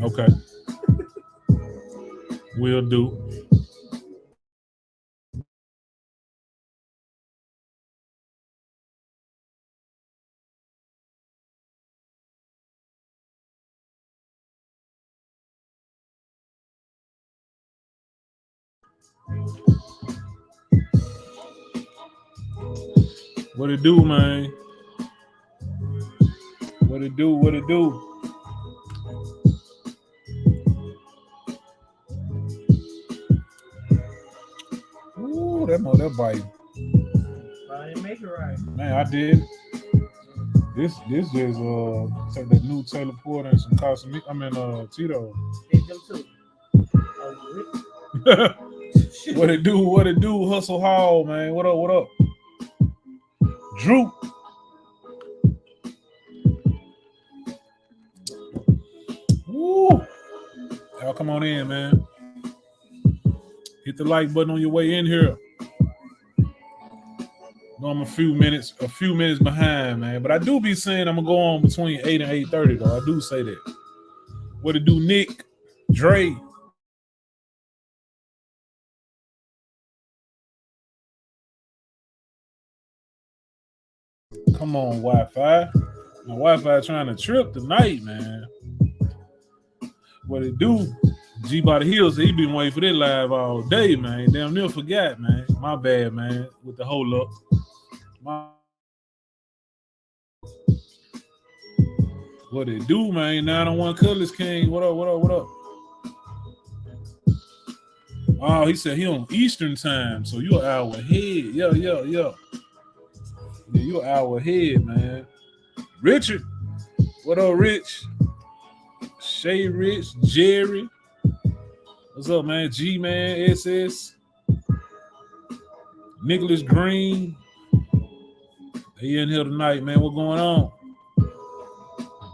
Okay. Will do. What it do, man? What it do? What it do? Ooh, that bite. I didn't make it right. Man, I did. This is take that new Taylor Porter and some Casamic. I mean Tito. Take them too. What it do? What it do? Hustle Hall, man. What up? What up? Drew. Woo. Y'all come on in, man. Hit the like button on your way in here. No, I'm a few minutes behind, man. But I do be saying I'm gonna go on between 8 and 8:30, though. I do say that. What it do, Nick? Dre. Come on, Wi-Fi. My Wi-Fi trying to trip tonight, man. What it do? G by the Hills, he been waiting for that live all day, man. Damn near forgot, man. My bad, man. With the whole up. What it do, man? 901 Cutlass King. What up, what up, what up? Oh, he said he on Eastern time, so you're an hour ahead. Yeah. Yeah, you're an hour ahead, man. Richard. What up, Rich? Shay Rich, Jerry. What's up, man? G-Man, SS. Nicholas Green. He in here tonight, man. What going on?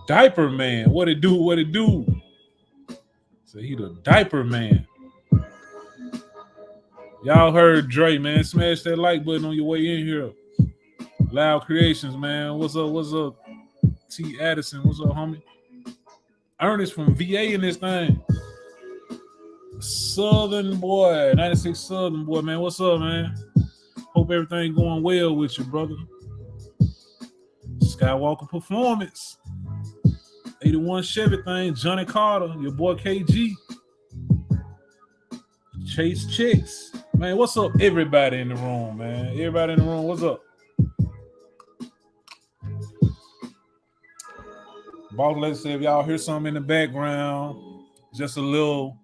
Diaper Man. What it do? What it do? So he the Diaper Man. Y'all heard Dre, man. Smash that like button on your way in here. Loud Creations, man. What's up? What's up? T. Addison. What's up, homie? Ernest from VA in this thing. Southern boy. 96 Southern boy, man. What's up, man? Hope everything going well with you, brother. Skywalker Performance. 81 Chevy thing. Johnny Carter. Your boy KG. Chase Chicks. Man, what's up, everybody in the room, man? Everybody in the room, what's up? Boss Lady said, if y'all hear something in the background, just a little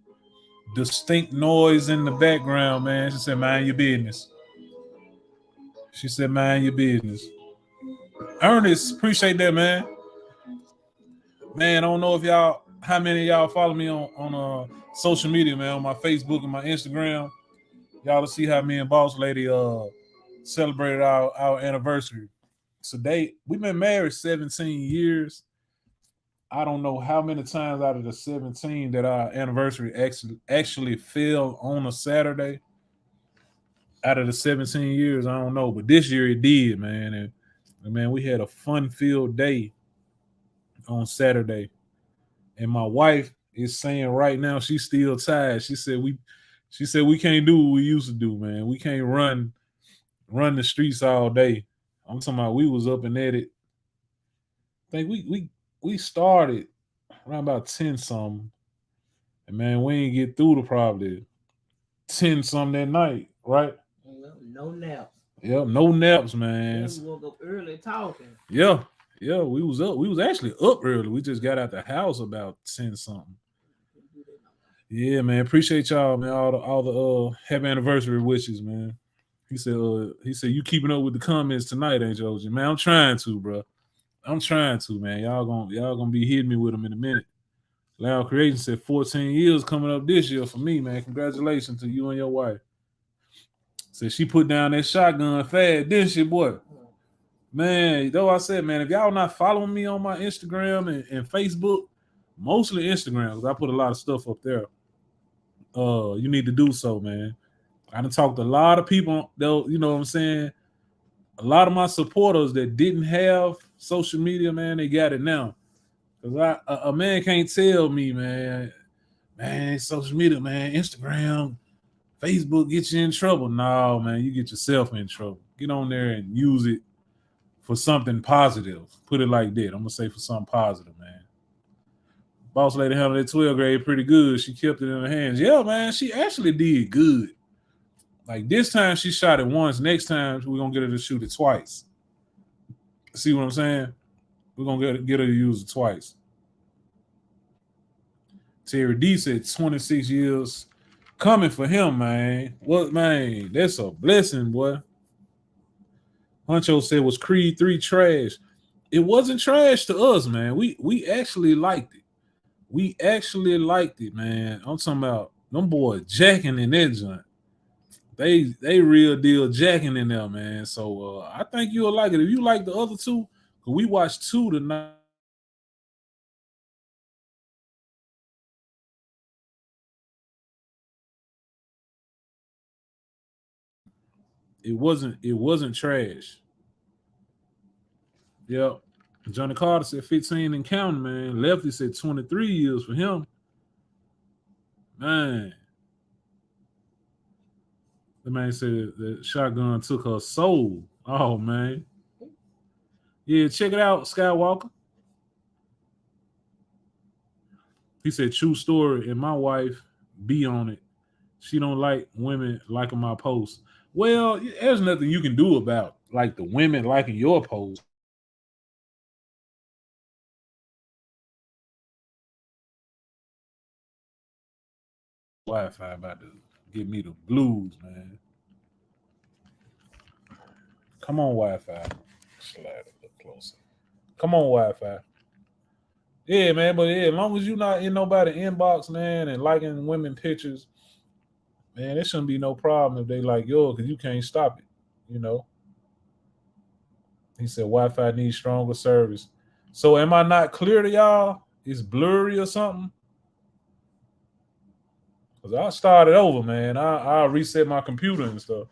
distinct noise in the background, man. She said, mind your business. She said, mind your business. Ernest, appreciate that, man. Man, I don't know if how many of y'all follow me on social media, man, on my Facebook and my Instagram. Y'all to see how me and Boss Lady celebrated our anniversary. Today, we've been married 17 years. I don't know how many times out of the 17 that our anniversary actually fell on a Saturday. Out of the 17 years, I don't know. But this year it did, man. And man, we had a fun-filled day on Saturday. And my wife is saying right now she's still tired. She said we can't do what we used to do, man. We can't run the streets all day. I'm talking about we was up and at it. I think we started around about 10 something. And man, we ain't get through to probably 10 something that night, right? No naps. Yep, no naps, man. We woke up early talking. Yeah, we was up. We was actually up early. We just got out the house about 10 something. Yeah, man. Appreciate y'all, man. All the happy anniversary wishes, man. He said you keeping up with the comments tonight, ain't you, OG? Man, I'm trying to, bro. I'm trying to, man. Y'all gonna be hitting me with them in a minute. Loud Creation said 14 years coming up this year for me, man. Congratulations to you and your wife. Said she put down that shotgun fast, didn't she, boy? Man, though I said, man, if y'all not following me on my Instagram and Facebook, mostly Instagram, because I put a lot of stuff up there. You need to do so, man. I done talked to a lot of people, though, you know what I'm saying? A lot of my supporters that didn't have social media, man, they got it now. Because a man can't tell me, man, social media, man, Instagram, Facebook get you in trouble. No, man, you get yourself in trouble. Get on there and use it for something positive. Put it like that. I'm going to say for something positive, man. Boss lady handled that 12 grade pretty good. She kept it in her hands. Yeah, man, she actually did good. Like this time she shot it once. Next time we're going to get her to shoot it twice. See what I'm saying? We're going to get her to use it twice. Terry D said 26 years coming for him, man. What, man? That's a blessing, boy. Huncho said, was Creed 3 trash? It wasn't trash to us, man. We actually liked it. We actually liked it, man. I'm talking about them boys jacking in that joint. They real deal jacking in there, man. So I think you'll like it. If you like the other two, because we watched two tonight. It wasn't trash. Yep. Johnny Carter said 15 and counting, man. Lefty said 23 years for him. Man. The man said the shotgun took her soul. Oh, man. Yeah, check it out, Skywalker. He said, true story, and my wife be on it. She don't like women liking my posts. Well, there's nothing you can do about like the women liking your post. Wi-Fi about to give me the blues, man. Come on, Wi-Fi. Slide a little closer. Come on, Wi-Fi. Yeah, man, but yeah, as long as you're not in nobody inbox, man, and liking women pictures, man, there shouldn't be no problem if they like yours because you can't stop it, you know. He said Wi-Fi needs stronger service. So am I not clear to y'all? It's blurry or something? Because I started over, man. I'll reset my computer and stuff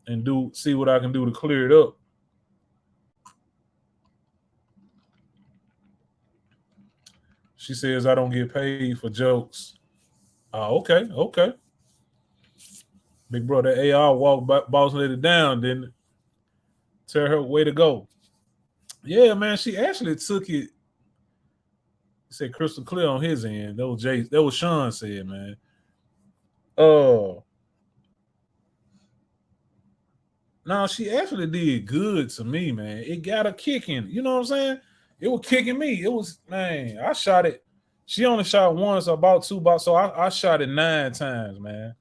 and see what I can do to clear it up. She says I don't get paid for jokes. Oh, okay. Big brother AR walked boss lady down, didn't it? Tell her way to go. Yeah, man, she actually took it. He said crystal clear on his end. That was Sean said, man. No, she actually did good to me, man. It got a kicking. You know what I'm saying? It was kicking me. It was, man, I shot it. She only shot once, about two, so I shot it 9 times, man.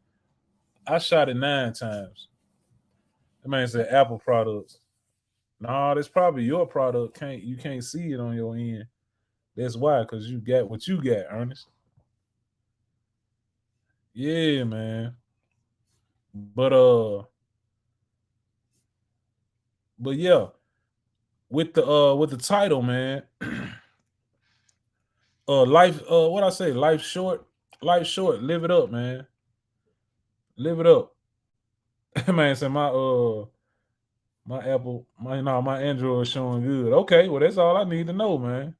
I shot it 9 times. That man said Apple products. No, that's probably your product. You can't see it on your end. That's why, because you got what you got, Ernest. Yeah, man. But yeah, with the title, man. Life, what I say, life short, live it up, man. Live it up. Man said my Apple, my Android is showing good. Okay, well that's all I need to know, man.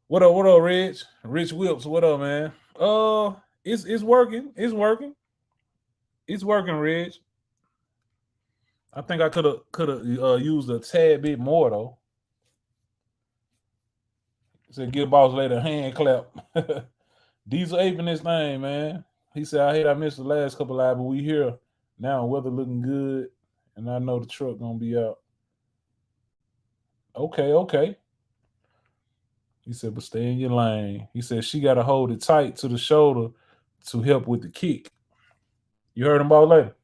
What up, Rich? Rich Whips, what up, man? It's working. It's working. It's working, Rich. I think I could have used a tad bit more though. Said give boss lady a hand clap. Diesel aping this thing, man. He said I hate I missed the last couple live, but we here now. Weather looking good, and I know the truck gonna be out. Okay. He said, but stay in your lane. He said she got to hold it tight to the shoulder to help with the kick. You heard him about later?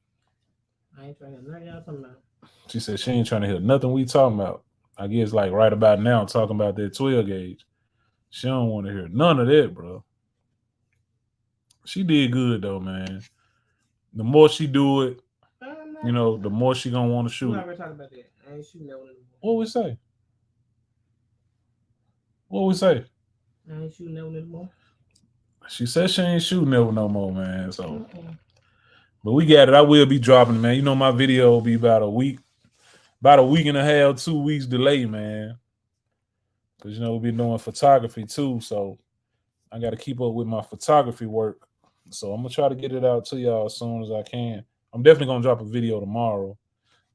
I ain't trying to hear nothing y'all talking about. She said she ain't trying to hear nothing we talking about. I guess like right about now talking about that 12 gauge. She don't want to hear none of that, bro. She did good though, man. The more she do it, the more she gonna want to shoot. We already talked about that. I ain't shooting that one anymore. What we say? I ain't shooting that one anymore. She said she ain't shooting that one no more, man. So, but we got it. I will be dropping it, man. You know my video will be about a week and a half, 2 weeks delay, man. because we'll be doing photography too. So I got to keep up with my photography work. So I'm gonna try to get it out to y'all as soon as I can. I'm definitely gonna drop a video tomorrow.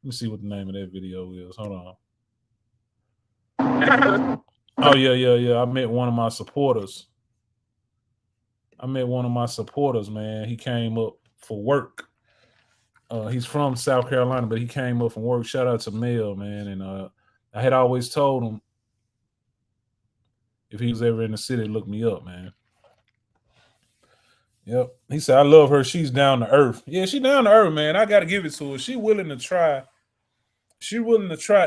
Let me see what the name of that video is. Hold on. Oh yeah. I met one of my supporters. Man. He came up for work. He's from South Carolina, but he came up from work. Shout out to Mel, man. And I had always told him if he was ever in the city, look me up, man. Yep. He said, I love her. She's down to earth. Yeah, she down to earth, man. I got to give it to her. She willing to try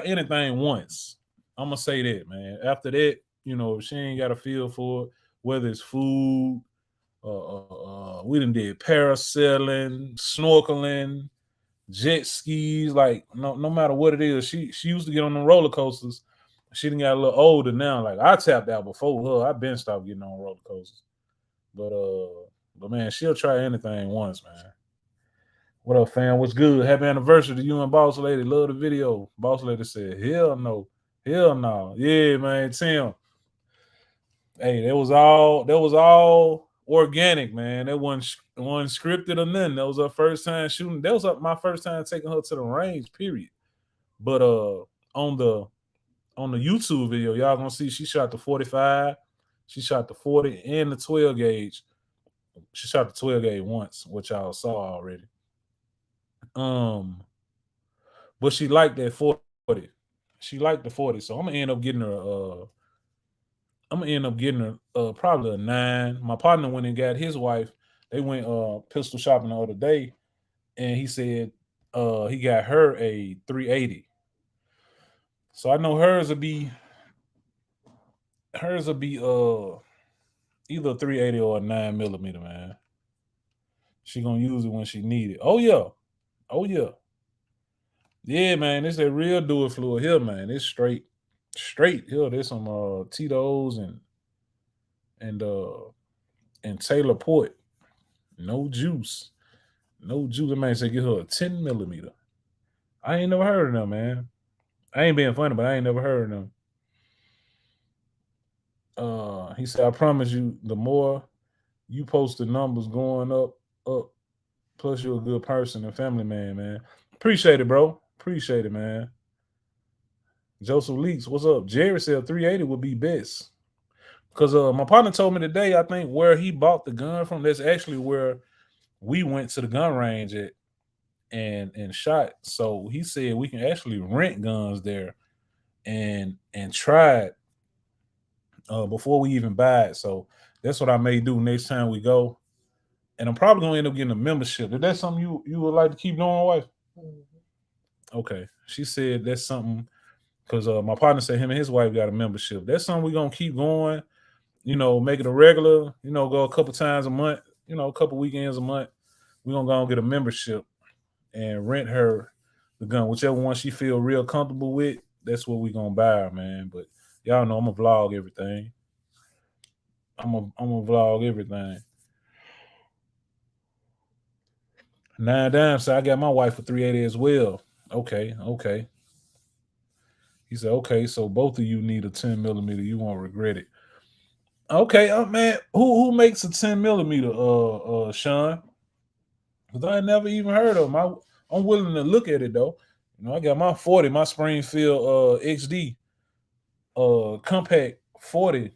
anything once. I'm going to say that, man. After that, if she ain't got a feel for it, whether it's food, we done did parasailing, snorkeling, jet skis, like no matter what it is. She used to get on the roller coasters. She done got a little older now. Like I tapped out before her. I've been stopped getting on roller coasters. But man, she'll try anything once, man. What up, fam? What's good? Happy anniversary to you and Boss Lady. Love the video. Boss Lady said, hell no. Hell no. Yeah, man. Tim. Hey, that was all organic, man. That wasn't scripted or nothing. That was her first time shooting. That was my first time taking her to the range, period. But on the YouTube video, y'all gonna see she shot the 45, she shot the 40 and the 12 gauge. She shot the 12 gauge once, which y'all saw already. But she liked that 40. She liked the 40, so I'm gonna end up getting her. Probably a 9. My partner went and got his wife. They went pistol shopping the other day, and he said he got her a 380. So I know hers will be either a 380 or a 9mm, man. She gonna use it when she need it. Oh yeah. Yeah, man. It's that real do it fluid here, man. It's straight here. There's some Tito's and Taylor Port. No juice. That man said get her a 10mm. I ain't never heard of them, man. I ain't being funny, but I ain't never heard of them. He said, I promise you, the more you post the numbers going up. Plus, you're a good person and family man. Appreciate it, bro. Appreciate it, man. Joseph Leaks, what's up? Jerry said 380 would be best. Because my partner told me today, I think where he bought the gun from, that's actually where we went to the gun range at and shot. So he said we can actually rent guns there and try it before we even buy it. So that's what I may do next time we go. And I'm probably gonna end up getting a membership. Is that something you would like to keep doing, wife? Mm-hmm. Okay. She said that's something because my partner said him and his wife got a membership. That's something we're gonna keep going. Make it a regular. Go a couple times a month. A couple weekends a month. We're gonna go and get a membership and rent her the gun, whichever one she feel real comfortable with. That's what we're gonna buy her, man. But y'all know I'm gonna vlog everything. I'm gonna vlog everything. 9 Dimes said I got my wife for 380 as well. Okay. He said, okay, so both of you need a 10mm. You won't regret it. Okay, man. Who makes a 10mm, Sean? Because I never even heard of them. I'm willing to look at it though. I got my 40, my Springfield XD compact 40.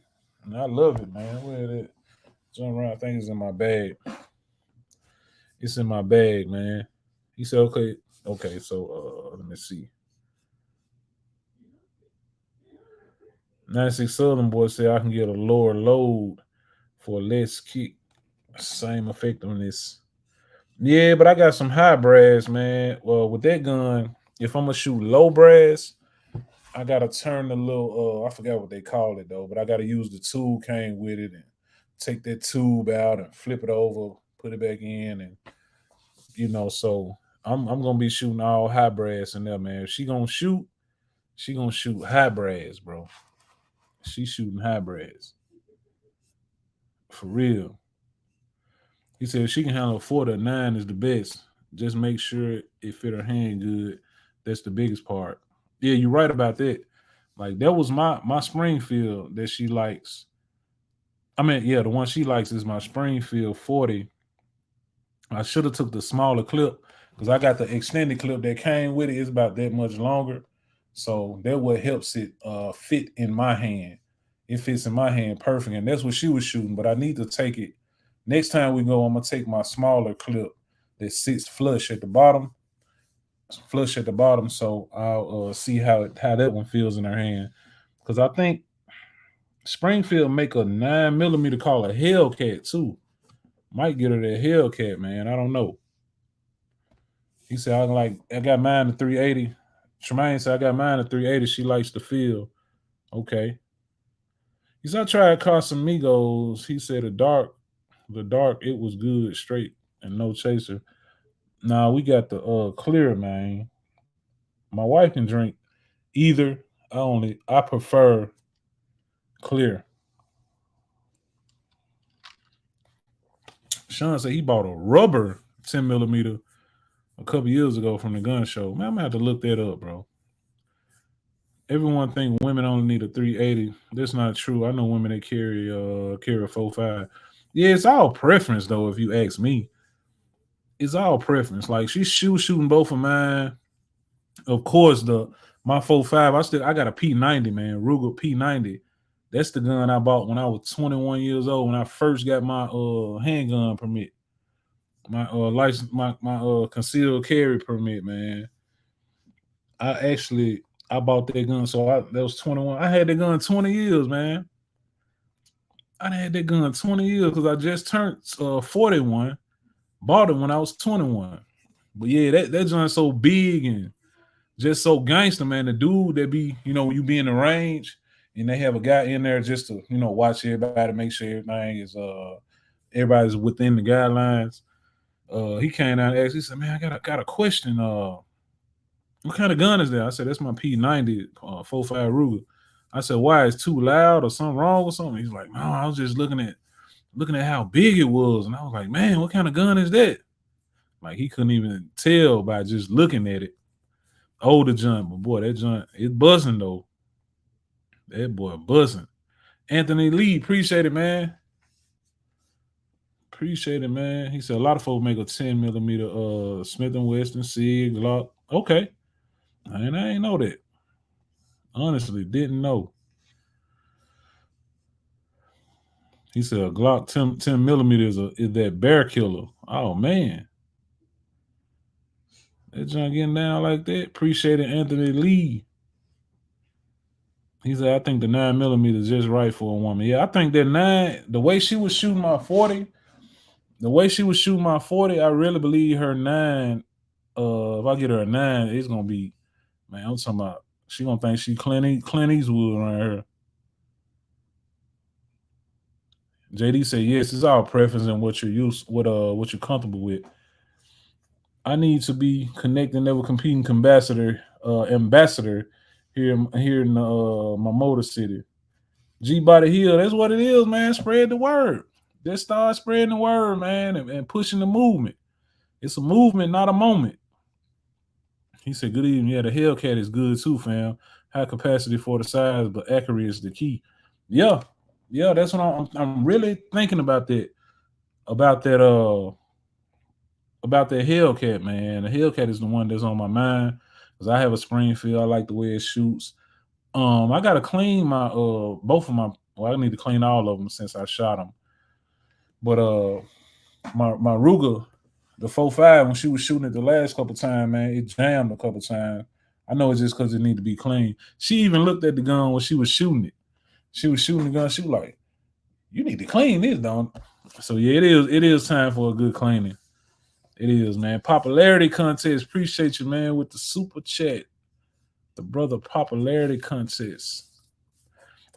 And I love it, man. Where is it? Jump around. I think it's in my bag. It's in my bag, man. He said, okay, so let me see. 96 Southern Boy said I can get a lower load for less kick. Same effectiveness. Yeah, but I got some high brass, man. Well, with that gun, if I'm gonna shoot low brass, I gotta turn the little I forgot what they call it though, but I gotta use the tube came with it and take that tube out and flip it over, put it back in, and so I'm gonna be shooting all high brass in there, man. If she gonna shoot high brass, bro. She's shooting high brass. For real. He said if she can handle a 4 to 9 is the best. Just make sure it fit her hand good. That's the biggest part. Yeah, you're right about that. Like that was my Springfield that she likes. I mean, yeah, the one she likes is my Springfield 40. I should have took the smaller clip because I got the extended clip that came with it. It's about that much longer. So that what helps it fit in my hand. It fits in my hand perfect. And that's what she was shooting. But I need to take it. Next time we go, I'm gonna take my smaller clip that sits flush at the bottom. Flush at the bottom. So I'll see how that one feels in her hand. Because I think Springfield make a 9mm called a Hellcat too. Might get her that Hellcat, man. I don't know. He said I got mine at 380. Tremaine said I got mine at 380. She likes the feel. Okay. He said I tried Casamigos. He said the dark, it was good, straight, and no chaser. Nah, we got the clear, man. My wife can drink either. I prefer clear. Sean said he bought a rubber 10mm a couple years ago from the gun show. Man, I'm gonna have to look that up, bro. Everyone think women only need a 380. That's not true. I know women that carry a 4.5. Yeah, it's all preference though. If you ask me, it's all preference. Like she's shooting both of mine. Of course, my 4.5. I got a P90, man. Ruger P90. That's the gun I bought when I was 21 years old. When I first got my handgun permit, my license, my concealed carry permit, man. I bought that gun, so that was 21. I had that gun 20 years, man. I had that gun 20 years because I just turned 41. Bought it when I was 21. But yeah, that joint's so big and just so gangster, man. The dude that be, when you be in the range and they have a guy in there just to, watch everybody, make sure everything is everybody's within the guidelines. He came down and asked, he said, man, I got a question. What kind of gun is that? I said, that's my P90 4.5 Ruger. I said, why? It's too loud or something wrong or something? He's like, no, I was just looking at how big it was. And I was like, man, what kind of gun is that? Like he couldn't even tell by just looking at it. Older joint, but boy, that joint, it's buzzing though. That boy buzzing. Anthony Lee, appreciate it, man. Appreciate it, man. He said a lot of folks make a 10mm Smith & Wesson, SIG, Glock. Okay. And I ain't know that. Honestly, didn't know. He said a Glock 10mm is that bear killer. Oh man. That junk getting down like that. Appreciate it, Anthony Lee. He said, I think the 9mm is just right for a woman. Yeah, I think that the way she was shooting my 40, I really believe her 9, if I get her a 9, it's gonna be, man, I'm talking about, she gonna think she Clint Eastwood around her. JD said, yes, it's all preference and what you're what you're comfortable with. I need to be connecting, never competing ambassador here in my motor city. G by the hill, that's what it is, man. Spread the word. Just start spreading the word, man, and pushing the movement. It's a movement, not a moment. He said, good evening. Yeah, the Hellcat is good too, fam. High capacity for the size, but accuracy is the key. Yeah, that's what I'm really thinking about that. About that Hellcat, man. The Hellcat is the one that's on my mind because I have a Springfield. I like the way it shoots. I gotta clean my both of my. Well, I need to clean all of them since I shot them. But my Ruger, the 4.5, when she was shooting it the last couple times, man, it jammed a couple times. I know it's just because it need to be clean. She even looked at the gun when she was shooting it. She was shooting the gun. She was like, "You need to clean this, don't?" So yeah, it is time for a good cleaning. It is, man. Popularity contest. Appreciate you, man, with the super chat. The brother popularity contest.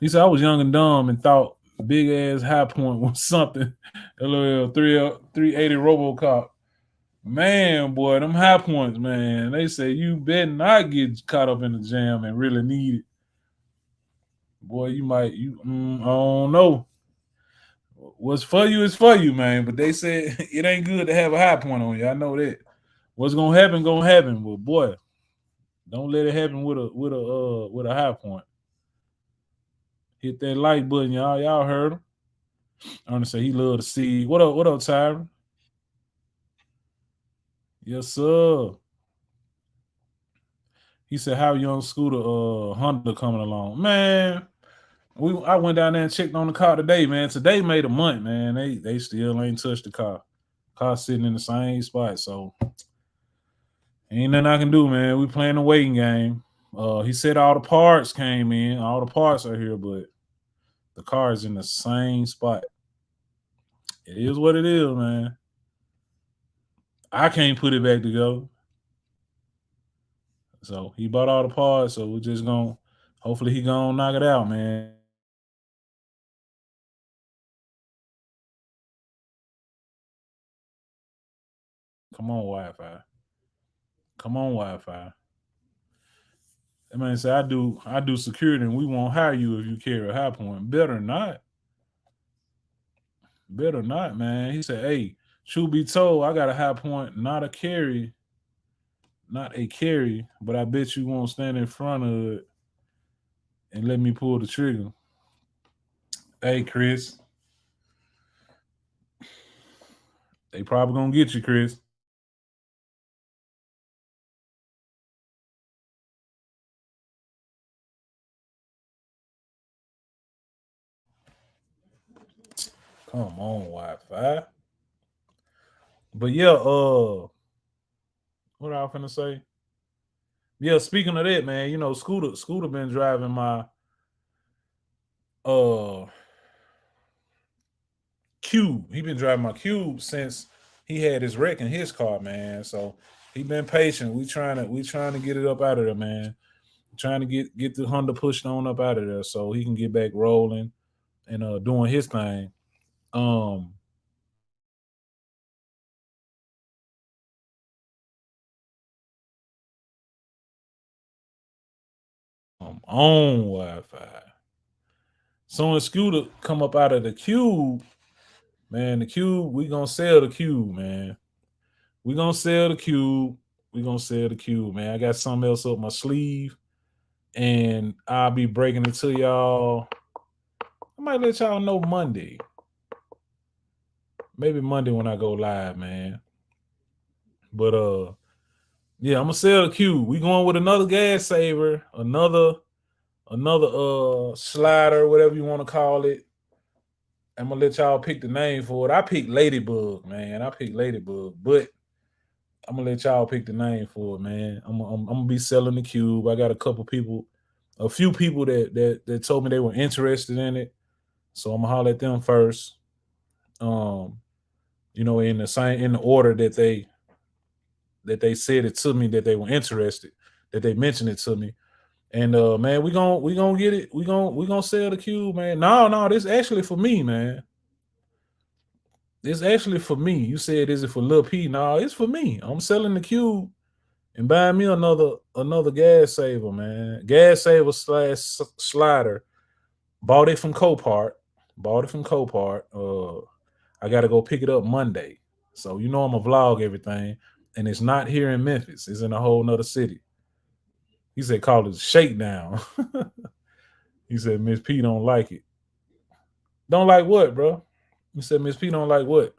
He said, I was young and dumb and thought big ass High Point was something. LOL 380 Robocop. Man, boy, them High Points, man. They say you better not get caught up in the jam and really need it. Boy, you might, I don't know. What's for you is for you, man. But they said it ain't good to have a High Point on you. I know that. What's gonna happen, gonna happen. But boy, don't let it happen with a High Point. Hit that like button, y'all. Y'all heard him. Ernest say he love to see. What up? What up, Tyron? Yes, sir. He said, "How young Scooter Honda coming along, man?" I went down there and checked on the car today, man. Today made a month, man. They still ain't touched the car. Car sitting in the same spot, so ain't nothing I can do, man. We playing the waiting game. He said all the parts came in, all the parts are here, but the car is in the same spot. It is what it is, man. I can't put it back together. So he bought all the parts, so we're just gonna hopefully he gonna knock it out, man. Come on, Wi-Fi. Come on, Wi-Fi. That man say I do security and we won't hire you if you carry a high point. Better not. Better not, man. He said, hey, truth be told, I got a high point, not a carry, but I bet you won't stand in front of it and let me pull the trigger. Hey, Chris. They probably gonna get you, Chris. Come on, Wi-Fi. But yeah, what I was finna say? Yeah, speaking of that, man, you know, Scooter been driving my Cube. He been driving my Cube since he had his wreck in his car, man. So he been patient. We trying to get it up out of there, man. Trying to get the Honda pushed on up out of there so he can get back rolling and doing his thing. On Wi-Fi. Soon as Scooter come up out of the Cube, man, the Cube, we gonna sell the Cube, man. We gonna sell the Cube. We gonna sell the Cube, man. I got something else up my sleeve, and I'll be breaking it to y'all. I might let y'all know Monday. Maybe Monday when I go live, man. But yeah, I'm gonna sell the Cube. We going with another gas saver, another slider, whatever you want to call it. I'm gonna let y'all pick the name for it. I picked Ladybug, man. I picked Ladybug, but I'm gonna let y'all pick the name for it, man. I'm gonna be selling the Cube. I got a few people that told me they were interested in it, so I'm gonna holler at them first. You know, in the order that they said it to me that they were interested, that they mentioned it to me. And man, we gonna get it. We gonna sell the Cube, man. No, this actually for me, man. It's actually for me. You said, is it for Lil P? No, it's for me. I'm selling the Cube and buying me another gas saver, man. Gas saver / slider. Bought it from Copart. I got to go pick it up Monday. So you know I'm a vlog everything, and it's not here in Memphis. It's in a whole nother city. He said, call it Shakedown. He said, Miss P don't like it. Don't like what, bro? He said, Miss P don't like what?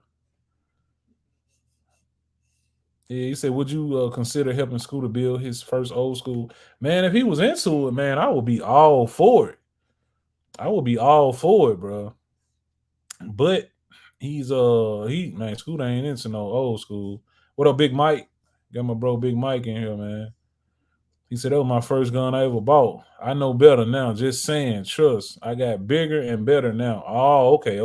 Yeah, he said, would you consider helping Scooter build his first old school? Man, if he was into it, man, I would be all for it. Bro. But man, Scooter ain't into no old school. What up, Big Mike? Got my bro Big Mike in here, man. He said, that was my first gun I ever bought. I know better now. Just saying, trust. I got bigger and better now. Oh, okay.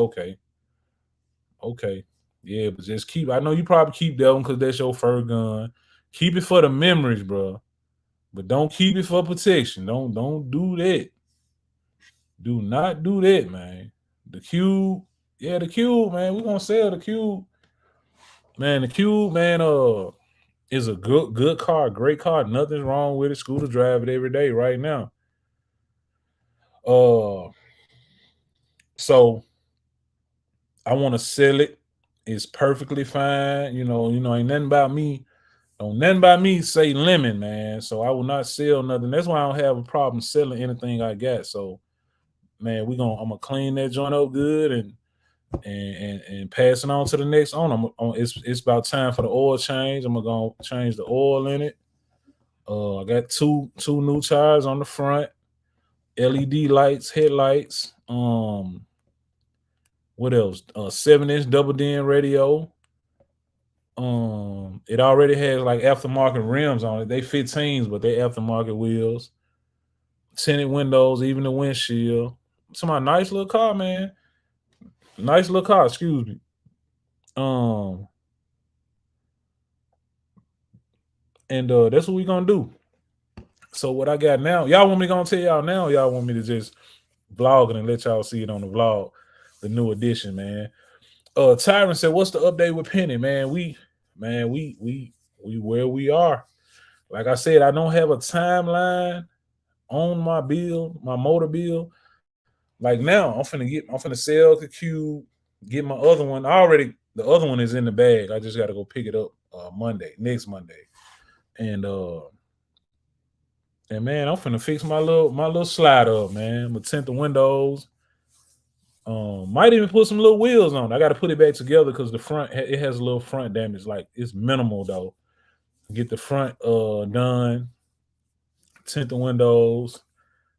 Yeah, but just I know you probably keep that one because that's your first gun. Keep it for the memories, bro. But don't keep it for protection. Don't do that. Do not do that, man. The Cube, the Cube, man. We're gonna sell the Cube. Man, the Cube, man, is a good car, great car. Nothing's wrong with it. Scooter drive it every day right now. So I want to sell it. It's perfectly fine. You know, ain't nothing about me. Don't nothing about me say lemon, man. So I will not sell nothing. That's why I don't have a problem selling anything I got. So man, I'm gonna clean that joint up good and pass it on to the next owner. It's about time for the oil change. I'm gonna change the oil in it. I got two new tires on the front, LED lights, headlights. What else? 7-inch double DIN radio. It already has like aftermarket rims on it. They 15s, but they aftermarket wheels. Tinted windows, even the windshield. It's my nice little car, man. Nice little car, excuse me. And that's what we're gonna do. So what I got now, y'all want me gonna tell y'all now, y'all want me to just vlog it and let y'all see it on the vlog, the new edition, man. Tyron said, what's the update with Penny, man? We where we are. Like I said, I don't have a timeline on my bill, my motor bill. Like now, I'm finna sell the Cube, get my other one. The other one is in the bag. I just gotta go pick it up next Monday. And man, I'm finna fix my little slide up, man. I'm gonna tint the windows. Might even put some little wheels on. I gotta put it back together because the front it has a little front damage. Like it's minimal though. Get the front done, tint the windows,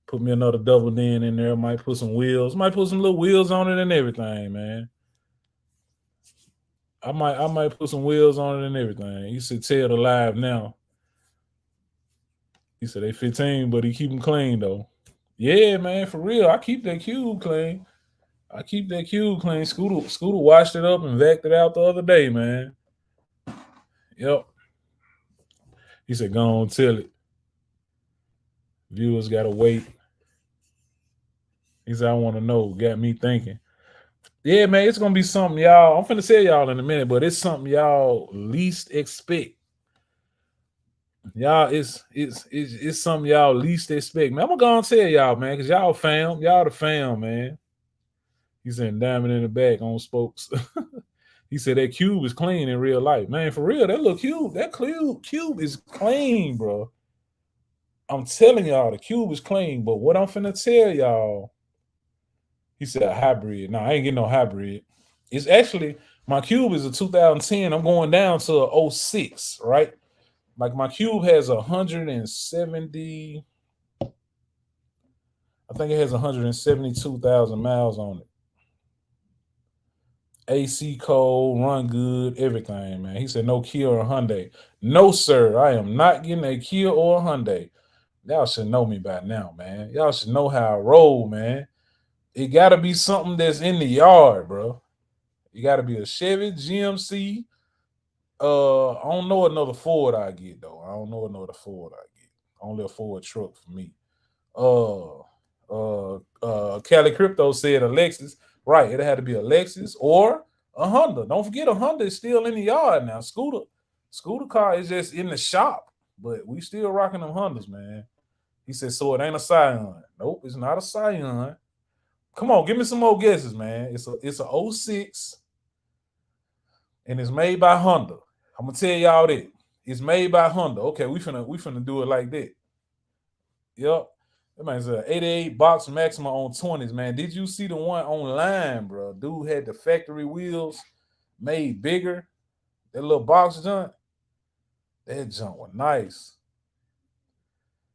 put me another double DIN in there. Might put some wheels, might put some little wheels on it and everything, man. I might put some wheels on it and everything. He said Ted alive now. He said they 15, but he keep them clean though. Yeah, man, for real. I keep that Cube clean. Scooter washed it up and vacuumed it out the other day, man. Yep. He said, go on, tell it. Viewers gotta wait. He said, I want to know. Got me thinking. Yeah, man, it's gonna be something, y'all. I'm finna tell y'all in a minute, but it's something y'all least expect. Y'all, it's something y'all least expect. Man, I'm gonna go and tell y'all, man, because y'all the fam, man. He said, diamond in the back on spokes. He said that Cube is clean in real life. Man, for real, that little Cube is clean, bro. I'm telling y'all, the Cube is clean. But what I'm finna tell y'all, he said a hybrid. No, I ain't getting no hybrid. It's actually, my Cube is a 2010. I'm going down to a 06, right? Like my Cube has 170, I think it has 172,000 miles on it. AC cold, run good, everything, man. He said no Kia or Hyundai. No, sir, I am not getting a Kia or a Hyundai. Y'all should know me by now, man. Y'all should know how I roll, man. It got to be something that's in the yard, bro. It got to be a Chevy, GMC. I don't know another Ford I get, though. I don't know another Ford I get. Only a Ford truck for me. Cali Crypto said a Lexus. Right, it had to be a Lexus or a Honda. Don't forget a Honda is still in the yard now. Scooter car is just in the shop, but we still rocking them Hondas, man. He said, so it ain't a Scion. Nope, it's not a Scion. Come on, give me some more guesses, man. It's a 06 and it's made by Honda. I'm gonna tell y'all that. It's made by Honda. Okay, we finna do it like that. Yep. That man's an 88 box Maxima on 20s, man. Did you see the one online, bro? Dude had the factory wheels made bigger. That little box junk. That junk was nice.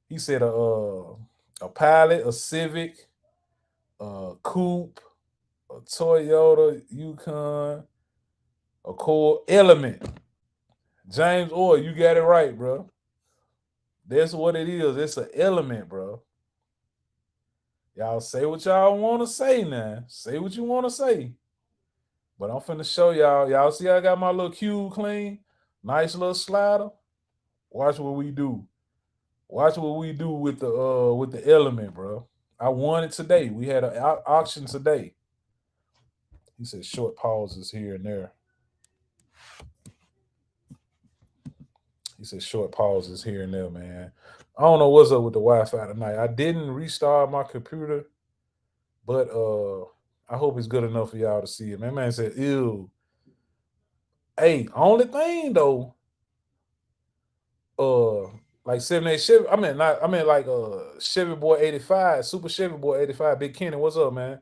He said a Pilot, a Civic, a Coupe, a Toyota Yukon, a Core Element. James Orr, you got it right, bro. That's what it is. It's an Element, bro. Y'all say what y'all want to say now. Say what you want to say. But I'm finna show y'all. Y'all see I got my little Cube clean? Nice little slider. Watch what we do. Watch what we do with the Element, bro. I won it today. We had an auction today. He said short pauses here and there. He said short pauses here and there, man. I don't know what's up with the Wi-Fi tonight. I didn't restart my computer, but I hope it's good enough for y'all to see it. Man said, ew. Hey, only thing though, like 78 Chevy. I mean, not. I mean, like Chevy Boy 85, Super Chevy Boy 85. Big Kenny, what's up, man?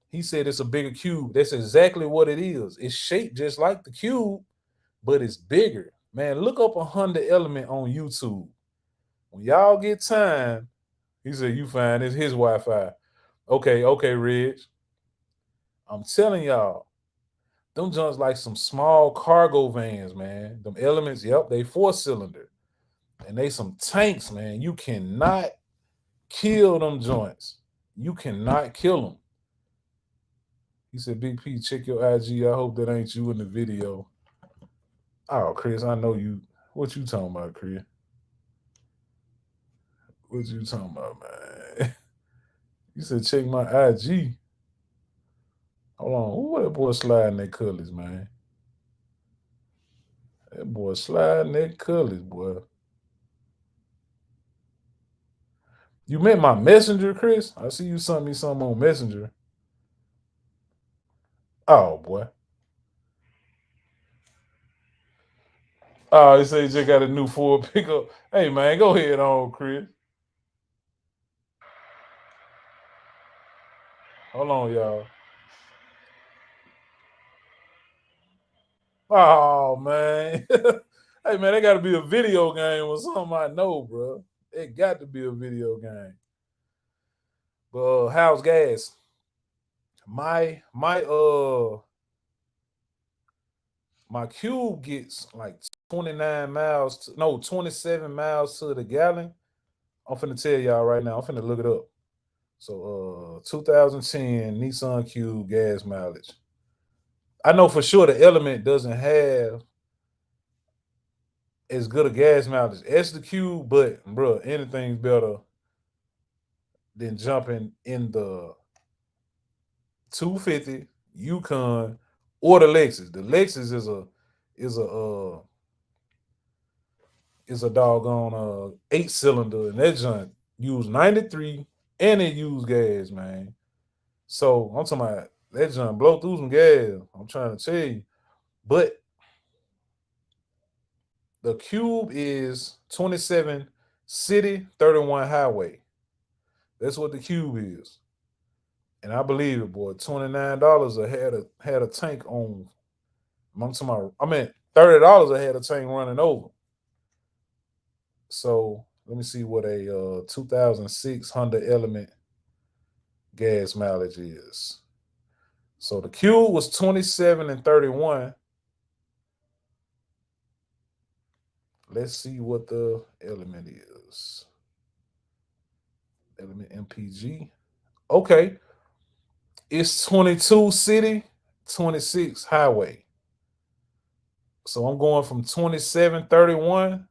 He said it's a bigger cube. That's exactly what it is. It's shaped just like the cube, but it's bigger. Man, look up a Honda Element on YouTube. When y'all get time, he said, you fine. It's his Wi-Fi. Okay, Reg. I'm telling y'all, them joints like some small cargo vans, man. Them Elements, yep, they 4-cylinder. And they some tanks, man. You cannot kill them joints. You cannot kill them. He said, Big P, check your IG. I hope that ain't you in the video. Oh, Chris, I know you. What you talking about, Chris? What you talking about, man? You said check my IG. Hold on. Who that boy sliding their colors, man? That boy sliding their colors, boy. You met my messenger, Chris? I see you sent me something on Messenger. Oh, boy. Oh, he said he just got a new Ford pickup. Hey, man, go ahead on, Chris. Hold on, y'all. Oh, man. Hey, man, they got to be a video game or something I know, bro. It got to be a video game. But how's gas? My cube gets like 29 miles, 27 miles to the gallon. I'm finna tell y'all right now. I'm finna look it up. So 2010 Nissan Cube gas mileage. I know for sure the Element doesn't have as good a gas mileage as the Cube, but bro, anything's better than jumping in the 250 Yukon or the Lexus. The Lexus is a doggone 8-cylinder, and that junk use 93 and it use gas, man. So I'm talking about that junk blow through some gas. I'm trying to tell you. But the Cube is 27 city, 31 highway. That's what the Cube is. And I believe it, boy. $29 I had a tank on. I'm talking about, I mean, $30 I had a tank running over. So let me see what a 2006 Honda Element gas mileage is. So the Cube was 27 and 31. Let's see what the Element is. Element MPG. Okay. It's 22 city, 26 highway. So I'm going from 2731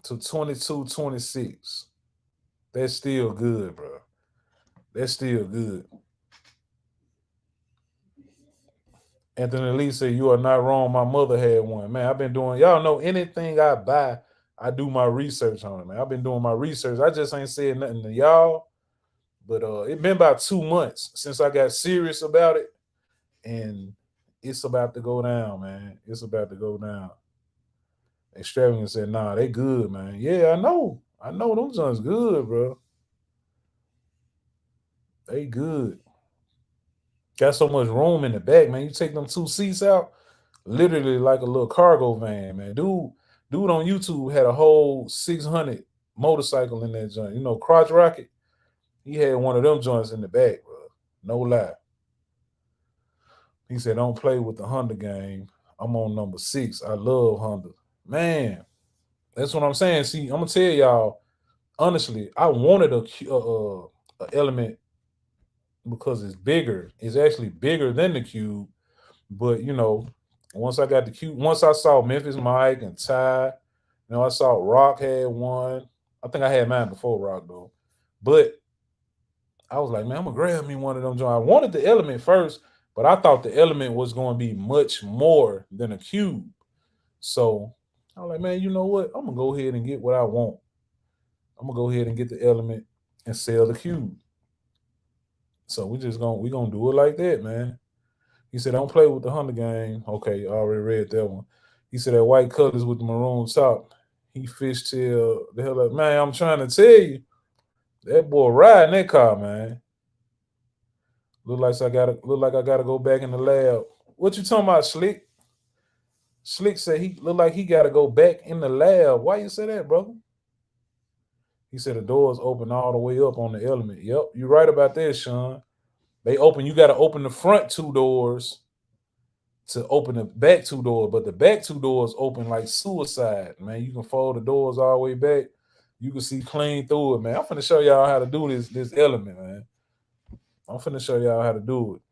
to 2226. That's still good, bro. That's still good. Anthony Lee said, you are not wrong. My mother had one. Man, I've been doing, y'all know anything I buy, I do my research on it, man. I've been doing my research. I just ain't said nothing to y'all. But it's been about 2 months since I got serious about it. And it's about to go down, man. It's about to go down. Extravagant said, nah, they good, man. Yeah, I know. I know them joints good, bro. They good. Got so much room in the back, man. You take them 2 seats out, literally like a little cargo van, man. Dude on YouTube had a whole 600 motorcycle in that joint. You know, Crotch Rocket? He had one of them joints in the back, bro. No lie. He said, don't play with the Honda game. I'm on number 6. I love Honda. Man, that's what I'm saying. See, I'm going to tell y'all, honestly, I wanted a Element because it's bigger. It's actually bigger than the Cube. But, you know, once I got the Cube, once I saw Memphis Mike and Ty, you know, I saw Rock had one. I think I had mine before Rock, though. But I was like, man, I'm going to grab me one of them. I wanted the Element first, but I thought the Element was going to be much more than a Cube. So I was like, man, you know what? I'm going to go ahead and get what I want. I'm going to go ahead and get the Element and sell the Cube. So we're going to do it like that, man. He said, don't play with the Honda game. Okay, I already read that one. He said that white colors with the maroon top. He fishtail the hell up. Man, I'm trying to tell you, that boy riding that car, man. Look like I gotta go back in the lab. What you talking about, Slick? Slick said he look like he gotta go back in the lab. Why you say that, brother? He said the doors open all the way up on the Element. Yep, you're right about that, Sean. They open, you gotta open the front two doors to open the back two doors, but the back two doors open like suicide, man. You can fold the doors all the way back. You can see clean through it, man. I'm finna show y'all how to do this Element, man. I'm finna show y'all how to do it.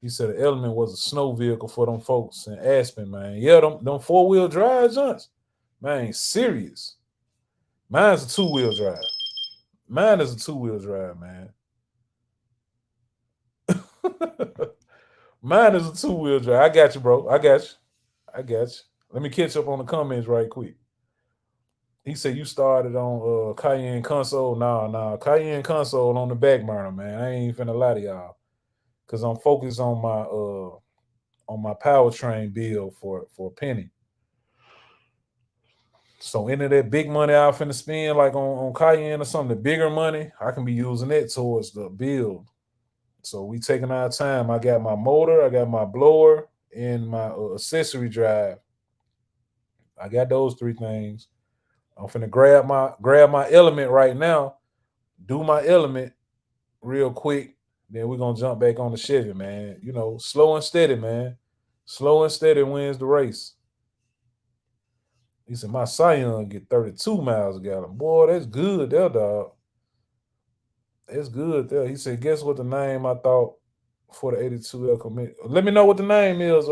He said the Element was a snow vehicle for them folks in Aspen, man. Yeah, them four-wheel drive junts, man, serious. Mine's a two-wheel drive. Mine is a two-wheel drive, man. Mine is a two-wheel drive. I got you, bro. I got you. Let me catch up on the comments right quick. He said you started on Cayenne console. Nah. Cayenne console on the back burner, man. I ain't finna lie to y'all. Cause I'm focused on my powertrain bill for a penny. So any of that big money I finna spend like on Cayenne or something, the bigger money, I can be using that towards the build. So we taking our time. I got my motor, I got my blower, and my accessory drive. I got those three things. I'm finna grab my Element right now, do my Element real quick. Then we're gonna jump back on the Chevy, man. You know, slow and steady, man. Slow and steady wins the race. He said, my Scion get 32 miles a gallon. Boy, that's good there, dog. That's good there. He said, guess what the name I thought for the 82 El Camino? Let me know what the name is,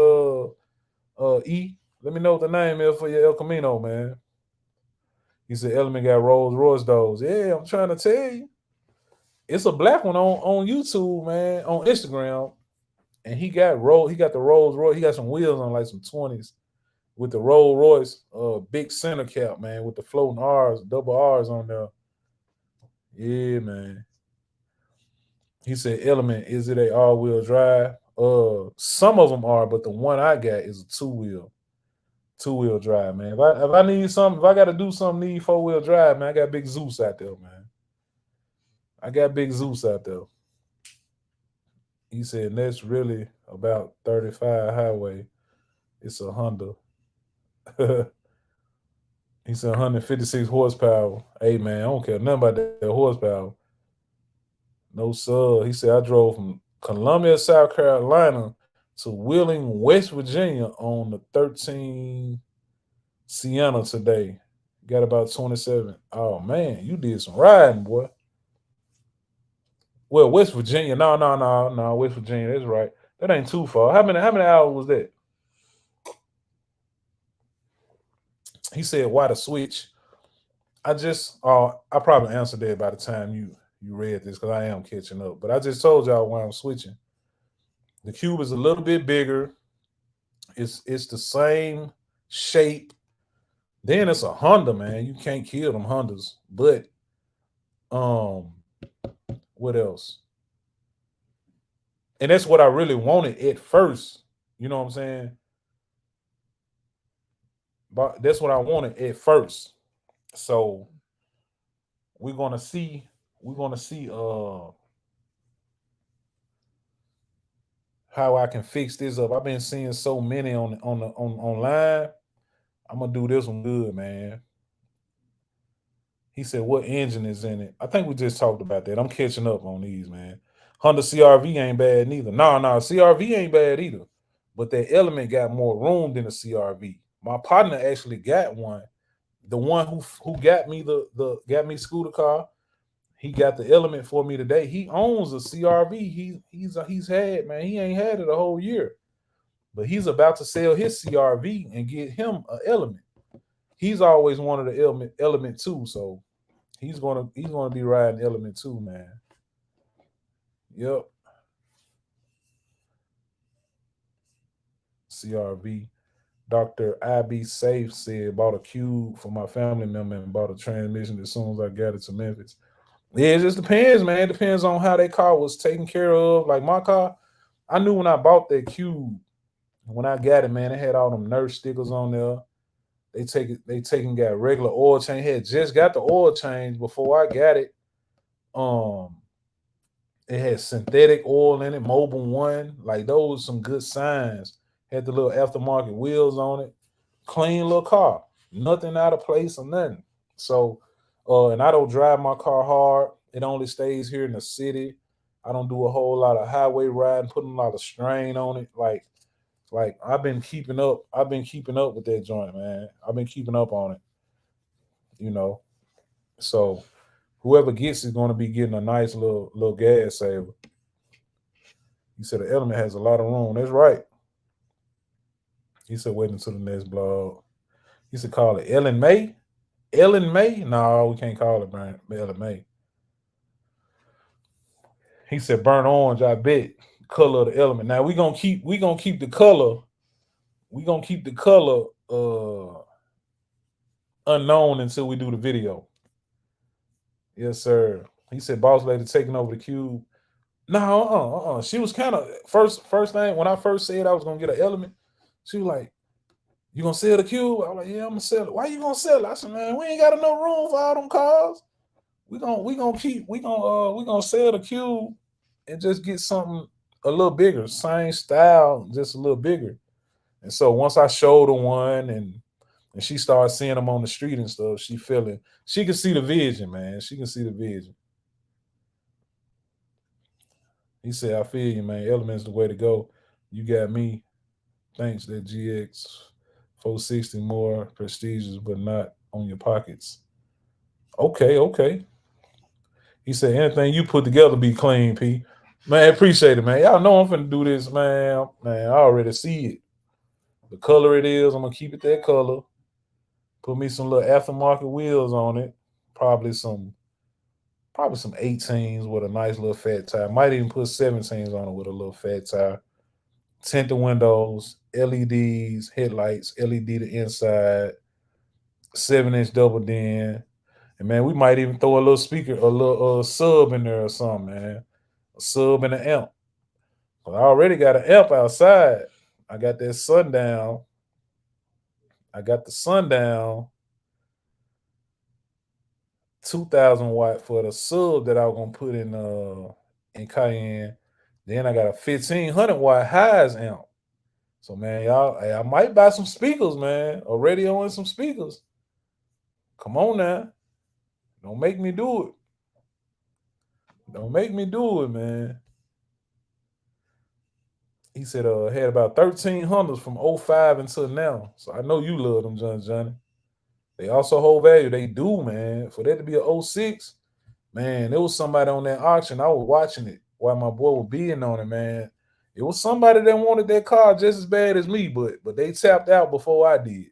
E. Let me know what the name is for your El Camino, man. He said, Element got Rolls Royce doors. Yeah, I'm trying to tell you. It's a black one on YouTube, man, on Instagram. And he got the Rolls Royce. He got some wheels on like some 20s with the Rolls Royce big center cap, man, with the floating R's, double R's on there. Yeah, man. He said, Element, is it a all-wheel drive? Some of them are, but the one I got is a two-wheel drive, man. If I need something, if I got to do something, need four-wheel drive, man, I got Big Zeus out there, man. I got Big Zeus out there. He said, that's really about 35 highway. It's a Honda. He said 156 horsepower. Hey, man, I don't care nothing about that horsepower. No, sir. He said, I drove from Columbia, South Carolina to Wheeling, West Virginia on the 13 Sienna today. Got about 27. Oh, man, you did some riding, boy. Well, West Virginia. No, West Virginia. That's right. That ain't too far. How many hours was that? He said, why the switch? I probably answered that by the time you read this because I am catching up. But I just told y'all why I'm switching. The cube is a little bit bigger. It's the same shape. Then it's a Honda, man. You can't kill them Hondas. But what else? And that's what I really wanted at first. You know what I'm saying? But that's what I wanted at first. So we're gonna see how I can fix this up. I've been seeing so many online. I'm gonna do this one good, man. He said, what engine is in it? I think we just talked about that. I'm catching up on these, man. Honda CRV ain't bad neither. No, CRV ain't bad either. But that Element got more room than a CRV. My partner actually got one. The one who got me got me scooter car. He got the Element for me today. He owns a CRV. He's had, man. He ain't had it a whole year, but he's about to sell his CRV and get him an Element. He's always wanted an Element 2, so he's gonna be riding Element 2, man. Yep. CRV. Dr. IB Safe said, bought a cube for my family member and bought a transmission as soon as I got it to Memphis. Yeah, it just depends, man. It depends on how that car was taken care of. Like my car, I knew when I bought that cube, when I got it, man, it had all them nurse stickers on there. They got regular oil change. Had just got the oil change before I got it. It had synthetic oil in it, Mobile One. Like those some good signs. Had the little aftermarket wheels on it. Clean little car. Nothing out of place or nothing. So and I don't drive my car hard. It only stays here in the city. I don't do a whole lot of highway riding, putting a lot of strain on it. Like I've been keeping up. I've been keeping up with that joint, man. I've been keeping up on it. You know. So whoever gets is going to be getting a nice little gas saver. He said the Element has a lot of room. That's right. He said wait until the next blog. He said call it Ellen May. Ellen May? No, we can't call it Ellen May. He said burnt orange, I bet. Color of the Element. Now we gonna keep the color. We gonna keep the color unknown until we do the video. Yes, sir. He said boss lady taking over the cube. No, She was kind of first thing when I first said I was gonna get an Element. She was like, "You gonna sell the cube?" I was like, "Yeah, I'm gonna sell it." "Why you gonna sell it?" I said, "Man, we ain't got enough room for all them cars. We gonna sell the cube and just get something a little bigger, same style, just a little bigger." And so once I showed her one and she started seeing them on the street and stuff, she can see the vision, man. She can see the vision. He said, "I feel you, man. Element's the way to go. You got me. Thanks, that GX 460 more prestigious, but not on your pockets." Okay. He said, "Anything you put together be clean, P." Man, appreciate it, man. Y'all know I'm finna do this, man. Man, I already see it. The color it is, I'm gonna keep it that color. Put me some little aftermarket wheels on it. Probably some 18s with a nice little fat tire. Might even put 17s on it with a little fat tire. Tint the windows, LEDs, headlights, LED the inside, 7-inch double din. And man, we might even throw a little speaker, a little sub in there or something, man. A sub and an amp. But I already got an amp outside. I got that sundown. I got the sundown 2,000 watt for the sub that I was gonna put in Cayenne. Then I got a 1,500 watt highs amp. So man, y'all, I might buy some speakers, man. A radio and some speakers. Come on now. Don't make me do it. Don't make me do it, man. He said had about 1,300s from 05 until now. So I know you love them, Johnny. They also hold value. They do, man. For that to be a 06, man, there was somebody on that auction. I was watching it while my boy was bidding on it, man. It was somebody that wanted that car just as bad as me, but they tapped out before I did.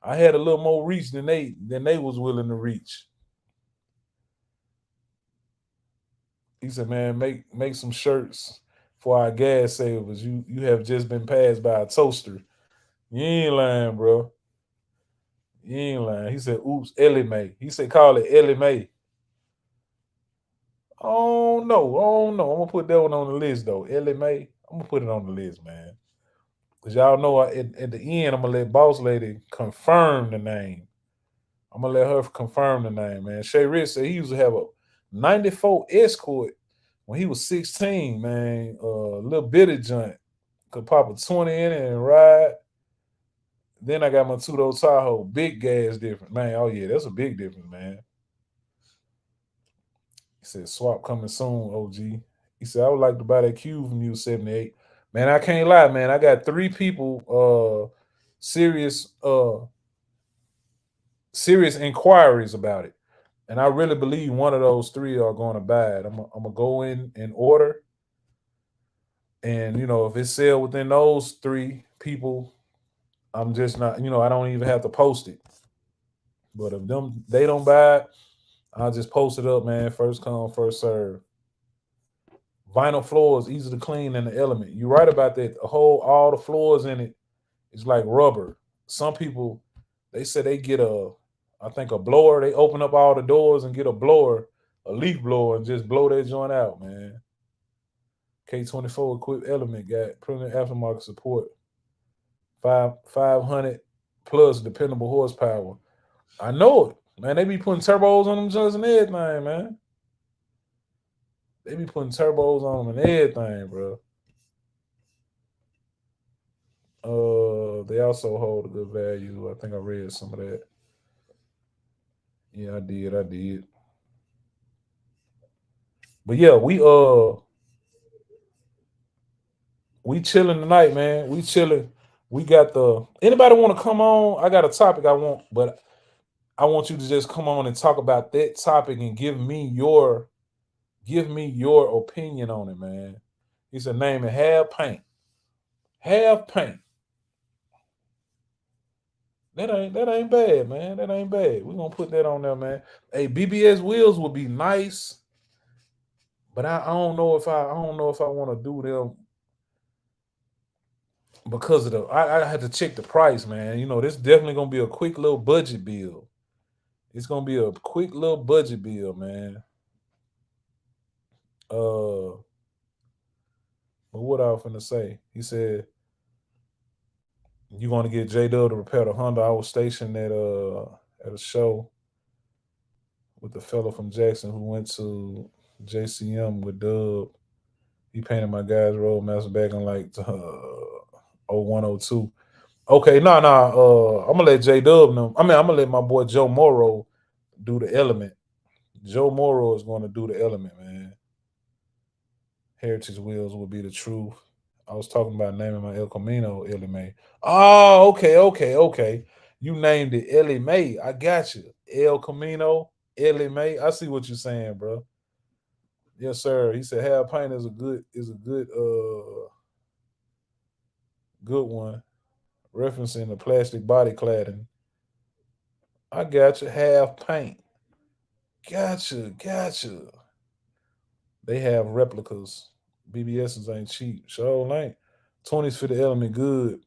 I had a little more reach than they was willing to reach. He said, "Man, make some shirts for our gas savers. You have just been passed by a toaster." You ain't lying, bro. You ain't lying. He said, "Oops, Ellie Mae." He said, "Call it Ellie Mae." Oh no. I'm gonna put that one on the list though. Ellie Mae. I'm gonna put it on the list, man. Cause y'all know at the end, I'm gonna let Boss Lady confirm the name. I'm gonna let her confirm the name, man. Shay Rich said he used to have a 94 Escort when he was 16, man. Little bitty joint. Could pop a 20 in it and ride. Then I got my two-door Tahoe. Big gas difference, man. Oh yeah, that's a big difference, man. He said swap coming soon, OG. He said I would like to buy that cube from you, 78. Man, I can't lie, man. I got 3 people serious inquiries about it. And I really believe one of those 3 are going to buy it. I'm gonna go in order. And if it sell within those 3 people, I'm just not, I don't even have to post it. But if they don't buy it, I'll just post it up, man. First come, first serve. Vinyl floors easy to clean in the Element. You're right about that. All the floors in it is like rubber. Some people, they say they get a blower. They open up all the doors and get a blower, a leaf blower, and just blow that joint out, man. K24 equipped Element got plenty of aftermarket support. 500 plus dependable horsepower. I know it, man. They be putting turbos on them just and everything, man. They be putting turbos on them and everything, bro. They also hold a good value. I think I read some of that. Yeah, I did. I did. But yeah, we chilling tonight, man. We chilling. We got the anybody want to come on? I got a topic I want, but I want you to just come on and talk about that topic and give me your opinion on it, man. He said name it half paint. Half paint. That ain't bad, man. That ain't bad. We're gonna put that on there, man. Hey, BBS wheels would be nice, but I don't know if I don't know if I want to do them because of the I had to check the price, man. You know, this definitely gonna be a quick little budget bill. It's gonna be a quick little budget bill, man. Uh but what I was finna say? He said you're gonna get J Dub to repair the Honda. I was stationed at a show with the fellow from Jackson who went to JCM with Dub. He painted my guy's roadmaster back in like 0102. Okay, I'm gonna let J Dub know. I mean, I'm gonna let my boy Joe Morrow do the element. Joe Morrow is gonna do the element, man. Heritage Wheels will be the truth. I was talking about naming my El Camino Ellie Mae. Oh, okay. You named it Ellie Mae. I got you. El Camino Ellie Mae. I see what you're saying, bro. Yes, sir. He said half pint is a good one. Referencing the plastic body cladding. I got you. Half paint. Gotcha. They have replicas. BBSs ain't cheap. Sure ain't. 20s for the element good.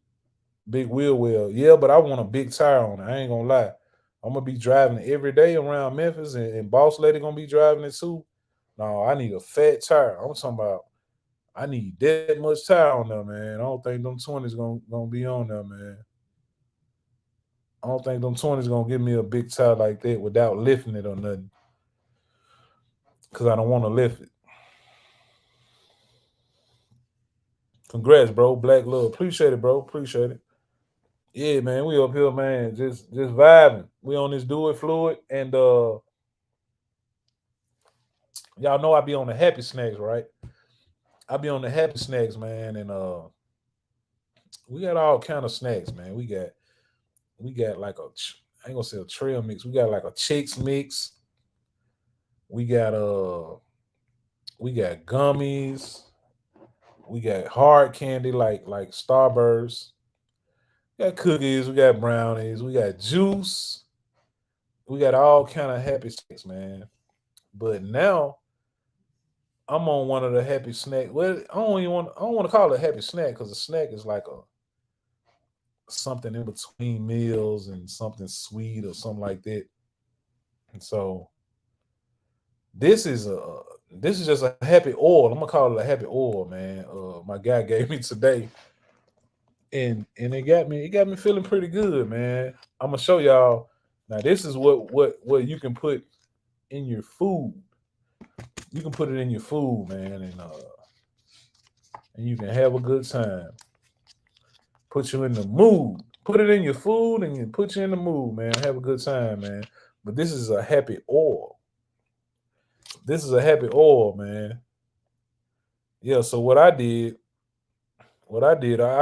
Big wheel well. Yeah, but I want a big tire on it. I ain't gonna lie. I'm gonna be driving it every day around Memphis, and Boss Lady gonna be driving it too. No, I need a fat tire. I'm talking about I need that much tire on there, man. I don't think them 20s gonna be on there, man. I don't think them 20s gonna give me a big tire like that without lifting it or nothing. Cause I don't want to lift it. Congrats, bro. Black love. Appreciate it, bro. Appreciate it. Yeah, man. We up here, man. Just vibing. We on this do it fluid. And y'all know I be on the happy snacks, right? I be on the happy snacks, man, and we got all kind of snacks, man. We got like I ain't gonna say a trail mix. We got like a chicks mix. We got we got gummies. We got hard candy like Starburst. We got cookies. We got brownies. We got juice. We got all kind of happy snacks, man. But now I'm on one of the happy snack. Well, I don't want to call it a happy snack because a snack is like a something in between meals and something sweet or something like that. And so this is a this is just a happy oil. I'm gonna call it a happy oil, man. My guy gave me today, and it got me feeling pretty good, man. I'm gonna show y'all. Now this is what you can put in your food. You can put it in your food, man, and you can have a good time. Put you in the mood. Put it in your food and you put you in the mood, man. Have a good time, man. But this is a happy oil. This is a happy oil, man. Yeah. So I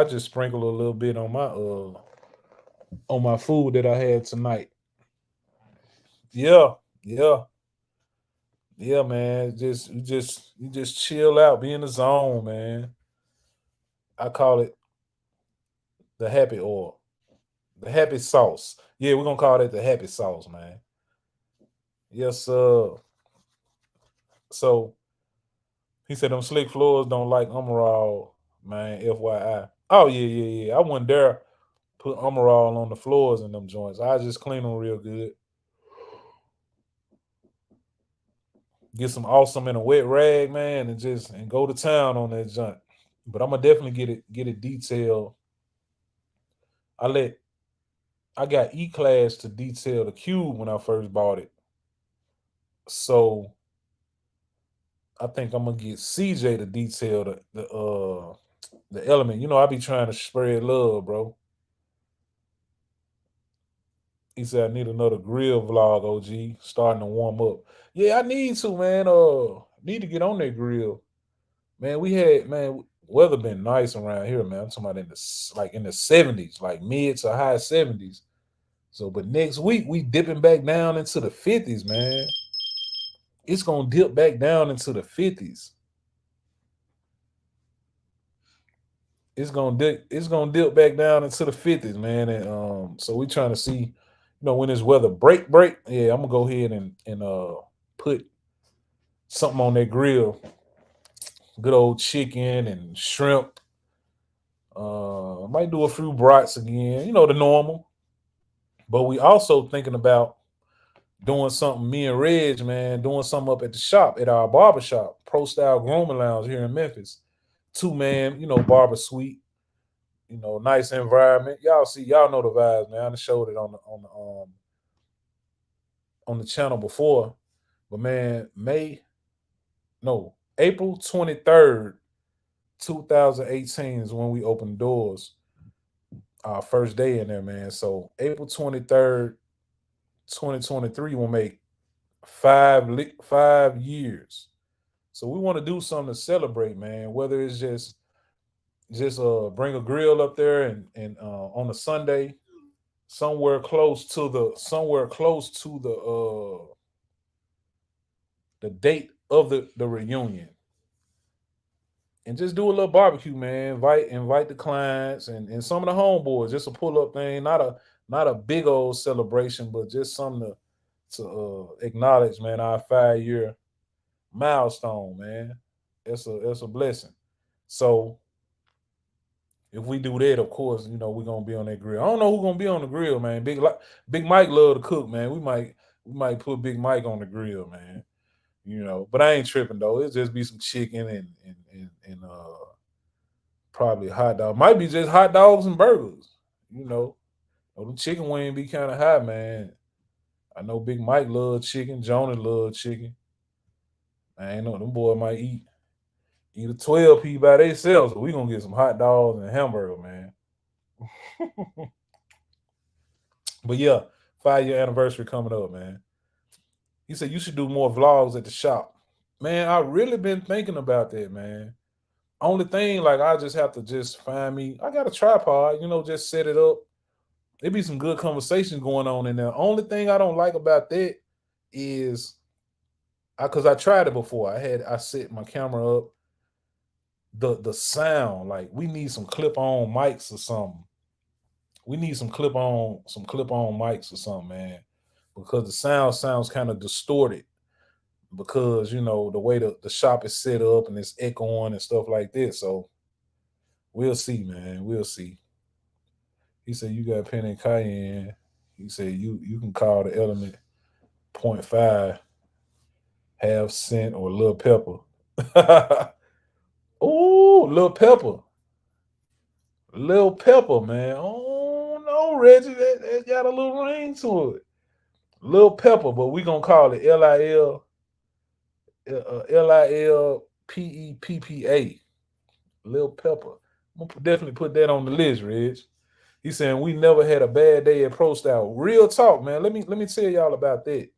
just sprinkled a little bit on my food that I had tonight. Yeah, yeah, yeah, man. You just chill out, be in the zone, man. I call it the happy oil, the happy sauce. Yeah, we're gonna call it the happy sauce, man. Yes, sir. So he said them slick floors don't like Emerald, man. FYI. Oh yeah. I wouldn't dare put Emerald on the floors in them joints. I just clean them real good. Get some awesome in a wet rag, man, and go to town on that joint. But I'm gonna definitely get it detailed. I let I got E-Class to detail the Cube when I first bought it. So I think I'm gonna get CJ to detail the Element. You know, I be trying to spread love, bro. He said I need another grill vlog, OG. Starting to warm up. Yeah, I need to, man. Need to get on that grill. Man, weather been nice around here, man. I'm talking about in the 70s, like mid to high 70s. So, but next week we dipping back down into the 50s, man. It's gonna dip back down into the 50s. It's gonna dip back down into the 50s, man. And so we trying to see, when this weather break. Yeah, I'm gonna go ahead and put something on that grill. Good old chicken and shrimp. Might do a few brats again, the normal. But we also thinking about doing something, me and Reg, man, doing something up at the shop, at our barber shop, Pro Style Grooming Lounge here in Memphis. 2-man, barber suite, nice environment. Y'all know the vibes, man. I done showed it on the channel before. But man, April 23rd, 2018 is when we opened doors. Our first day in there, man. So April 23rd, 2023 will make 5 years. So we want to do something to celebrate, man. Whether it's just bring a grill up there and on a Sunday, somewhere close to the date of the reunion, and just do a little barbecue, man. Invite the clients and some of the homeboys. Just a pull up thing, not a big old celebration, but just something to acknowledge, man, our 5 year milestone, man. It's a blessing. So if we do that, of course, we're gonna be on that grill. I don't know who's gonna be on the grill, man. Big Mike love to cook, man. We might put Big Mike on the grill, man. But I ain't tripping though. It'll just be some chicken and probably a hot dog. Might be just hot dogs and burgers. The chicken wing be kind of high, man. I know Big Mike love chicken. Jonah love chicken. I ain't know them boy might eat a 12 by themselves. So we gonna get some hot dogs and hamburger, man. But yeah, 5 year anniversary coming up, man. He said you should do more vlogs at the shop. Man, I really been thinking about that, man. Only thing, like, I just have to just find me. I got a tripod, just set it up. There be some good conversations going on in there. Only thing I don't like about that is because I tried it before. I set my camera up. The sound, like, we need some clip-on mics or something. We need some clip-on mics or something, man. Because the sound sounds kind of distorted. Because, the way the shop is set up and it's echoing and stuff like this. So we'll see, man. We'll see. He said you got pen and Cayenne. He said you can call the Element .5 half cent or little pepper. Oh, little pepper. Little pepper, man. Oh no, Reggie, that got a little ring to it. Little pepper, but we gonna call it LILPEPPA. Little pepper. I'm gonna definitely put that on the list, Reg. He's saying we never had a bad day at Pro Style. Real talk, man. Let me tell y'all about that.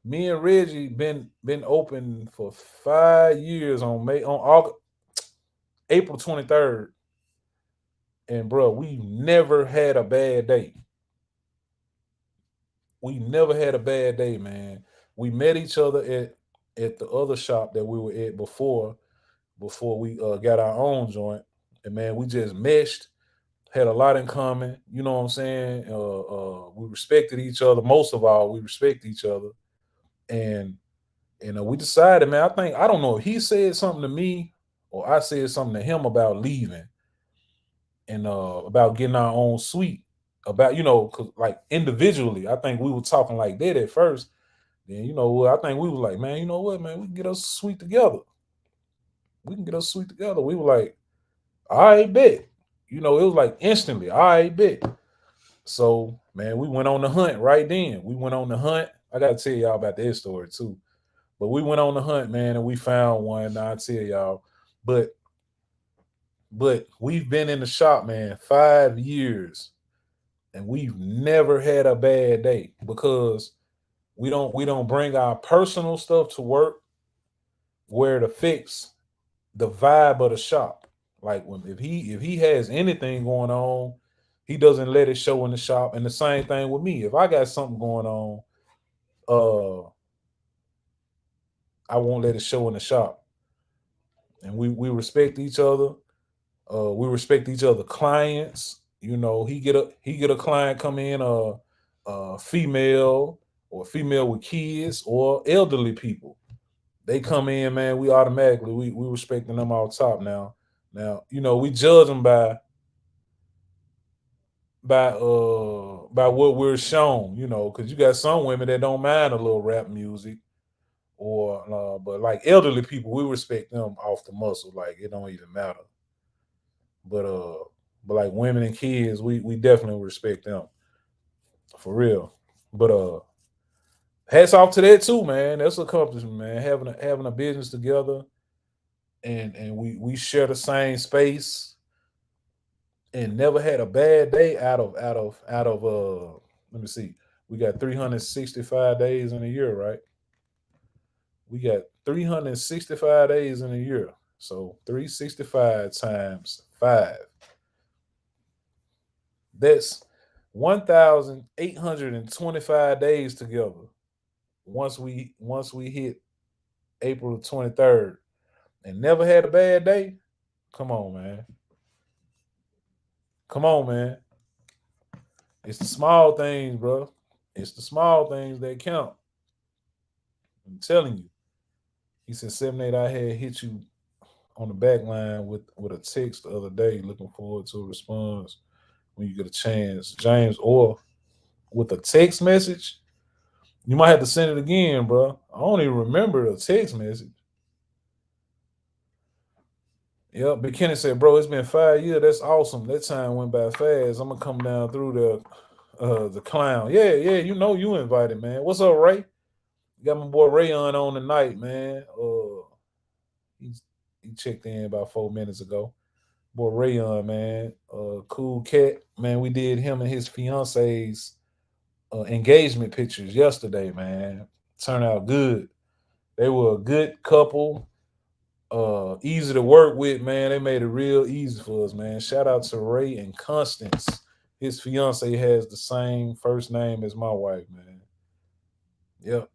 Me and Reggie been open for 5 years on April 23rd. And bro, we never had a bad day. We never had a bad day, man. We met each other at the other shop that we were at before we got our own joint. And man, we just meshed, had a lot in common. You know what I'm saying? We respected each other. Most of all, we respect each other. And we decided, man, I don't know if he said something to me or I said something to him about leaving and about getting our own suite. About, cause like individually, I think we were talking like that at first. Then, I think we was like, man, you know what, man, we can get us a suite together. We can get us a suite together. We were like, all right, bet. it was like instantly. All right, bet. So, man, we went on the hunt right then. We went on the hunt. I got to tell y'all about this story too. But we went on the hunt, man, and we found one. I'll tell y'all. But we've been in the shop, man, 5 years, and we've never had a bad day because we don't bring our personal stuff to work where it affects the vibe of the shop. Like if he has anything going on, he doesn't let it show in the shop. And the same thing with me. If I got something going on, I won't let it show in the shop. And we respect each other. We respect each other clients. He get a client come in, female or female with kids or elderly people. They come in, man. We automatically we respecting them off top now. Now, we judge them by what we're shown, because you got some women that don't mind a little rap music, or but like elderly people, we respect them off the muscle, like it don't even matter. But like women and kids, we definitely respect them for real. But hats off to that too, man. That's an accomplishment, man. Having a business together, and we share the same space, and never had a bad day out of let me see. We got 365 days in a year, right? We got 365 days in a year. So 365 times 5. That's 1,825 days together. Once we hit April the 23rd and never had a bad day. Come on, man. Come on, man. It's the small things, bro. It's the small things that count. I'm telling you. He said 7-8. I had hit you on the back line with a text the other day. Looking forward to a response when you get a chance, James. Or with a text message, you might have to send it again, bro. I don't even remember the text message. Yep, but Kenny said, bro, it's been 5 years. That's awesome. That time went by fast. I'm gonna come down through the clown. Yeah, you invited, man. What's up, Ray? Got my boy Rayon on tonight, man. He checked in about 4 minutes ago. Boy Rayon, man. Cool cat. Man, we did him and his fiance's engagement pictures yesterday, man. Turned out good. They were a good couple. Easy to work with, man. They made it real easy for us, man. Shout out to Ray and Constance. His fiance has the same first name as my wife, man. Yep.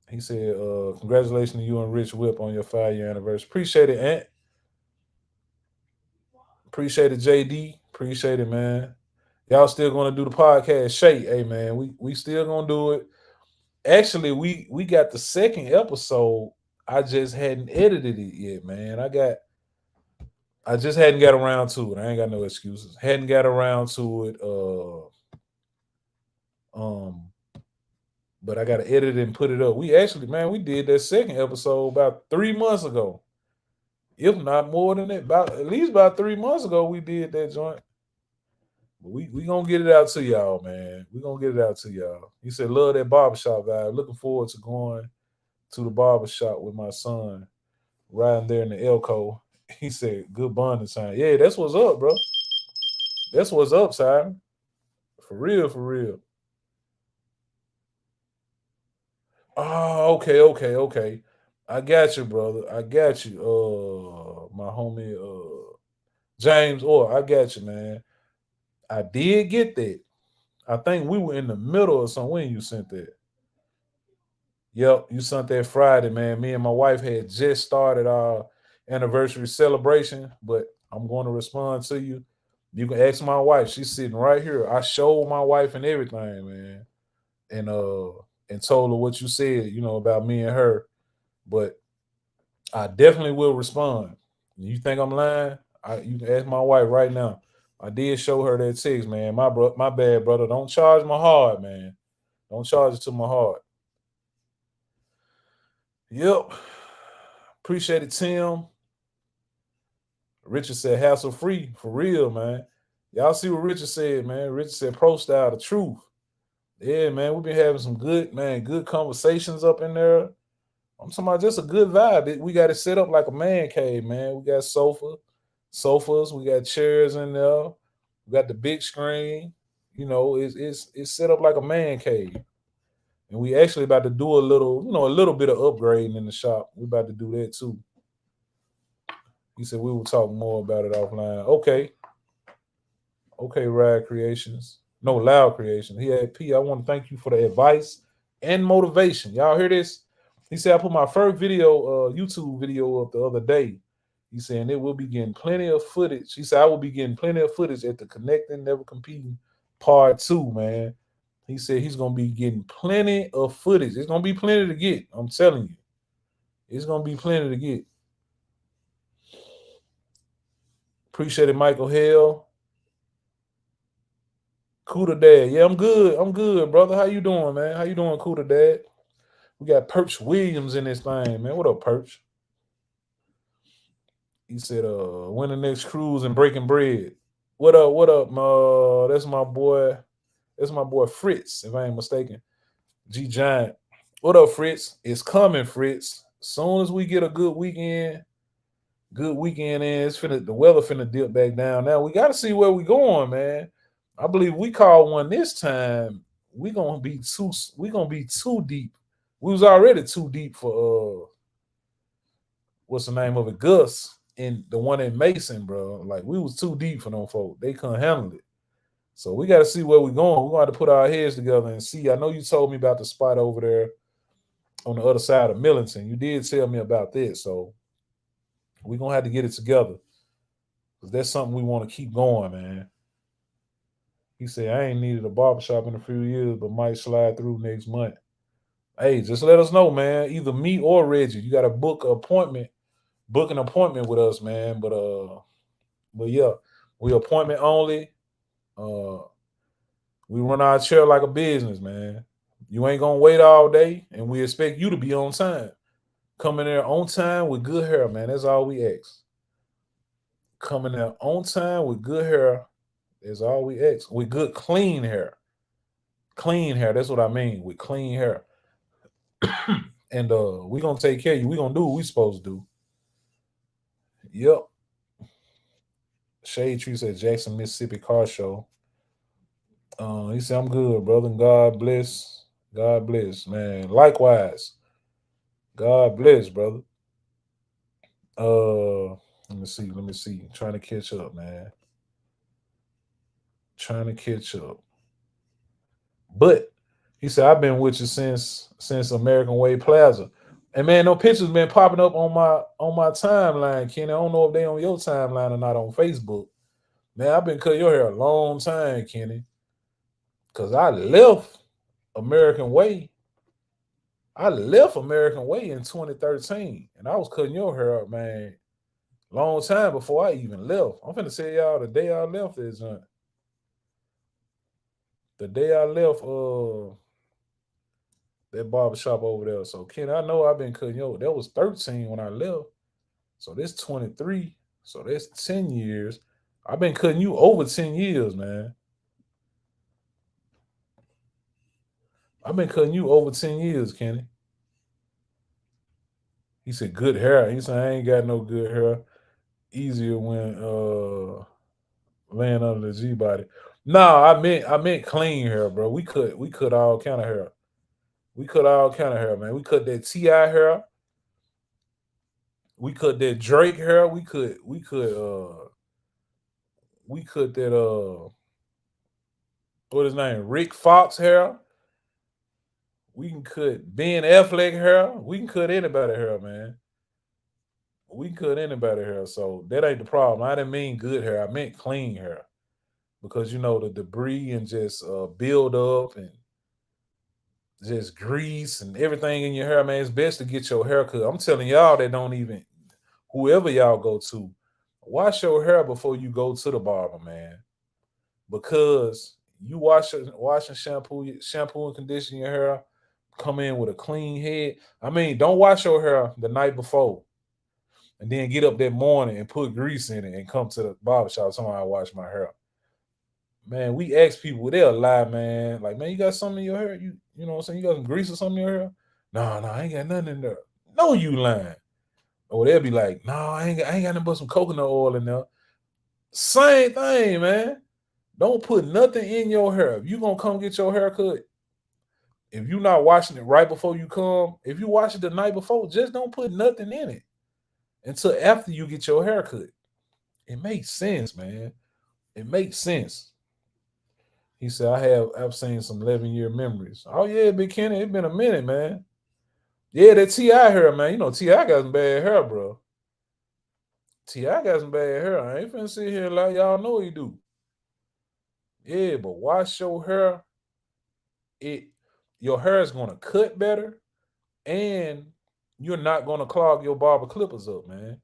He said, congratulations to you and Rich Whip on your 5-year anniversary. Appreciate it, Aunt. Appreciate it, JD. Appreciate it, man. Y'all still gonna do the podcast. Shay, hey man, we still gonna do it. Actually, we got the second episode. I just hadn't edited it yet, man. I just hadn't got around to it. I ain't got no excuses. Hadn't got around to it. But I gotta edit it and put it up. We actually, man, we did that second episode about 3 months ago. If not more than that. At least about 3 months ago, we did that joint. But we gonna get it out to y'all, man. We gonna get it out to y'all. He said, love that barbershop vibe. Looking forward to going to the barbershop with my son, riding there in the Elko. He said, good bonding time. Yeah, that's what's up, bro. That's what's up, Simon. For real, for real. Oh, okay. I got you, brother. I got you. My homie, James Orr, I got you, man. I did get that. I think we were in the middle of something when you sent that. Yep, you sent that Friday, man. Me and my wife had just started our anniversary celebration, but I'm going to respond to you. You can ask my wife. She's sitting right here. I showed my wife and everything, man. And told her what you said, about me and her. But I definitely will respond. You think I'm lying? You can ask my wife right now. I did show her that text, man. My bad, brother. Don't charge my heart, man. Don't charge it to my heart. Yep. Appreciate it, Tim. Richard said hassle free for real, man. Y'all see what Richard said, man. Richard said pro style, the truth. Yeah, man. We've been having some good conversations up in there. I'm talking about just a good vibe. We got it set up like a man cave, man. We got sofas, we got chairs in there. We got the big screen. You know, it's set up like a man cave. And we actually about to do a little bit of upgrading in the shop. We about to do that too. He said we will talk more about it offline. Okay, Rad Creations. No, Loud Creations. He had P. I want to thank you for the advice and motivation. Y'all hear this? He said I put my first video, YouTube video up the other day. He said, and it will be getting plenty of footage. He said I will be getting plenty of footage at the Connecting, Never Competing Part 2, man. He said he's gonna be getting plenty of footage. It's gonna be plenty to get. I'm telling you. It's gonna be plenty to get. Appreciate it, Michael Hale. Kuda Dad. Yeah, I'm good, brother. How you doing, man? How you doing, Kuda Dad? We got Perch Williams in this thing, man. What up, Perch? He said, when the next cruise and breaking bread. What up, that's my boy. That's my boy Fritz, if I ain't mistaken. G Giant. What up, Fritz? It's coming, Fritz. As soon as we get a good weekend in, the weather finna dip back down. Now we gotta see where we going, man. I believe we called one this time. We gonna be too deep. We was already too deep for what's the name of it? Gus and the one in Mason, bro. Like we was too deep for them folk. They couldn't handle it. So we got to see where we're going. We're going to have to put our heads together and see. I know you told me about the spot over there on the other side of Millington. You did tell me about this. So we're going to have to get it together because that's something we want to keep going, man. He said, I ain't needed a barbershop in a few years, but might slide through next month. Hey, just let us know, man. Either me or Reggie. You got to book an appointment with us, man. But yeah, we appointment only. We run our chair like a business, man. You ain't gonna wait all day, and we expect you to be on time. Coming there on time with good hair, man. That's all we ask. Coming there on time with good hair is all we ask. With good, clean hair. Clean hair, that's what I mean, with clean hair. And we gonna take care of you. We gonna do what we supposed to do. Yep. Shade Tree said Jackson, Mississippi car show. He said, I'm good, brother. God bless. God bless, man. Likewise. God bless, brother. Let me see. Trying to catch up, man. Trying to catch up. But he said, I've been with you since American Way Plaza. And man, no pictures been popping up on my timeline, Kenny. I don't know if they on your timeline or not on Facebook. Man, I've been cutting your hair a long time, Kenny. Cause I left American Way in 2013, and I was cutting your hair up, man, long time before I even left. I'm finna tell y'all the day I left is the day I left that barbershop over there. So Ken, I know I've been cutting your. That was 13 when I left, so this 23, so that's 10 years. I've been cutting you over 10 years, man. I've been cutting you over 10 years, Kenny. He said, good hair. He said, I ain't got no good hair. Easier when laying under the G body. No, I meant clean hair, bro. We cut all kind of hair. We cut all kind of hair, man. We cut that T.I. hair. We cut that Drake hair. We cut that what his name? Rick Fox hair. We can cut Ben Affleck hair. We can cut anybody hair, man. We can cut anybody hair. So that ain't the problem. I didn't mean good hair. I meant clean hair. Because you know the debris and just build up and just grease and everything in your hair, man. It's best to get your hair cut. I'm telling y'all that don't even, whoever y'all go to, wash your hair before you go to the barber, man. Because you wash and shampoo and condition your hair, come in with a clean head. I mean, don't wash your hair the night before. and then get up that morning and put grease in it and come to the barbershop. Somebody wash my hair. Man, we ask people, they'll lie, man. Like, man, you got something in your hair? You know what I'm saying? You got some grease or something in your hair? No, I ain't got nothing in there. No, you lying. Or they'll be like, no, I ain't got nothing but some coconut oil in there. Same thing, man. Don't put nothing in your hair. If you gonna come get your hair cut, if you're not washing it right before you come, if you wash it the night before, just don't put nothing in it until after you get your hair cut. It makes sense, man. It makes sense. He said, I've seen some 11-year memories. Oh, yeah, Big Kenny, it's been a minute, man. Yeah, that T.I. hair, man. You know, T.I. got some bad hair, bro. T.I. got some bad hair. I ain't finna sit here like y'all know he do. Yeah, but wash your hair. Your hair is gonna cut better, and you're not gonna clog your barber clippers up, man.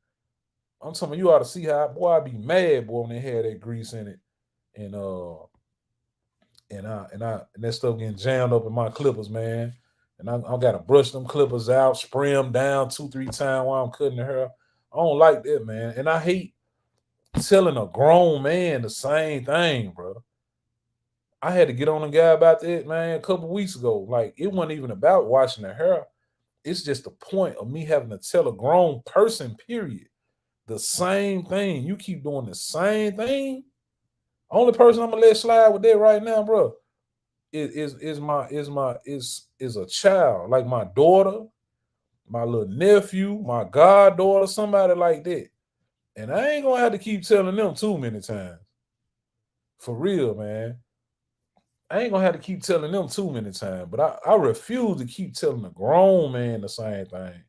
I'm telling you, ought to see how boy I'd be mad, boy, when they had that grease in it, and that stuff getting jammed up in my clippers, man. And I gotta brush them clippers out, spray them down 2-3 times while I'm cutting the hair. I don't like that, man. And I hate telling a grown man the same thing, bro. I had to get on a guy about that, man, a couple weeks ago. Like, it wasn't even about washing the hair. It's just the point of me having to tell a grown person, period, the same thing. You keep doing the same thing. Only person I'm gonna let slide with that right now, bro, is a child, like my daughter, my little nephew, my goddaughter, somebody like that. And I ain't gonna have to keep telling them too many times. For real, man. I ain't gonna have to keep telling them too many times, but I refuse to keep telling a grown man the same thing.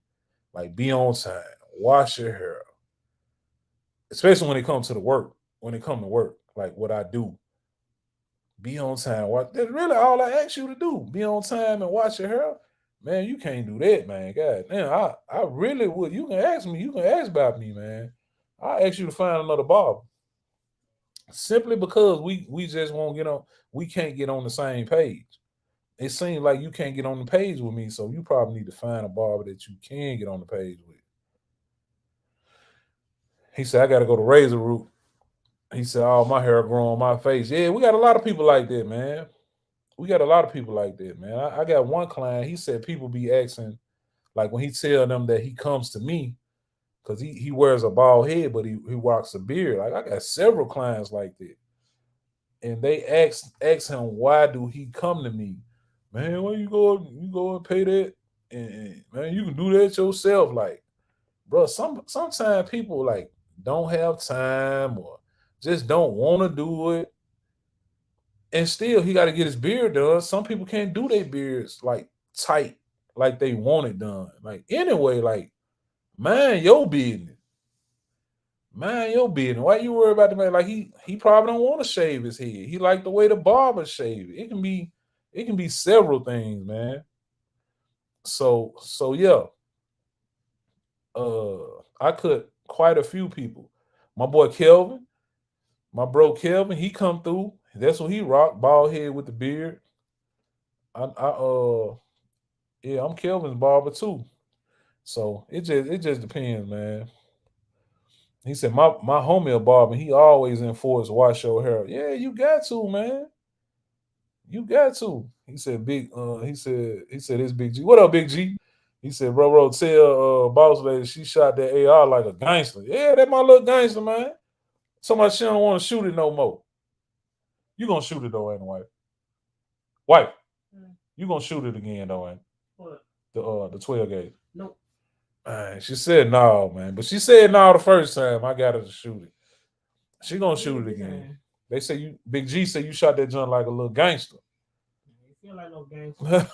Like, be on time, wash your hair. Especially when it comes to the work. When it comes to work, like what I do. Be on time. That's really all I ask you to do. Be on time and wash your hair. Man, you can't do that, man. God damn, I really would. You can ask me. You can ask about me, man. I ask you to find another barber. Simply because we just won't get on. We can't get on the same page. It seems like you can't get on the page with me, so you probably need to find a barber that you can get on the page with. He said, I got to go to Razor Root. He said, oh, my hair growing on my face. Yeah, we got a lot of people like that, man. We got a lot of people like that, man. I got one client, he said people be asking, like when he tell them that he comes to me, because he wears a bald head, but he rocks a beard. Like, I got several clients like that. And they ask him, why do he come to me? Man, why you go and pay that? And man, you can do that yourself. Like, bro, sometimes people like don't have time or just don't want to do it. And still he got to get his beard done. Some people can't do their beards like tight, like they want it done. Like, anyway, like, mind your business. Mind your business. Why you worry about the man? Like, he probably don't want to shave his head. He like the way the barber shave it. It can be several things, man. So yeah. I cut quite a few people. My boy Kelvin, my bro Kelvin, he come through. That's what he rock, bald head with the beard. Yeah, I'm Kelvin's barber too. So it just depends, man. He said my homie a barber, he always enforce wash your hair. Yeah, you got to, man. You got to. He said he said it's Big G. What up, Big G? He said, bro, tell boss lady she shot that AR like a gangster. Yeah, that my little gangster, man. Somebody she don't want to shoot it no more. You gonna shoot it though, ain't wife? Wife, you gonna shoot it again though, ain't? What? The 12 gauge. Nope. Man, she said no, man. But she said no the first time. I got her to shoot it. She gonna shoot it again. They say you Big G said you shot that joint like a little gangster. You feel like no gangster.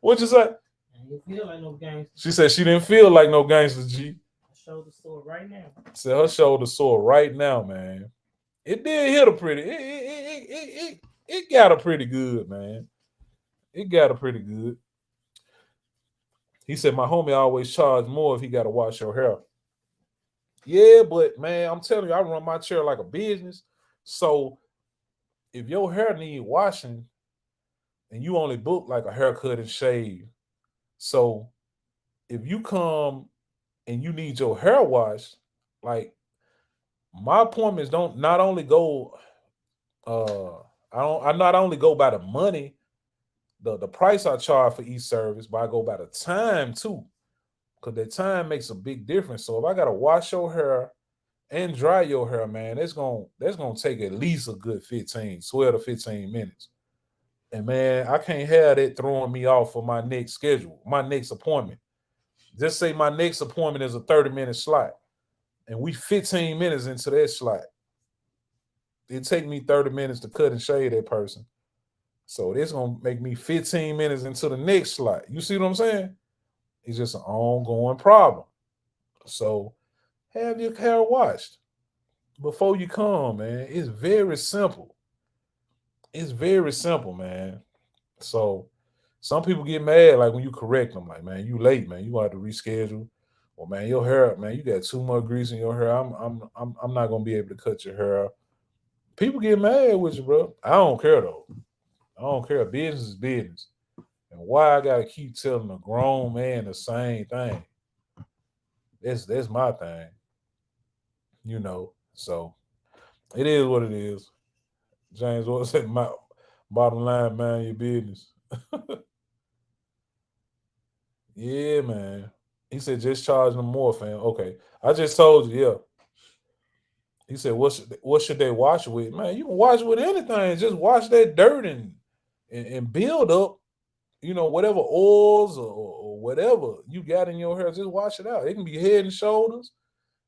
What'd you say? You feel like no gangster. She said she didn't feel like no gangster, G. Shoulder sore right now. Said her shoulder sore right now, man. It did hit her pretty. It got her pretty good, man. It got her pretty good. He said my homie always charge more if he got to wash your hair. Yeah, but man, I'm telling you, I run my chair like a business. So if your hair need washing and you only book like a haircut and shave, so if you come and you need your hair washed, like my appointments don't not only go I not only go by the money, the price I charge for each service, but I go by the time too. Cause that time makes a big difference. So if I gotta wash your hair and dry your hair, man, that's gonna take at least a good 12 to 15 minutes. And man, I can't have that throwing me off for my next schedule, my next appointment. Just say my next appointment is a 30-minute slot, and we 15 minutes into that slot. It take me 30 minutes to cut and shave that person. So this gonna make me 15 minutes into the next slot. You see what I'm saying? It's just an ongoing problem. So have your hair washed before you come, man. It's very simple. It's very simple, man. So some people get mad like when you correct them, like, man, you late, man. You gonna have to reschedule. Or man, your hair, man, you got too much grease in your hair. I'm not gonna be able to cut your hair. People get mad with you, bro. I don't care though. I don't care. Business is business. And why I gotta keep telling a grown man the same thing? That's my thing. So it is what it is. James, what said my bottom line, man, your business. Yeah, man. He said just charge them more, fam. Okay. I just told you, yeah. He said, what should they wash with? Man, you can wash with anything. Just wash that dirt and build up, whatever oils or whatever you got in your hair. Just wash it out. It can be head and shoulders.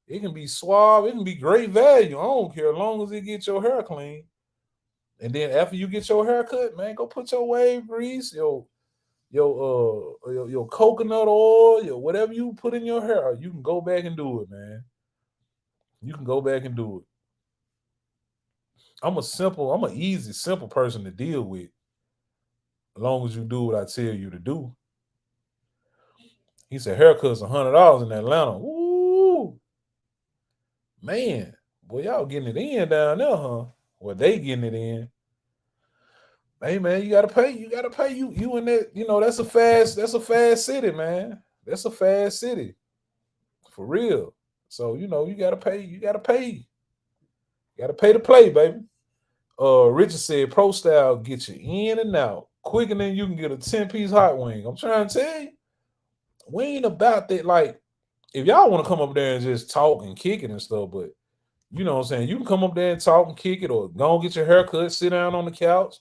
It can be suave. It can be great value. I don't care as long as it gets your hair clean. And then after you get your hair cut, man, go put your wave grease, your coconut oil, whatever you put in your hair. You can go back and do it, man. You can go back and do it. I'm an easy, simple person to deal with. As long as you do what I tell you to do. He said haircuts $100 in Atlanta. Ooh, man, boy, y'all getting it in down there, huh? Well, they getting it in. Hey man, you gotta pay. You gotta pay. You in that. That's a fast city, man. That's a fast city, for real. So you gotta pay. You gotta pay. You gotta pay to play, baby. Richard said Pro Style get you in and out quicker than you can get a 10-piece hot wing. I'm trying to tell you, we ain't about that. Like, if y'all want to come up there and just talk and kick it and stuff, but you know what I'm saying, you can come up there and talk and kick it, or go and get your hair cut, sit down on the couch,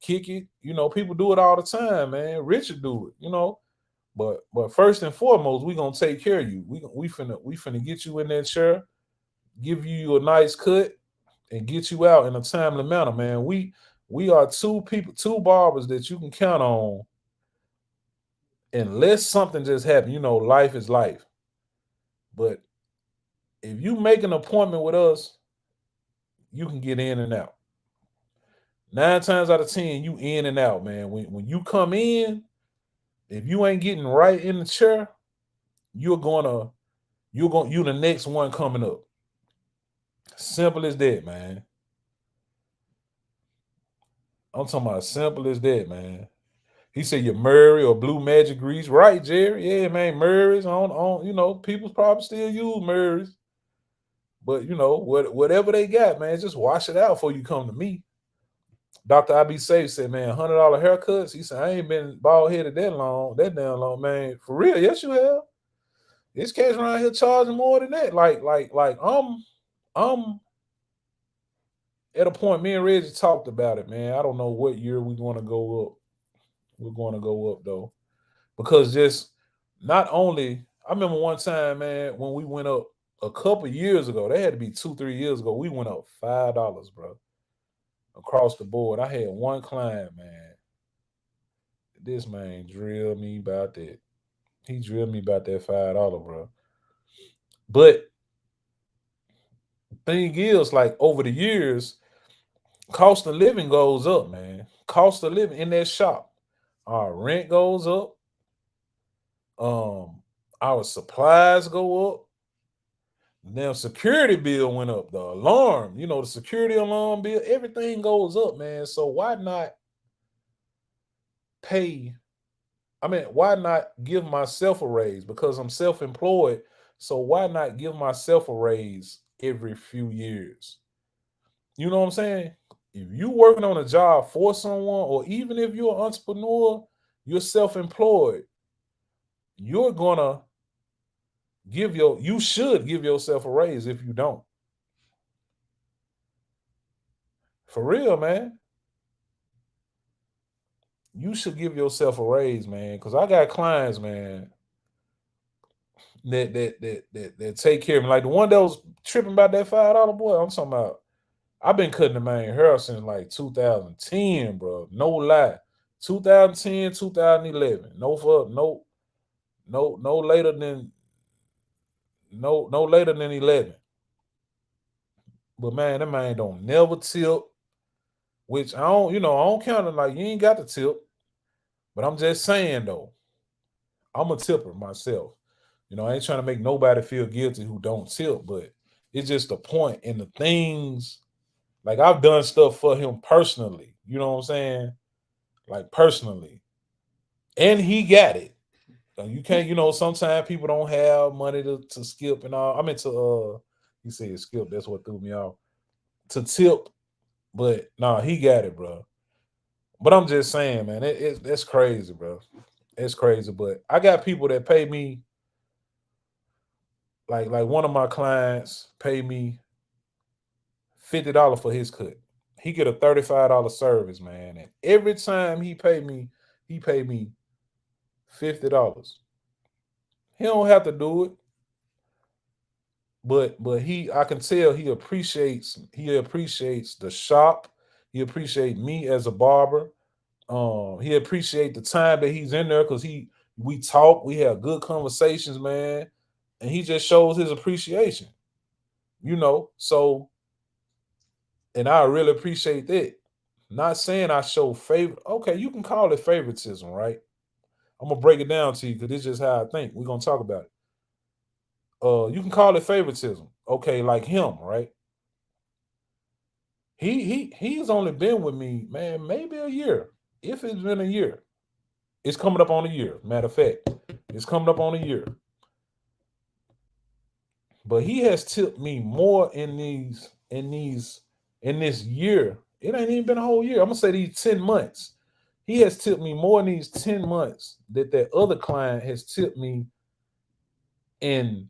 kick it. People do it all the time, man. Richard do it, But first and foremost, we gonna take care of you. We finna get you in that chair, give you a nice cut, and get you out in a timely manner, man. We are two barbers that you can count on. Unless something just happened, life is life. But if you make an appointment with us, you can get in and out. 9 times out of 10, you in and out, man. When you come in, if you ain't getting right in the chair, you the next one coming up. Simple as that, man. I'm talking about simple as that, man. He said your Murray or Blue Magic grease, right, Jerry? Yeah, man, Murray's on. People probably still use Murray's, but whatever they got, man, just wash it out before you come to me. Dr. I Be Safe said, man, $100 haircuts. He said, I ain't been bald headed that damn long, man. For real, yes, you have. This cats around here charging more than that. Like, I'm at a point. Me and Reggie talked about it, man. I don't know what year we're going to go up. We're going to go up though, because just not only. I remember one time, man, when we went up a couple years ago. They had to be 2-3 years ago. We went up $5, bro, across the board. I had one client, man. This man drilled me about that. He drilled me about that $5, bro. But thing is, like, over the years, cost of living goes up, man. Cost of living in that shop. Our rent goes up. Our supplies go up. Now security bill went up. The alarm, the security alarm bill, everything goes up, man. So why not pay? I mean, why not give myself a raise? Because I'm self-employed. So why not give myself a raise every few years? You know what I'm saying? If you working on a job for someone, or even if you're an entrepreneur, you're self-employed, you're gonna you should give yourself a raise if you don't. For real, man. You should give yourself a raise, man. Because I got clients, man, that take care of me. Like the one that was tripping about that $5 boy. I'm talking about. I've been cutting the man hair since like 2010, bro. No lie. 2010, 2011. No later than no later than 11. But man, that man don't never tip. Which I don't count it like you ain't got to tip. But I'm just saying though, I'm a tipper myself. I ain't trying to make nobody feel guilty who don't tip, but it's just the point in the things. Like I've done stuff for him personally. You know what I'm saying? Like personally. And he got it. You can't, sometimes people don't have money to skip and all. I meant to he said skip, that's what threw me off. To tip, but nah, he got it, bro. But I'm just saying, man, that's crazy, bro. It's crazy. But I got people that pay me, like one of my clients pay me $50 for his cut. He get a $35 service, man. And every time he pay me $50. He don't have to do it. But I can tell he appreciates the shop. He appreciates me as a barber. He appreciates the time that he's in there because we talk, we have good conversations, man. And he just shows his appreciation. So and I really appreciate that. Not saying I show favor. Okay, you can call it favoritism, right? I'm gonna break it down to you because this is just how I think. We're gonna talk about it. You can call it favoritism. Okay, like him, right? He's only been with me, man, maybe a year. If it's been a year. It's coming up on a year. Matter of fact, it's coming up on a year. But he has tipped me more in this year. It ain't even been a whole year. I'm gonna say these 10 months. He has tipped me more in these 10 months that other client has tipped me in.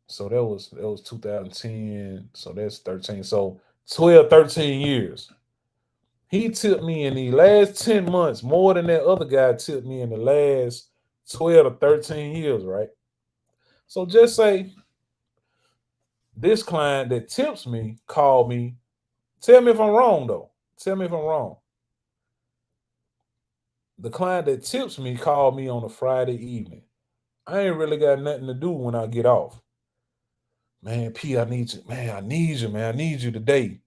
So that was 2010. So that's 13. So 12, 13 years. He tipped me in the last 10 months more than that other guy tipped me in the last 12 to 13 years, right? So just say this client that tips me called me. Tell me if I'm wrong, though. Tell me if I'm wrong. The client that tips me called me on a Friday evening. I ain't really got nothing to do when I get off. Man, P, I need you. Man, I need you, man. I need you today.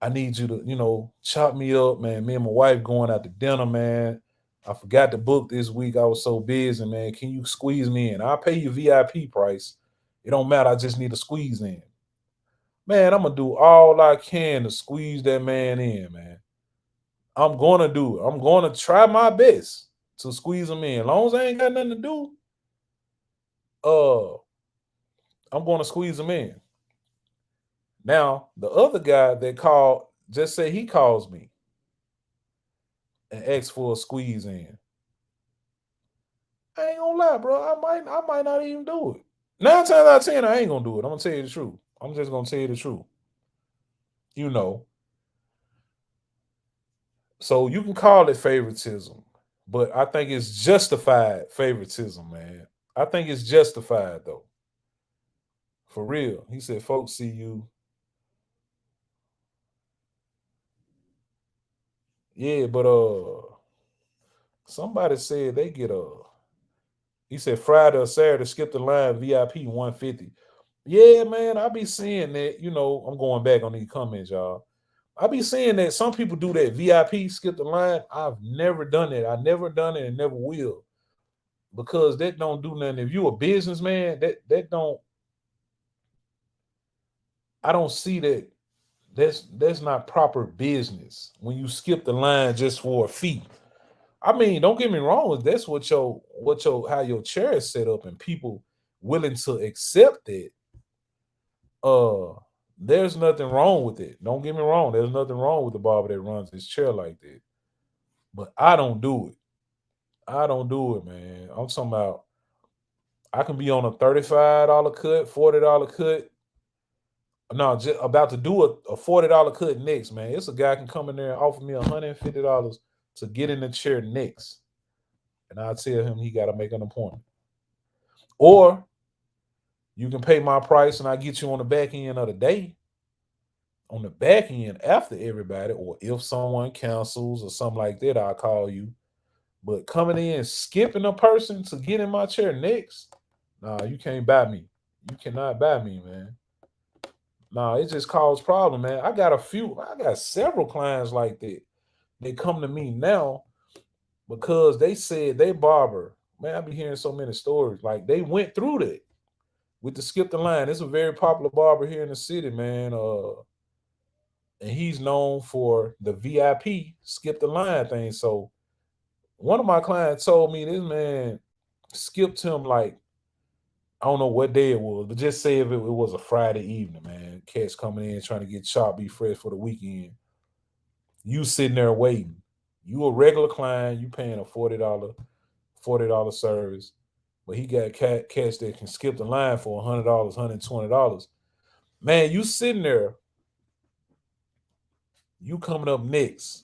I need you to, chop me up, man. Me and my wife going out to dinner, man. I forgot to book this week. I was so busy, man. Can you squeeze me in? I'll pay you VIP price. It don't matter. I just need to squeeze in. Man, I'm going to do all I can to squeeze that man in, man. I'm going to do it. I'm going to try my best to squeeze him in. As long as I ain't got nothing to do, I'm going to squeeze him in. Now, the other guy that called, just say he calls me and asks for a squeeze in. I ain't gonna lie, bro. I might not even do it. 9 times out of 10, I ain't gonna do it. I'm gonna tell you the truth. I'm just gonna tell you the truth. So you can call it favoritism, but I think it's justified favoritism, man. I think it's justified though. For real. He said, folks see you. Yeah, but somebody said they get he said Friday or Saturday, skip the line, VIP 150. Yeah, man, I be seeing that. I'm going back on these comments, y'all. I be seeing that some people do that VIP, skip the line. I've never done it. I never done it and never will. Because that don't do nothing. If you a businessman, that don't, I don't see that. That's not proper business when you skip the line just for a fee. I mean, don't get me wrong. That's how your chair is set up, and people willing to accept it. Uh, there's nothing wrong with it. Don't get me wrong. There's nothing wrong with the barber that runs his chair like that. But I don't do it. I don't do it, man. I'm talking about I can be on a $35 cut, $40 cut. No, just about to do a $40 cut next, man. It's a guy can come in there and offer me $150 to get in the chair next. And I'll tell him he got to make an appointment. Or you can pay my price and I get you on the back end of the day. On the back end after everybody, or if someone cancels or something like that, I'll call you. But coming in, skipping a person to get in my chair next, nah, you can't buy me. You cannot buy me, man. Nah, it just caused problem, man. I got several clients like that. They come to me now because they said they barber. Man, I be hearing so many stories. Like they went through that with the skip the line. It's a very popular barber here in the city, man. And he's known for the VIP skip the line thing. So one of my clients told me this man skipped him like I don't know what day it was, but just say if it was a Friday evening, man. Cats coming in trying to get chopped, be fresh for the weekend. You sitting there waiting. You a regular client, you paying a $40 service, but he got cats that can skip the line for $100, $120. Man, you sitting there, you coming up next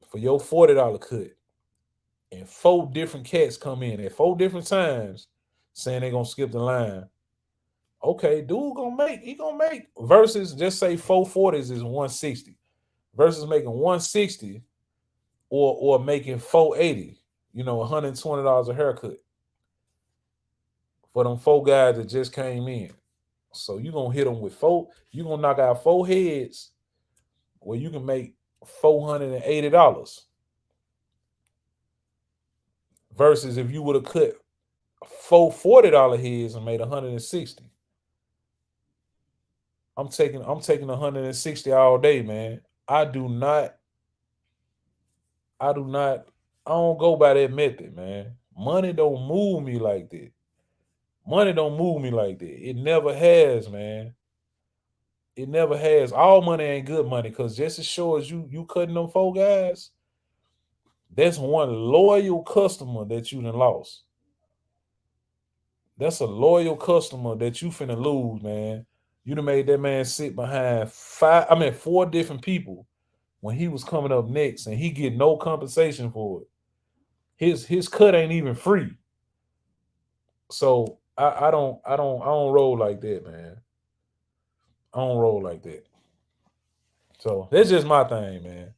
for your $40 cut, and four different cats come in at four different times saying they're gonna skip the line. Okay, dude gonna make versus just say 440s is 160 versus making 160 or making 480, $120 a haircut for them four guys that just came in. So you gonna hit them with you gonna knock out four heads where you can make $480 versus if you would have cut four $40 heads and made 160. I'm taking 160 all day, man. I don't go by that method, man. Money don't move me like that. Money don't move me like that. It never has, man. It never has. All money ain't good money, because just as sure as you cutting them four guys, that's one loyal customer that you done lost. That's a loyal customer that you finna lose, man. You done made that man sit behind four different people when he was coming up next, and he get no compensation for it. His cut ain't even free. So I don't roll like that, man. I don't roll like that. So that's just my thing, man.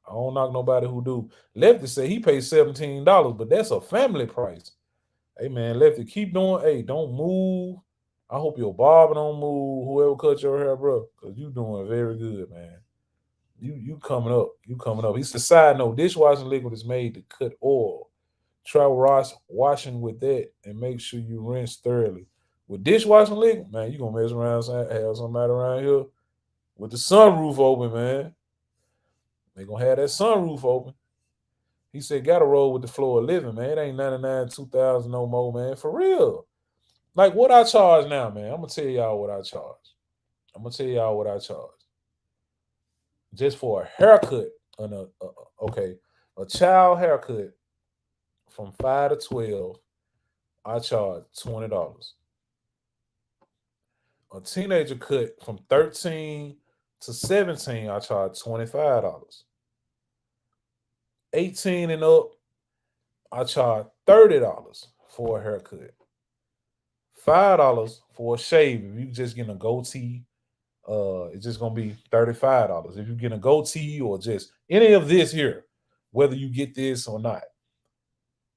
I don't knock nobody who do. Lefty say he pays $17, but that's a family price. Hey man, Lefty, keep doing. Hey, don't move. I hope your barber don't move. Whoever cut your hair, bro, because you doing very good, man. You coming up. You coming up. It's a side note. Dishwashing liquid is made to cut oil. Try washing with that and make sure you rinse thoroughly. With dishwashing liquid, man, you gonna mess around and have somebody around here with the sunroof open, man. They gonna have that sunroof open. He said, gotta roll with the floor of living, man. It ain't 99, 2000 no more, man. For real. Like what I charge now, man. I'm gonna tell y'all what I charge. Just for a haircut, a child haircut from 5 to 12, I charge $20. A teenager cut from 13 to 17, I charge $25. 18 and up, I charge $30 for a haircut. $5 for a shave. If you just getting a goatee, it's just gonna be $35. If you get a goatee or just any of this here, whether you get this or not.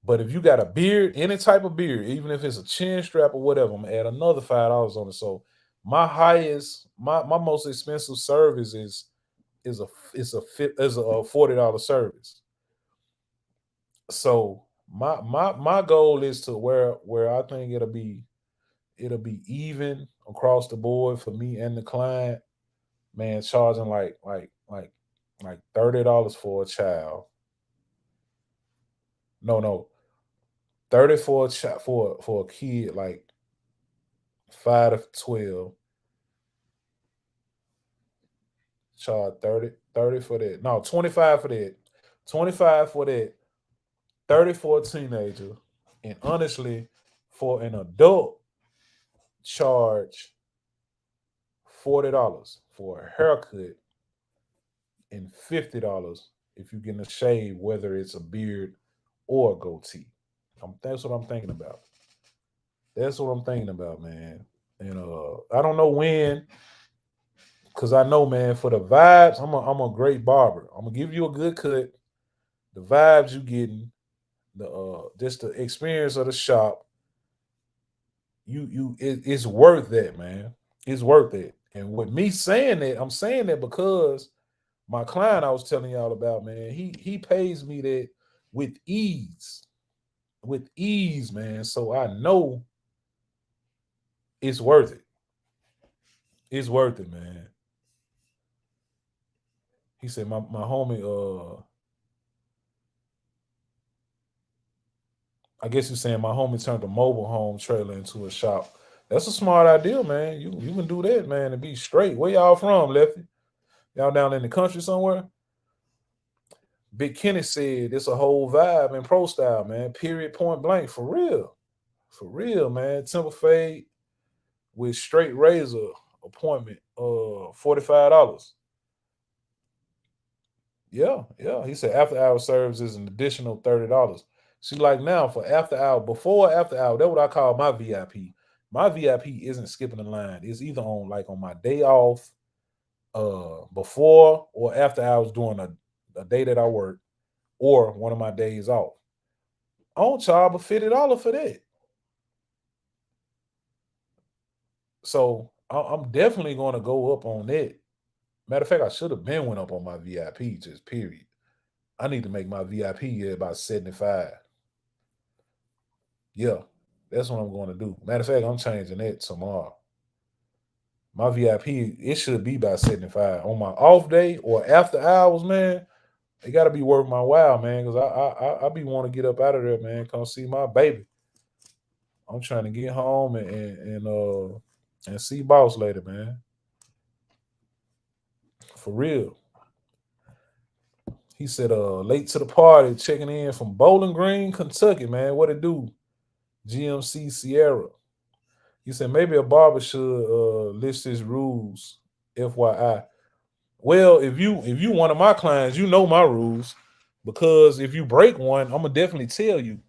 But if you got a beard, any type of beard, even if it's a chin strap or whatever, I'm gonna add another $5 on it. So my most expensive service is a $40 service. So my goal is to where I think it'll be even across the board for me and the client. Man, charging like $30 for a child, No. 30 for a kid like 5 to 12. Charge 30 for that. No, 25 for that. 25 for that. 30 for a teenager. And honestly, for an adult, charge $40 for a haircut and $50 if you're getting a shave, whether it's a beard or a goatee. That's what I'm thinking about. That's what I'm thinking about, man. And I don't know when, because I know, man, for the vibes, I'm a great barber. I'm gonna give you a good cut. The vibes you getting, the just the experience of the shop, it's worth that, man. It's worth it. And with me saying that, I'm saying that because my client I was telling y'all about, man, he pays me that with ease. With ease, man. So I know it's worth it. It's worth it, man. He said my homie I guess you're saying my homie turned a mobile home trailer into a shop. That's a smart idea, man. You can do that, man, and be straight. Where y'all from, Lefty? Y'all down in the country somewhere? Big Kenny said it's a whole vibe in pro style, man. Period, point blank. For real. For real, man. Temple fade with straight razor appointment, $45. Yeah. He said after hour service is an additional $30. See, like now for after hour, before after hour, that's what I call my VIP. My VIP isn't skipping the line. It's either on my day off, before or after hours during a day that I work, or one of my days off. I don't charge but $50 for that. So I'm definitely going to go up on that. Matter of fact, I should have been went up on my VIP, just period. I need to make my VIP about 75. Yeah, that's what I'm going to do. Matter of fact, I'm changing that tomorrow. My VIP, it should be about 75. On my off day or after hours, man, it got to be worth my while, man, because I be want to get up out of there, man, come see my baby. I'm trying to get home and see boss later, man. For real. He said, late to the party, checking in from Bowling Green, Kentucky, man. What it do? GMC Sierra. He said maybe a barber should list his rules, FYI. Well, if you one of my clients, you know my rules. Because if you break one, I'm gonna definitely tell you.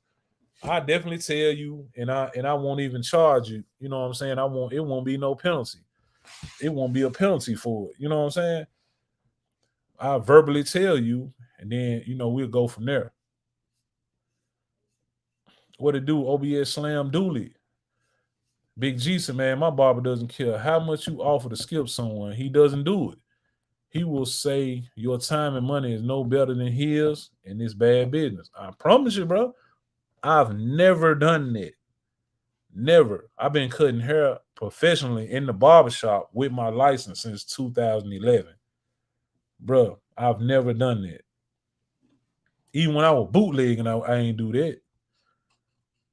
I definitely tell you, and I won't even charge you. You know what I'm saying? It won't be no penalty. It won't be a penalty for it. You know what I'm saying? I verbally tell you, and then we'll go from there. What it do? OBS Slam Dooley. Big G said, man, my barber doesn't care how much you offer to skip someone. He doesn't do it. He will say your time and money is no better than his, and it's bad business. I promise you, bro. I've never done that. Never. I've been cutting hair professionally in the barbershop with my license since 2011. Bro, I've never done that. Even when I was bootlegging, I ain't do that.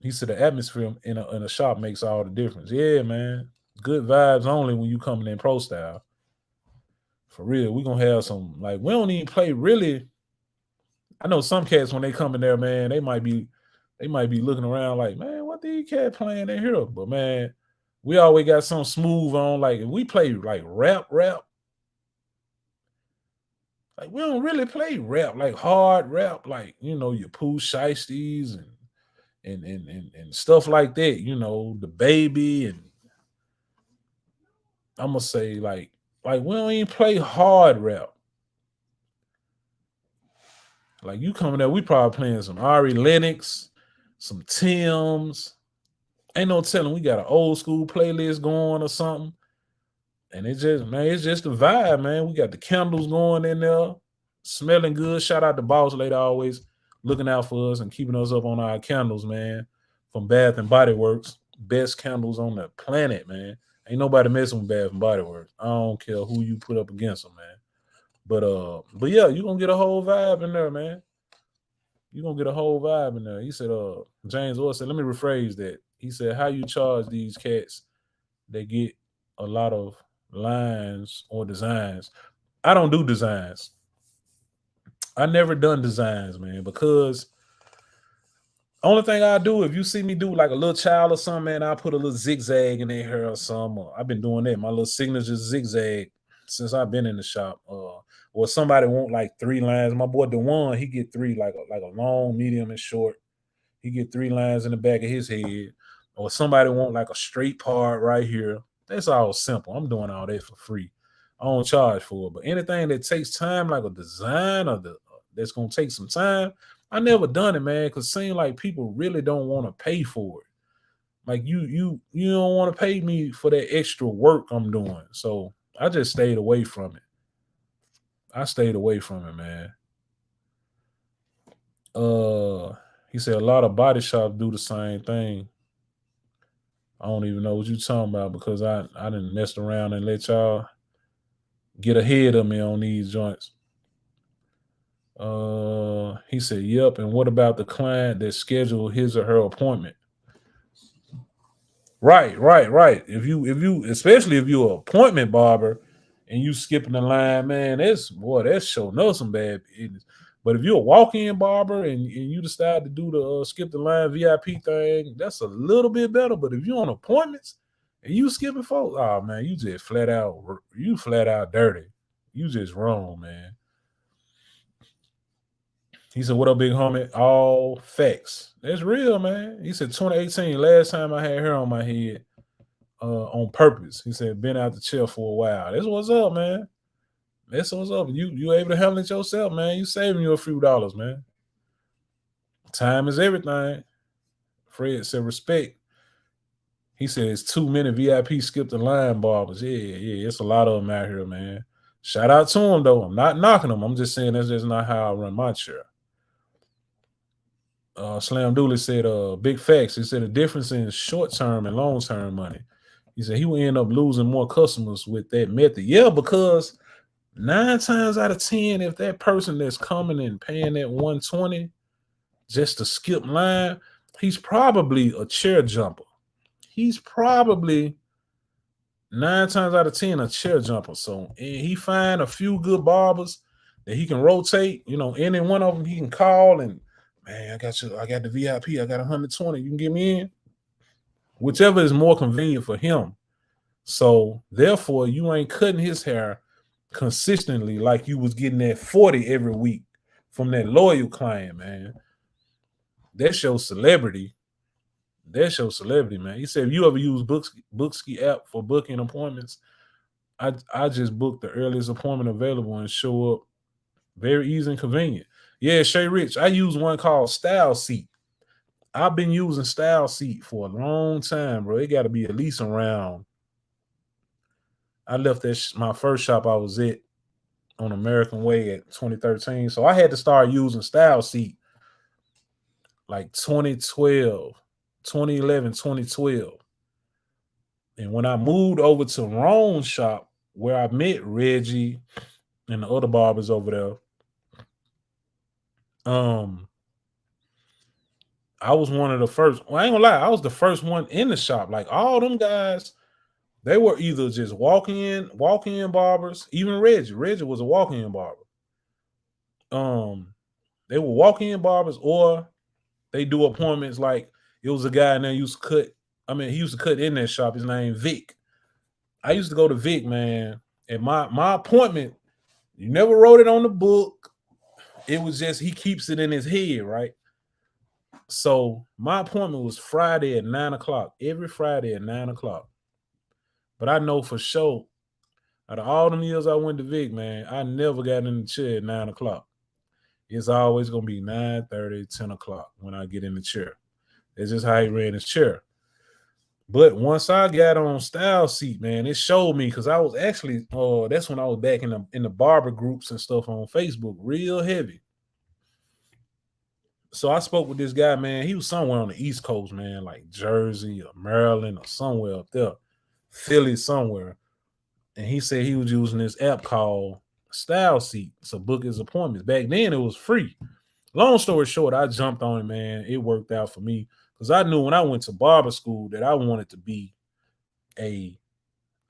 He said the atmosphere in a shop makes all the difference. Yeah, man. Good vibes only when you coming in pro style. For real. We're going to have some, we don't even play really. I know some cats when they come in there, man, they might be looking around like, man, what these cats playing in here? But man, we always got something smooth on. Like if we play like rap, like we don't really play rap, like hard rap, like your Pooh Shiesties and stuff like that. The baby, and I'm gonna say like we don't even play hard rap. Like you coming there, we probably playing some Ari Lennox, some Tim's. Ain't no telling we got an old school playlist going or something. And it's just the vibe, man. We got the candles going in there, smelling good. Shout out to Boss Lady always looking out for us and keeping us up on our candles, man. From Bath and Body Works. Best candles on the planet, man. Ain't nobody messing with Bath and Body Works. I don't care who you put up against them, man. But yeah, you gonna get a whole vibe in there, man. You're gonna get a whole vibe in there. He said, James Orr said, let me rephrase that. He said, how you charge these cats that get a lot of lines or designs? I don't do designs. I never done designs, man, because only thing I do, if you see me do like a little child or something, man, I put a little zigzag in their hair or something. I've been doing that. My little signature zigzag since I've been in the shop. Or somebody want like 3 lines. My boy DeJuan, he get 3 like a long, medium, and short. He get 3 lines in the back of his head. Or somebody want like a straight part right here. That's all simple. I'm doing all that for free. I don't charge for it. But anything that takes time, like a design or that's gonna take some time, I never done it, man, because it seems like people really don't want to pay for it. Like you don't want to pay me for that extra work I'm doing. So I just stayed away from it. I stayed away from it, man. He said a lot of body shops do the same thing. I don't even know what you're talking about because I didn't mess around and let y'all get ahead of me on these joints. He said, yep. And what about the client that scheduled his or her appointment? Right. If you, especially if you're an appointment barber and you skipping the line, man, that's showing us some bad business. But if you're a walk-in barber and you decide to do the skip the line VIP thing, that's a little bit better. But if you're on appointments and you skipping folks, oh man, you just flat out dirty. You just wrong, man. He said, what up, big homie? All facts. That's real, man. He said 2018, last time I had hair on my head on purpose. He said, been out the chair for a while. That's what's up, man. That's what's up. You able to handle it yourself, man. You saving you a few dollars, man. Time is everything. Fred said, respect. He said, it's too many VIP skip the line barbers. Yeah. It's a lot of them out here, man. Shout out to them, though. I'm not knocking them. I'm just saying that's just not how I run my chair. Slam Dooley said, big facts. He said the difference in short-term and long-term money. He said he will end up losing more customers with that method. Yeah, because 9 times out of 10, if that person that's coming and paying that $120 just to skip line, he's probably a chair jumper. He's probably 9 times out of 10 a chair jumper. So he find a few good barbers that he can rotate. Any one of them he can call and, man, I got the VIP. I got 120. You can get me in. Whichever is more convenient for him. So therefore, you ain't cutting his hair consistently like you was getting that 40 every week from that loyal client, man. That shows celebrity. Man. He said, if you ever use Bookski app for booking appointments, I just book the earliest appointment available and show up. Very easy and convenient. Yeah, Shay Rich, I use one called Style Seat. I've been using Style Seat for a long time, bro. It got to be at least around. I left my first shop I was at on American Way at 2013. So I had to start using Style Seat like 2012, 2011, 2012. And when I moved over to Ron's shop where I met Reggie and the other barbers over there, I was one of the first. Well, I ain't gonna lie, I was the first one in the shop. Like all them guys, they were either just walk-in barbers. Even Reggie was a walk-in barber. They were walk-in barbers, or they do appointments. Like it was a guy in there used to cut. He used to cut in that shop. His name Vic. I used to go to Vic, man. And my appointment, you never wrote it on the book. It was just he keeps it in his head, right? So my appointment was Friday at 9:00. Every Friday at 9:00. But I know for sure, out of all them years I went to Vic, man, I never got in the chair at 9:00. It's always gonna be 9:30, 10:00 when I get in the chair. That's just how he ran his chair. But once I got on Style Seat, man, it showed me because I was actually, that's when I was back in the barber groups and stuff on Facebook, real heavy. So I spoke with this guy, man. He was somewhere on the East Coast, man, like Jersey or Maryland or somewhere up there, Philly somewhere. And he said he was using this app called Style Seat to book his appointments. Back then, it was free. Long story short, I jumped on it, man. It worked out for me because I knew when I went to barber school that a I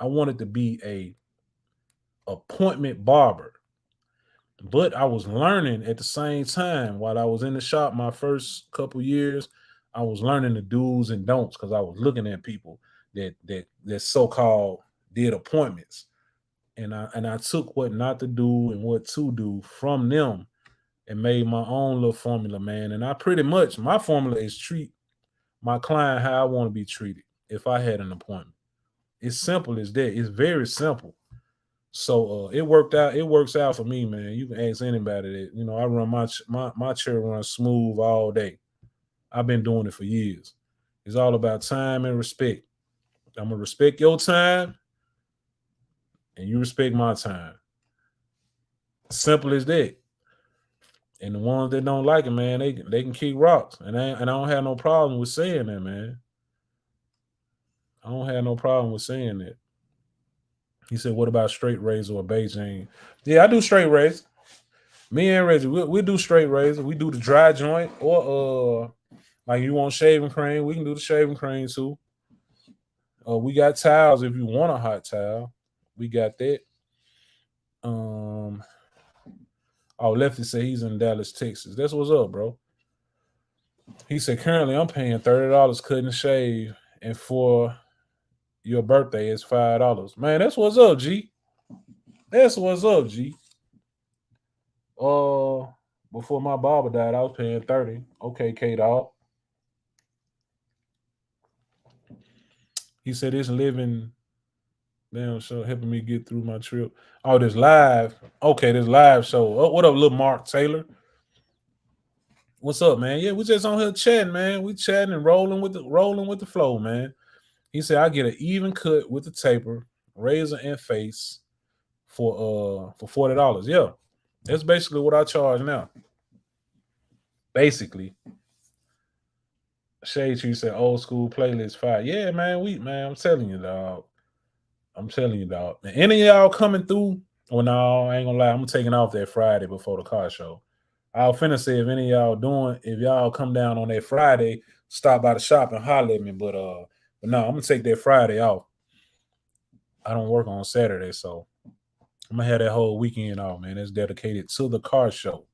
wanted to be a appointment barber. But I was learning at the same time while I was in the shop my first couple years. I was learning the do's and don'ts because I was looking at people that so called did appointments, and I took what not to do and what to do from them and made my own little formula, man. And I pretty much my formula is treat my client how I want to be treated if I had an appointment. It's simple as that. It's very simple. So it worked out. It works out for me, man. You can ask anybody that. I run my chair runs smooth all day. I've been doing it for years. It's all about time and respect. I'm gonna respect your time, and you respect my time. Simple as that. And the ones that don't like it, man, they can kick rocks, and I don't have no problem with saying that, man. I don't have no problem with saying that. He said, "What about straight razor or Beijing?" Yeah, I do straight razor. Me and Reggie, we do straight razor. We do the dry joint, or like you want shaving cream, we can do the shaving cream too. We got towels if you want a hot towel. We got that. Um, oh, Lefty said he's in Dallas, Texas. That's what's up, bro. He said currently I'm paying $30 cut and shave, and for your birthday it's $5. Man, that's what's up, G. That's what's up, G. Uh, Before my barber died, I was paying 30. Okay, K Dog. He said it's living damn show helping me get through my trip. Oh, this live. Okay, this live show. Oh, what up, little Mark Taylor? What's up, man? Yeah, we just on here chatting, man. We chatting and rolling with the flow, man. He said I get an even cut with the taper, razor and face for $40. Yeah. That's basically what I charge now. Basically. Shade Tree said old school playlist fire. Yeah, man, I'm telling you, dog. I'm telling you, dog. And any of y'all coming through? Well, no, I ain't gonna lie. I'm taking off that Friday before the car show. I'll finna say if y'all come down on that Friday, stop by the shop and holler at me. But no, I'm gonna take that Friday off. I don't work on Saturday, so I'm gonna have that whole weekend off, man. That's dedicated to the car show.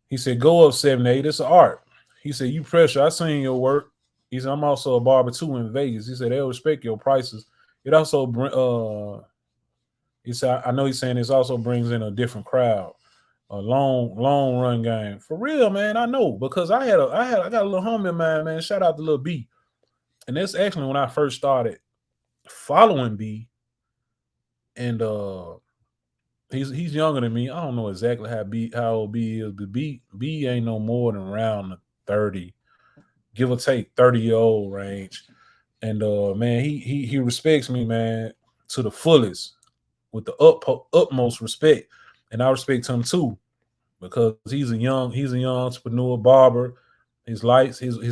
He said, "Go up 7-8. It's art." He said, "You pressure. I seen your work." He said, "I'm also a barber too in Vegas." He said, "They'll respect your prices." It also he said, I know he's saying this also brings in a different crowd, a long run game. For real, man. I know because I got a little homie of mine, man. Shout out to Lil B. And that's actually when I first started following B. And he's younger than me. I don't know exactly how old B is, but B ain't no more than around the 30, give or take 30-year-old range. And man, he respects me, man, to the fullest with the utmost respect, and I respect him too because he's a young entrepreneur barber. His wife is I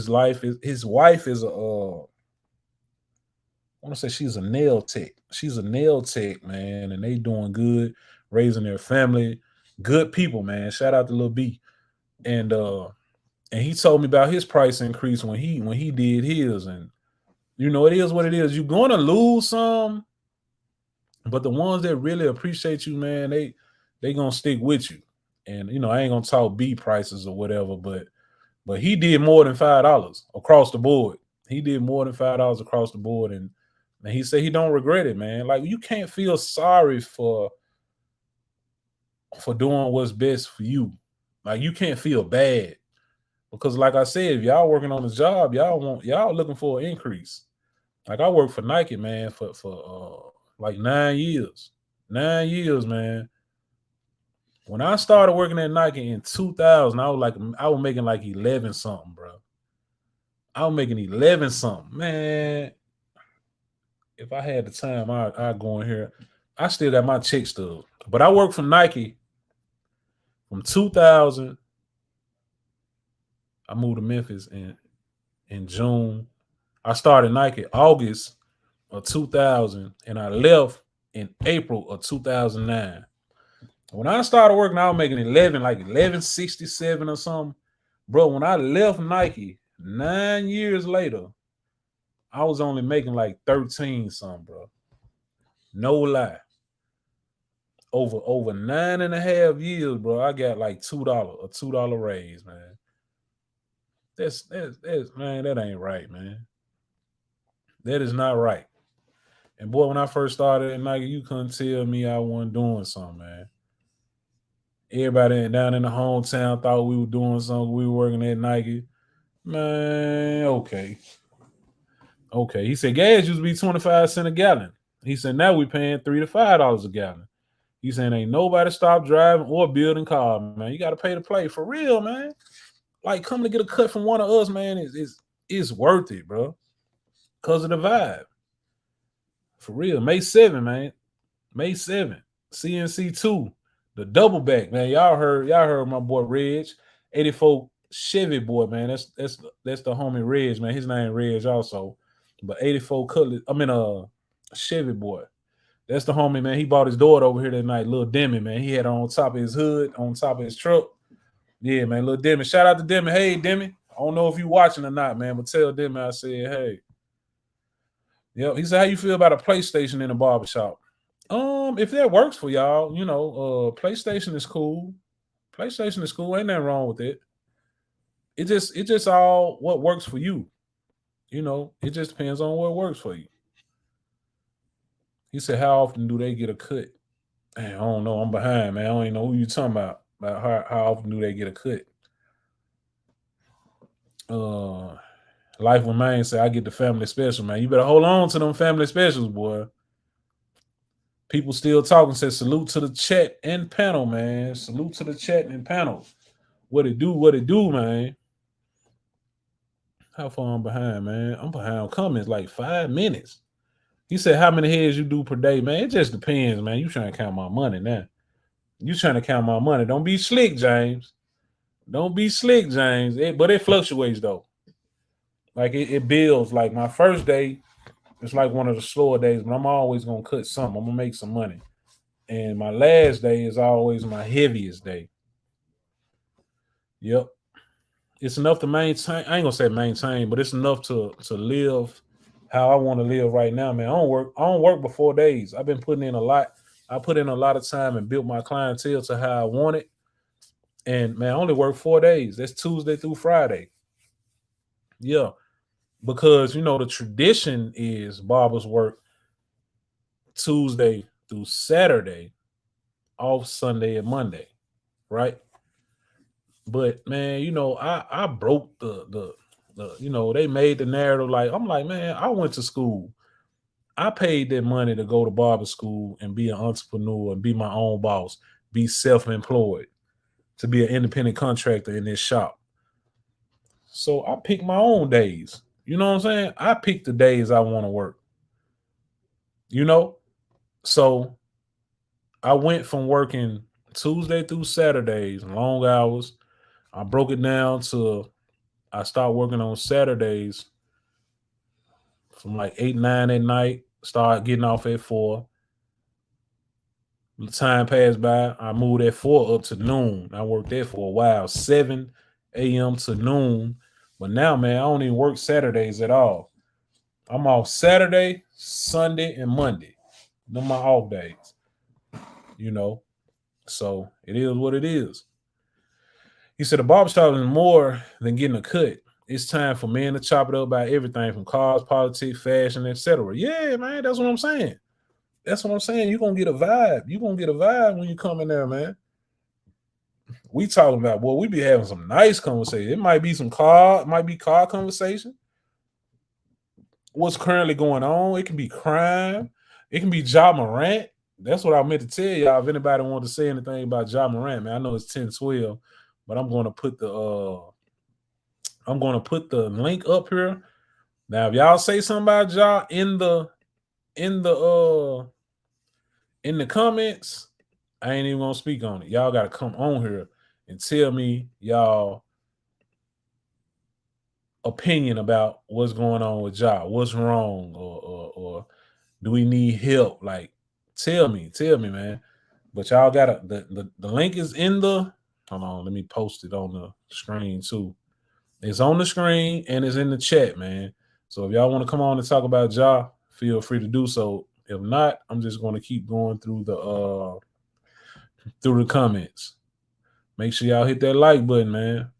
want to say she's a nail tech. She's a nail tech, man, and they doing good, raising their family. Good people, man. Shout out to Lil B. And and he told me about his price increase when he did his, and it is what it is. You're gonna lose some, but the ones that really appreciate you, man, they gonna stick with you. And I ain't gonna talk B prices or whatever, but he did more than $5 across the board. He did more than $5 across the board, and he said he don't regret it, man. Like you can't feel sorry for doing what's best for you. Like you can't feel bad because, like I said, if y'all working on the job, y'all looking for an increase. Like I worked for Nike, man, for like 9 years. 9 years, man. When I started working at Nike in 2000, I was making like 11 something, bro. I was making 11 something, man. If I had the time, I'd go in here. I still got my check stub, but I worked for Nike from 2000. I moved to Memphis in June. I started Nike August of 2000, and I left in April of 2009. When I started working, I was making 11, like 1167 or something. Bro, when I left Nike 9 years later, I was only making like 13 something, bro. No lie. Over 9.5 years, bro, I got like $2, a $2 raise, man. That's man, that ain't right, man. That is not right. And boy, when I first started at Nike, you couldn't tell me I wasn't doing something, man. Everybody down in the hometown thought we were doing something. We were working at Nike. Man, okay. Okay. He said gas used to be 25 cents a gallon. He said now we paying $3 to $5 a gallon. He saying ain't nobody stop driving or building cars, man. You got to pay to play for real, man. Like coming to get a cut from one of us, man, is worth it, bro. Cause of the vibe. For real. May 7, man. May 7. CNC2. The double back, man. Y'all heard my boy Reg. 84 Chevy boy, man. That's the homie Reg, man. His name Reg also. But 84 Cutlass, Chevy boy. That's the homie, man. He bought his daughter over here that night, little Demi, man. He had her on top of his hood, on top of his truck. Yeah, man, little Demi. Shout out to Demi. Hey, Demi. I don't know if you watching or not, man, but tell Demi I said, hey. Yep. He said, how you feel about a PlayStation in a barbershop? If that works for y'all, PlayStation is cool. PlayStation is cool. Ain't nothing wrong with it. It just all what works for you. It just depends on what works for you. He said, how often do they get a cut? Man, I don't know. I'm behind, man. I don't even know who you talking about how often do they get a cut. Life with Maine said, I get the family special, man. You better hold on to them family specials, boy. People still talking. Said salute to the chat and panel, man. Salute to the chat and panel. What it do, man. How far I'm behind, man? I'm behind comments like 5 minutes. He said, how many heads you do per day, man? It just depends, man. You trying to count my money now. You trying to count my money. Don't be slick, James. Don't be slick, James. But it fluctuates, though. Like, it builds. Like, my first day, it's like one of the slower days, but I'm always going to cut something. I'm going to make some money. And my last day is always my heaviest day. Yep. It's enough to maintain. I ain't going to say maintain, but it's enough to live how I want to live right now, man. I don't work before days. I've been putting in a lot. I put in a lot of time and built my clientele to how I want it. And man, I only work 4 days. That's Tuesday through Friday. Yeah. Because the tradition is barbers work Tuesday through Saturday, off Sunday and Monday, right? But man, I broke the they made the narrative like I'm like, man, I went to school. I paid that money to go to barber school and be an entrepreneur and be my own boss, be self-employed, to be an independent contractor in this shop. So I pick my own days. You know what I'm saying? I pick the days I want to work. So I went from working Tuesday through Saturdays, long hours. I broke it down to I start working on Saturdays from like 8, 9 at night, start getting off at 4. The time passed by. I moved at 4 up to noon. I worked there for a while, 7 a.m. to noon. But now, man, I don't even work Saturdays at all. I'm off Saturday, Sunday, and Monday. They're my off days. So it is what it is. He said the barbershop is more than getting a cut. It's time for men to chop it up about everything from cars, politics, fashion, etc. Yeah, man, that's what I'm saying. That's what I'm saying. You're going to get a vibe. You're going to get a vibe when you come in there, man. We talking about, boy, we be having some nice conversation. It might be car conversation. What's currently going on? It can be crime. It can be Ja Morant. That's what I meant to tell y'all. If anybody want to say anything about Ja Morant, man, I know it's 10-12, but I'm going to put the link up here. Now, if y'all say something about Ja in the comments, I ain't even gonna speak on it. Y'all gotta come on here and tell me y'all opinion about what's going on with Ja, what's wrong, or do we need help? Like, tell me, man. But y'all got the link is in the. Hold on, let me post it on the screen too. It's on the screen and it's in the chat, man. So if y'all want to come on and talk about Ja, feel free to do so. If not, I'm just going to keep going through the comments. Make sure y'all hit that like button, man.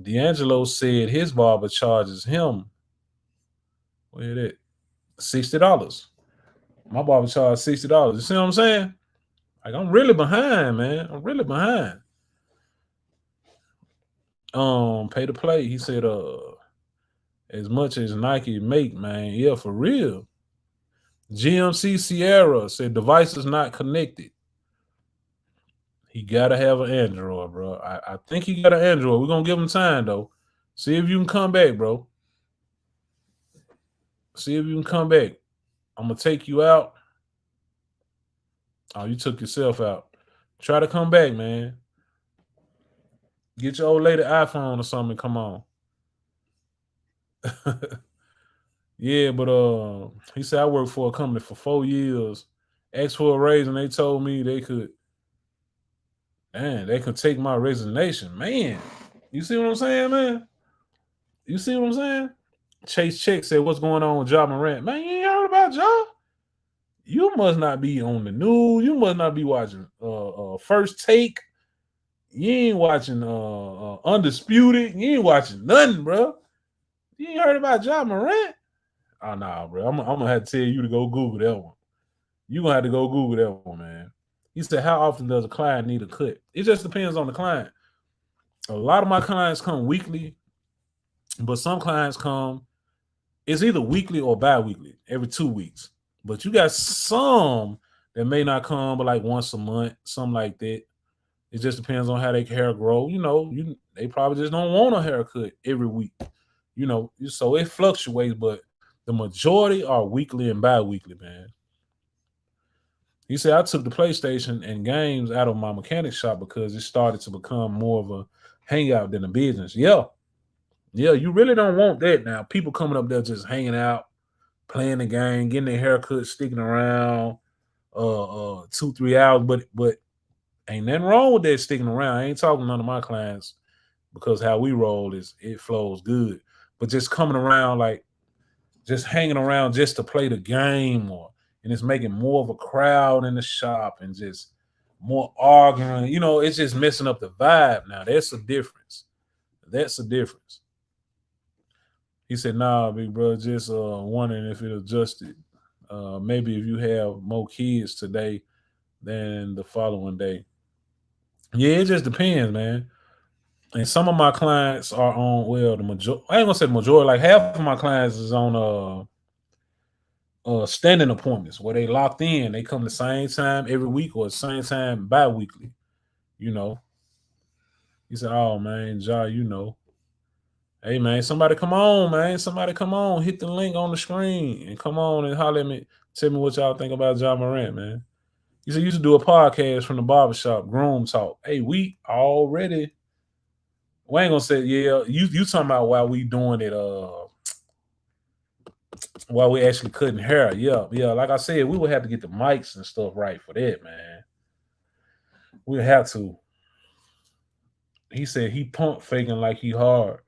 D'Angelo said his barber charges him. Where it? $60. My barber charged $60. You see what I'm saying? Like I'm really behind, man. I'm really behind. Pay to play. He said, as much as Nike make, man. Yeah, for real. GMC Sierra said device is not connected. He gotta have an Android, bro. I think he got an Android. We're gonna give him time though. See if you can come back, bro. See if you can come back. I'm gonna take you out. Oh, you took yourself out. Try to come back, man. Get your old lady iPhone or something. Come on. Yeah, but he said I worked for a company for 4 years. Asked for a raise and they told me they could take my resignation. Man, you see what I'm saying, man? You see what I'm saying? Chase Chick said, what's going on with Ja Morant? Man, you ain't heard about Ja? You must not be on the news. You must not be watching First Take. You ain't watching Undisputed. You ain't watching nothing, bro. You ain't heard about Ja Morant? Oh, nah, bro. I'm going to have to tell you to go Google that one. You're going to have to go Google that one, man. He said, how often does a client need a cut? It just depends on the client. A lot of my clients come weekly, but some clients come, it's either weekly or bi-weekly, every 2 weeks. But you got some that may not come but like once a month, something like that. It just depends on how their hair grow. They probably just don't want a haircut every week. So it fluctuates, but the majority are weekly and bi-weekly, man. He said, I took the PlayStation and games out of my mechanic shop because it started to become more of a hangout than a business. Yeah, you really don't want that now. People coming up there just hanging out, playing the game, getting their haircut, sticking around 2-3 hours. But ain't nothing wrong with that sticking around. I ain't talking to none of my clients because how we roll is it flows good. But just coming around, like just hanging around just to play the game, and it's making more of a crowd in the shop and just more arguing. It's just messing up the vibe now. That's a difference. He said, nah, big bro, just wondering if it adjusted. Maybe if you have more kids today than the following day. Yeah, it just depends, man. And some of my clients are on, well, the majority, I ain't gonna say the majority, like half of my clients is on standing appointments where they locked in. They come the same time every week or the same time bi-weekly. He said, oh man, Ja, hey man, somebody come on, man. Somebody come on. Hit the link on the screen and come on and holler at me. Tell me what y'all think about Ja Morant, man. He said, used to do a podcast from the barbershop, Groom Talk. Hey, we ain't gonna say, yeah, you talking about while we doing it, while we actually cutting hair. Yeah. Like I said, we would have to get the mics and stuff right for that, man. We'd have to. He said he pump faking like he hard.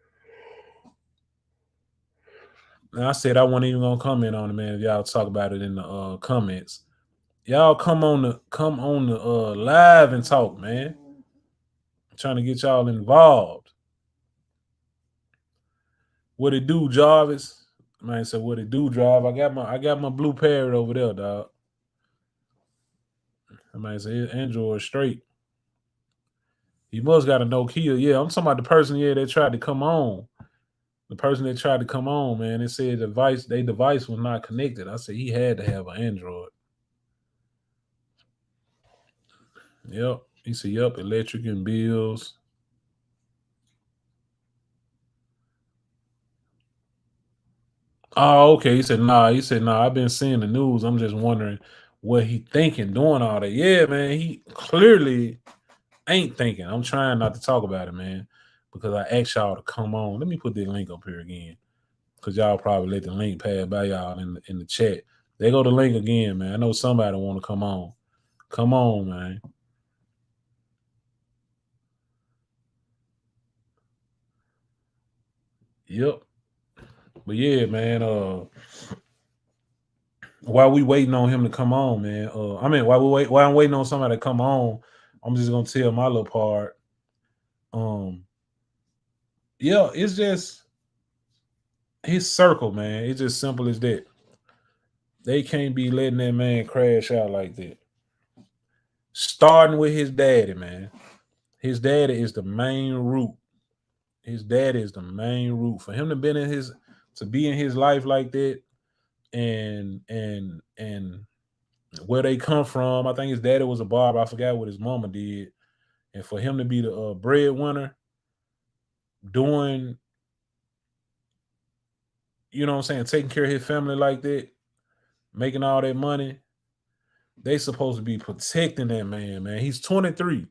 And I said I wasn't even gonna comment on it, man. If y'all talk about it in the comments. Y'all come on the live and talk, man. I'm trying to get y'all involved. What it do, Jarvis? Man said, what it do, Drive? I got my blue parrot over there, dog. I man said Android straight. He must got a Nokia. Yeah, I'm talking about the person, that tried to come on. The person that tried to come on, man, it said their device was not connected. I said he had to have an Android. Yep. He said, yep, electric and bills. Oh, okay. He said, nah. I've been seeing the news. I'm just wondering what he thinking doing all that. Yeah, man. He clearly ain't thinking. I'm trying not to talk about it, man, because I asked y'all to come on. Let me put the link up here again, because y'all probably let the link pass by y'all in the chat. There go the link again, man. I know somebody want to come on. Come on, man. Yep. But yeah, man. While we waiting on him to come on, man. While I'm waiting on somebody to come on, I'm just gonna tell my little part. Yeah, it's just his circle, man. It's just simple as that. They can't be letting that man crash out like that. Starting with his daddy, man. His daddy is the main root. His daddy is the main root for him to be in his life like that, and where they come from. I think his daddy was a barber. I forgot what his mama did, and for him to be the breadwinner, doing, you know what I'm saying, taking care of his family like that, making all that money. They supposed to be protecting that man, man. He's 23.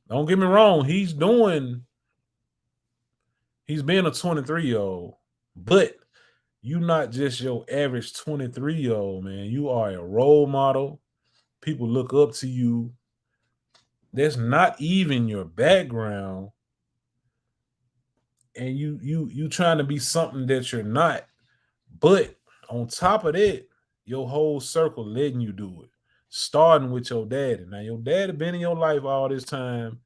Don't get me wrong. He's being a 23-year-old, but you not just your average 23-year-old, man. You are a role model. People look up to you. That's not even your background. And you trying to be something that you're not. But on top of that, your whole circle letting you do it. Starting with your daddy. Now your daddy been in your life all this time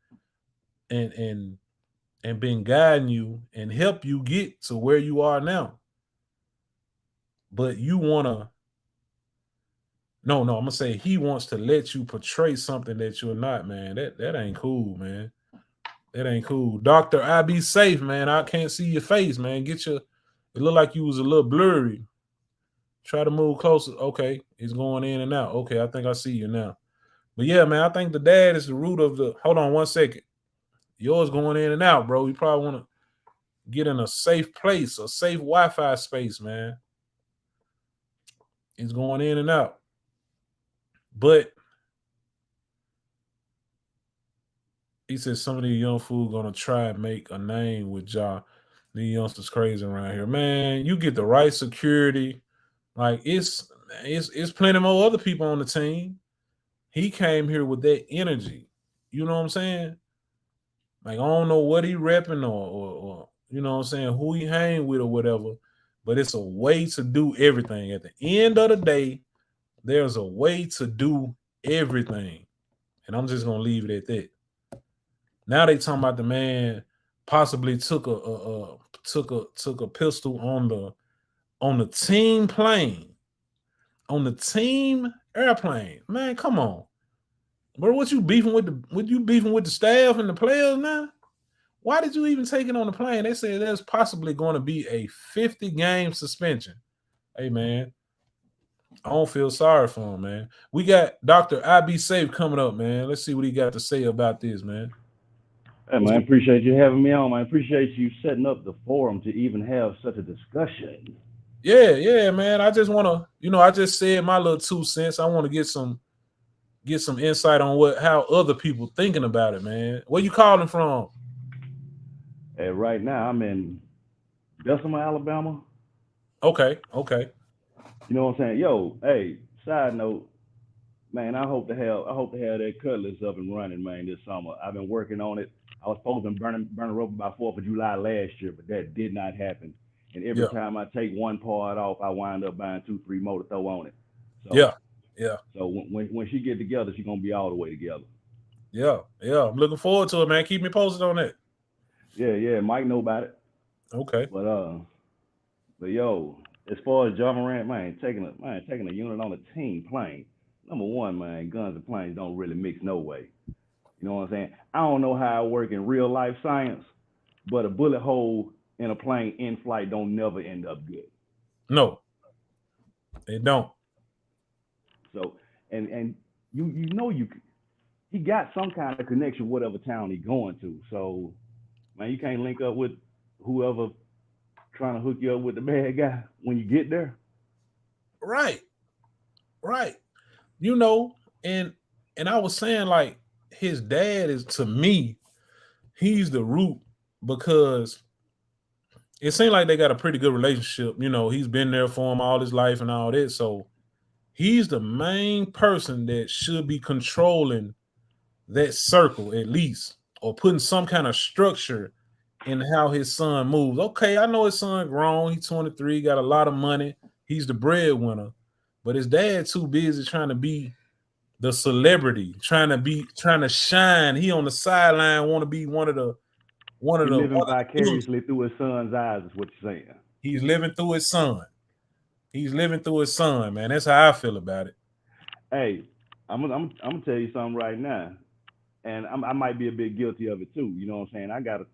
and been guiding you and help you get to where you are now. But you wanna I'm gonna say he wants to let you portray something that you're not, man. That ain't cool, man. That ain't cool. Doctor, I be safe, man. I can't see your face, man. It looked like you was a little blurry. Try to move closer. Okay, it's going in and out. Okay, I think I see you now. But yeah, man, I think the dad is the root of the. Hold on 1 second. Yours going in and out, bro. You probably want to get in a safe place, a safe Wi-Fi space, man. It's going in and out. But he said some of these young fools gonna try and make a name with Ja. These youngsters crazy around here, man. You get the right security. Like it's plenty more other people on the team. He came here with that energy. You know what I'm saying? Like I don't know what he repping or you know what I'm saying, who he hang with or whatever. But it's a way to do everything. At the end of the day, there's a way to do everything. And I'm just gonna leave it at that. Now they talking about the man possibly took a pistol on the team plane, on the team airplane. Man, come on, bro. What you beefing with the staff and the players now? Why did you even take it on the plane? They said there's possibly going to be a 50-game suspension. Hey man, I don't feel sorry for him, man. We got Dr. I Be Safe coming up, man. Let's see what he got to say about this, man. Hey, man, I appreciate you having me on. I appreciate you setting up the forum to even have such a discussion. Yeah, man. I just want to, I just said my little 2 cents. I want to get some insight on how other people thinking about it, man. Where you calling from? Hey, right now I'm in Bessemer, Alabama. Okay. You know what I'm saying? Yo, hey, side note, man, I hope to have that Cutlass up and running, man, this summer. I've been working on it. I was supposed to be burning rubber by 4th of July last year, but that did not happen. And every time I take one part off, I wind up buying 2-3 more to throw on it. So, yeah. So when she get together, she's gonna be all the way together. Yeah. I'm looking forward to it, man. Keep me posted on that. Yeah. Mike know about it. Okay. But yo, as far as Ja Morant, man, taking a unit on a team plane. Number one, man, guns and planes don't really mix no way. You know what I'm saying? I don't know how it work in real life science, but a bullet hole in a plane in flight don't never end up good. No, it don't. So and he got some kind of connection whatever town he going to. So man, you can't link up with whoever trying to hook you up with the bad guy when you get there. Right. And I was saying, like, his dad is, to me, he's the root, because it seemed like they got a pretty good relationship. He's been there for him all his life and all that. So He's the main person that should be controlling that circle at least, or putting some kind of structure in how his son moves. Okay, I know his son grown. He's 23, got a lot of money. He's the breadwinner, but his dad too busy trying to be the celebrity, trying to shine. He on the sideline, want to be one of the He's living vicariously through his son's eyes, is what you're saying. He's living through his son. He's living through his son, man. That's how I feel about it. Hey, I'm gonna tell you something right now, and I might be a bit guilty of it too. You know what I'm saying? I got a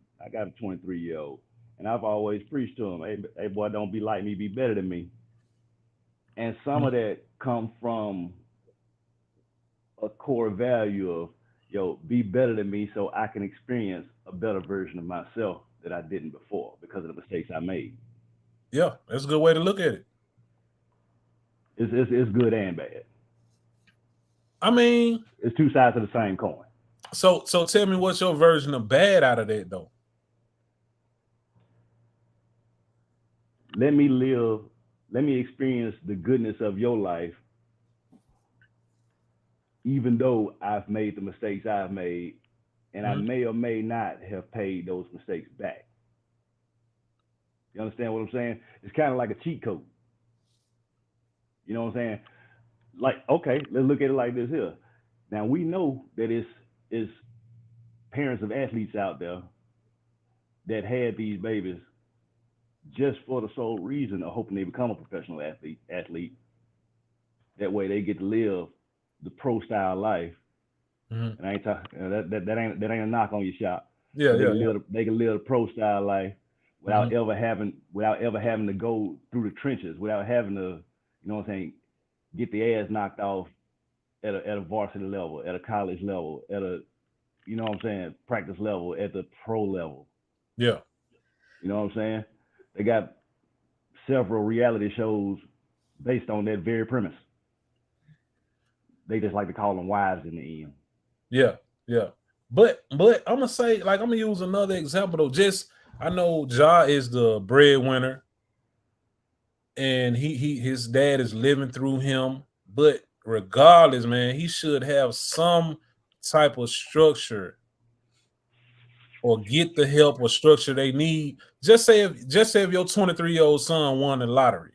23-year-old, and I've always preached to him, hey boy, don't be like me, be better than me. And some of that comes from a core value of, yo, be better than me so I can experience a better version of myself that I didn't before because of the mistakes I made. Yeah, that's a good way to look at it. It's good and bad. I mean, it's two sides of the same coin. So tell me, what's your version of bad out of that, though? Let me experience the goodness of your life, even though I've made the mistakes I've made, and I may or may not have paid those mistakes back. You understand what I'm saying? It's kind of like a cheat code. You know what I'm saying? Like, okay, let's look at it like this here. Now, we know that it's parents of athletes out there that had these babies just for the sole reason of hoping they become a professional athlete. That way they get to live the pro style life. And I ain't talking that ain't a knock on your shop. Yeah, they can live the pro style life without ever having to go through the trenches, without having to, you know what I'm saying, get the ass knocked off at a varsity level, at a college level, at a, you know what I'm saying, practice level, at the pro level. Yeah. You know what I'm saying? They got several reality shows based on that very premise. They just like to call them wives in the end. Yeah, yeah. But I'm gonna say, like, I'm gonna use another example though. Just, I know Ja is the breadwinner, and his dad is living through him. But regardless, man, he should have some type of structure or get the help or structure they need. Just say if your 23-year-old son won the lottery,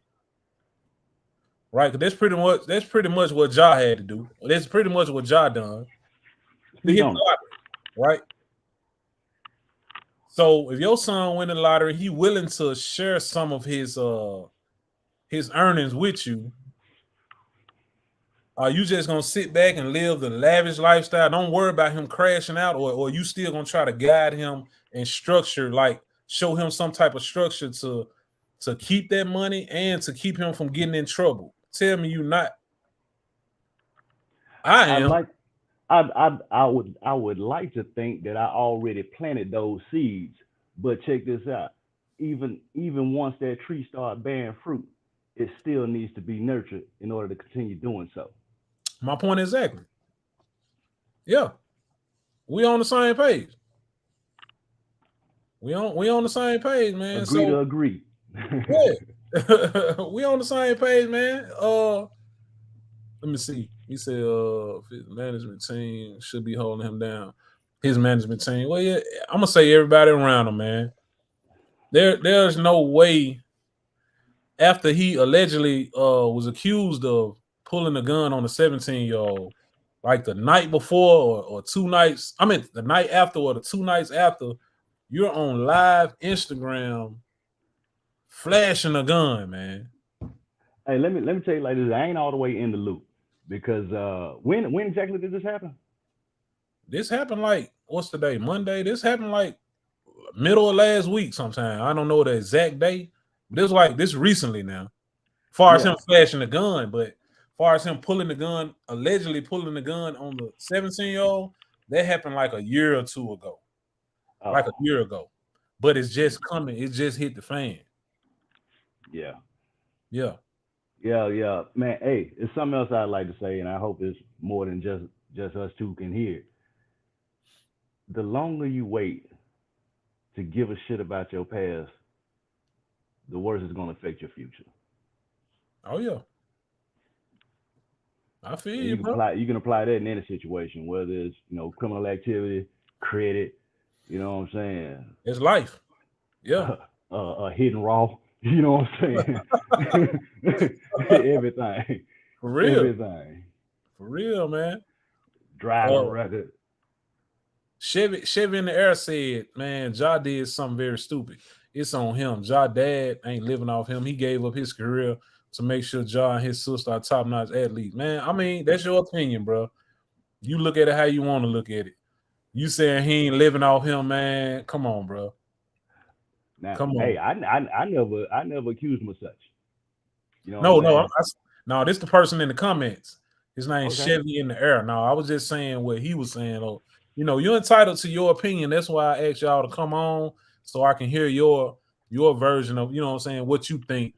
right? Because that's pretty much what Ja had to do. That's pretty much what Ja done. To hit the lottery, right? So if your son win the lottery, he willing to share some of his earnings with you. Are you just gonna sit back and live the lavish lifestyle? Don't worry about him crashing out, or you still gonna try to guide him and structure, like show him some type of structure to keep that money and to keep him from getting in trouble. Tell me you not. I am. I would like to think that I already planted those seeds, but check this out. Even once that tree starts bearing fruit, it still needs to be nurtured in order to continue doing so. My point exactly. Yeah, we on the same page. We on the same page, man. Agree to agree. Yeah. We on the same page, man. Let me see. He said his management team should be holding him down. His management team. Well, yeah, I'm gonna say everybody around him, man. There's no way, after he allegedly was accused of pulling a gun on a 17-year-old, like the night before or 2 nights, I mean the night after or the 2 nights after, you're on live Instagram flashing a gun, man. Hey, let me tell you like this. I ain't all the way in the loop because when exactly did this happen? This happened like, what's the day? Monday. This happened like middle of last week sometime. I don't know the exact day. But it was like this recently now. As far as him flashing the gun, but as far as him pulling the gun, allegedly pulling the gun on the 17-year-old, that happened like a year or two ago. Like a year ago. But it's just coming. It just hit the fan. Yeah. Yeah. Yeah. Man, hey, it's something else I'd like to say, and I hope it's more than just us two can hear. The longer you wait to give a shit about your past, the worse it's going to affect your future. Oh, yeah. I feel And you, bro. you can apply that in any situation, whether it's criminal activity, credit. You know what I'm saying? It's life. Yeah. Hidden raw. You know what I'm saying? Everything, For real. everything. For real, man. Driving record. Chevy in the air said, man, Ja did something very stupid. It's on him. Ja dad ain't living off him. He gave up his career to make sure Ja and his sister are top-notch athletes. Man, I mean, that's your opinion, bro. You look at it how you want to look at it. You saying he ain't living off him, man. Come on, bro. Now, Come on. hey, I never accused him of such. You know No, what I'm no, saying? no, this the person in the comments. His name's Okay. Chevy in the air. No, I was just saying what he was saying. Oh, you're entitled to your opinion. That's why I asked y'all to come on so I can hear your version of, what I'm saying, what you think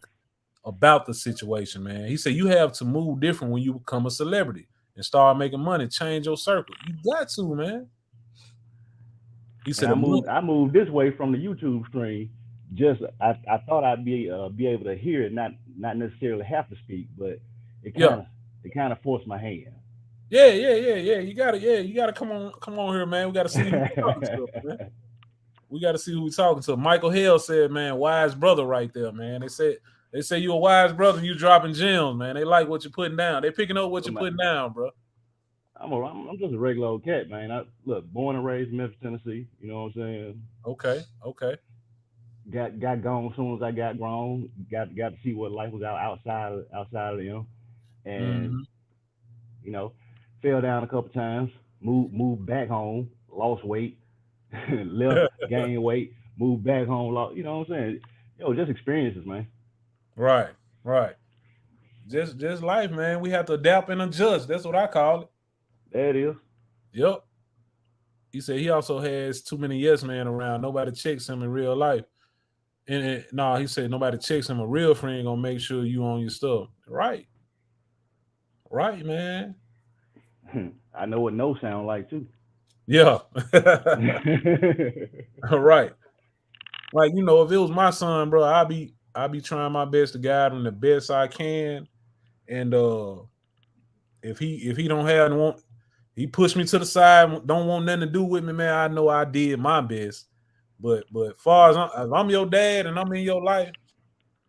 about the situation, man. He said you have to move different when you become a celebrity and start making money, change your circle. You got to, man. He said And I moved this way from the YouTube stream. Just I thought I'd be able to hear it, not necessarily have to speak, but it kind of forced my hand. Yeah. You gotta come on here, man. We gotta see who we're talking to, man. We gotta see who we're talking to. Michael Hale said, man, wise brother right there, man. They say you a wise brother, you dropping gems, man. They like what you're putting down. They picking up what you're putting down, bro. I'm just a regular old cat, man. Look, born and raised in Memphis, Tennessee. You know what I'm saying? Okay. Got gone as soon as I got grown. Got to see what life was outside of them, and fell down a couple times. Moved back home. Lost weight. Left, gained weight. Moved back home. Lost. You know what I'm saying? Just experiences, man. Right. Just life, man. We have to adapt and adjust. That's what I call it. There it is. Yep. He said he also has too many yes men around. Nobody checks him in real life. And he said nobody checks him. A real friend gonna make sure you own your stuff. Right, man. I know what no sound like too. Yeah. Right. Like, if it was my son, bro, I'd be trying my best to guide him the best I can. And if he don't have and want, he pushed me to the side, don't want nothing to do with me, man. I know I did my best. But far as I'm your dad and I'm in your life,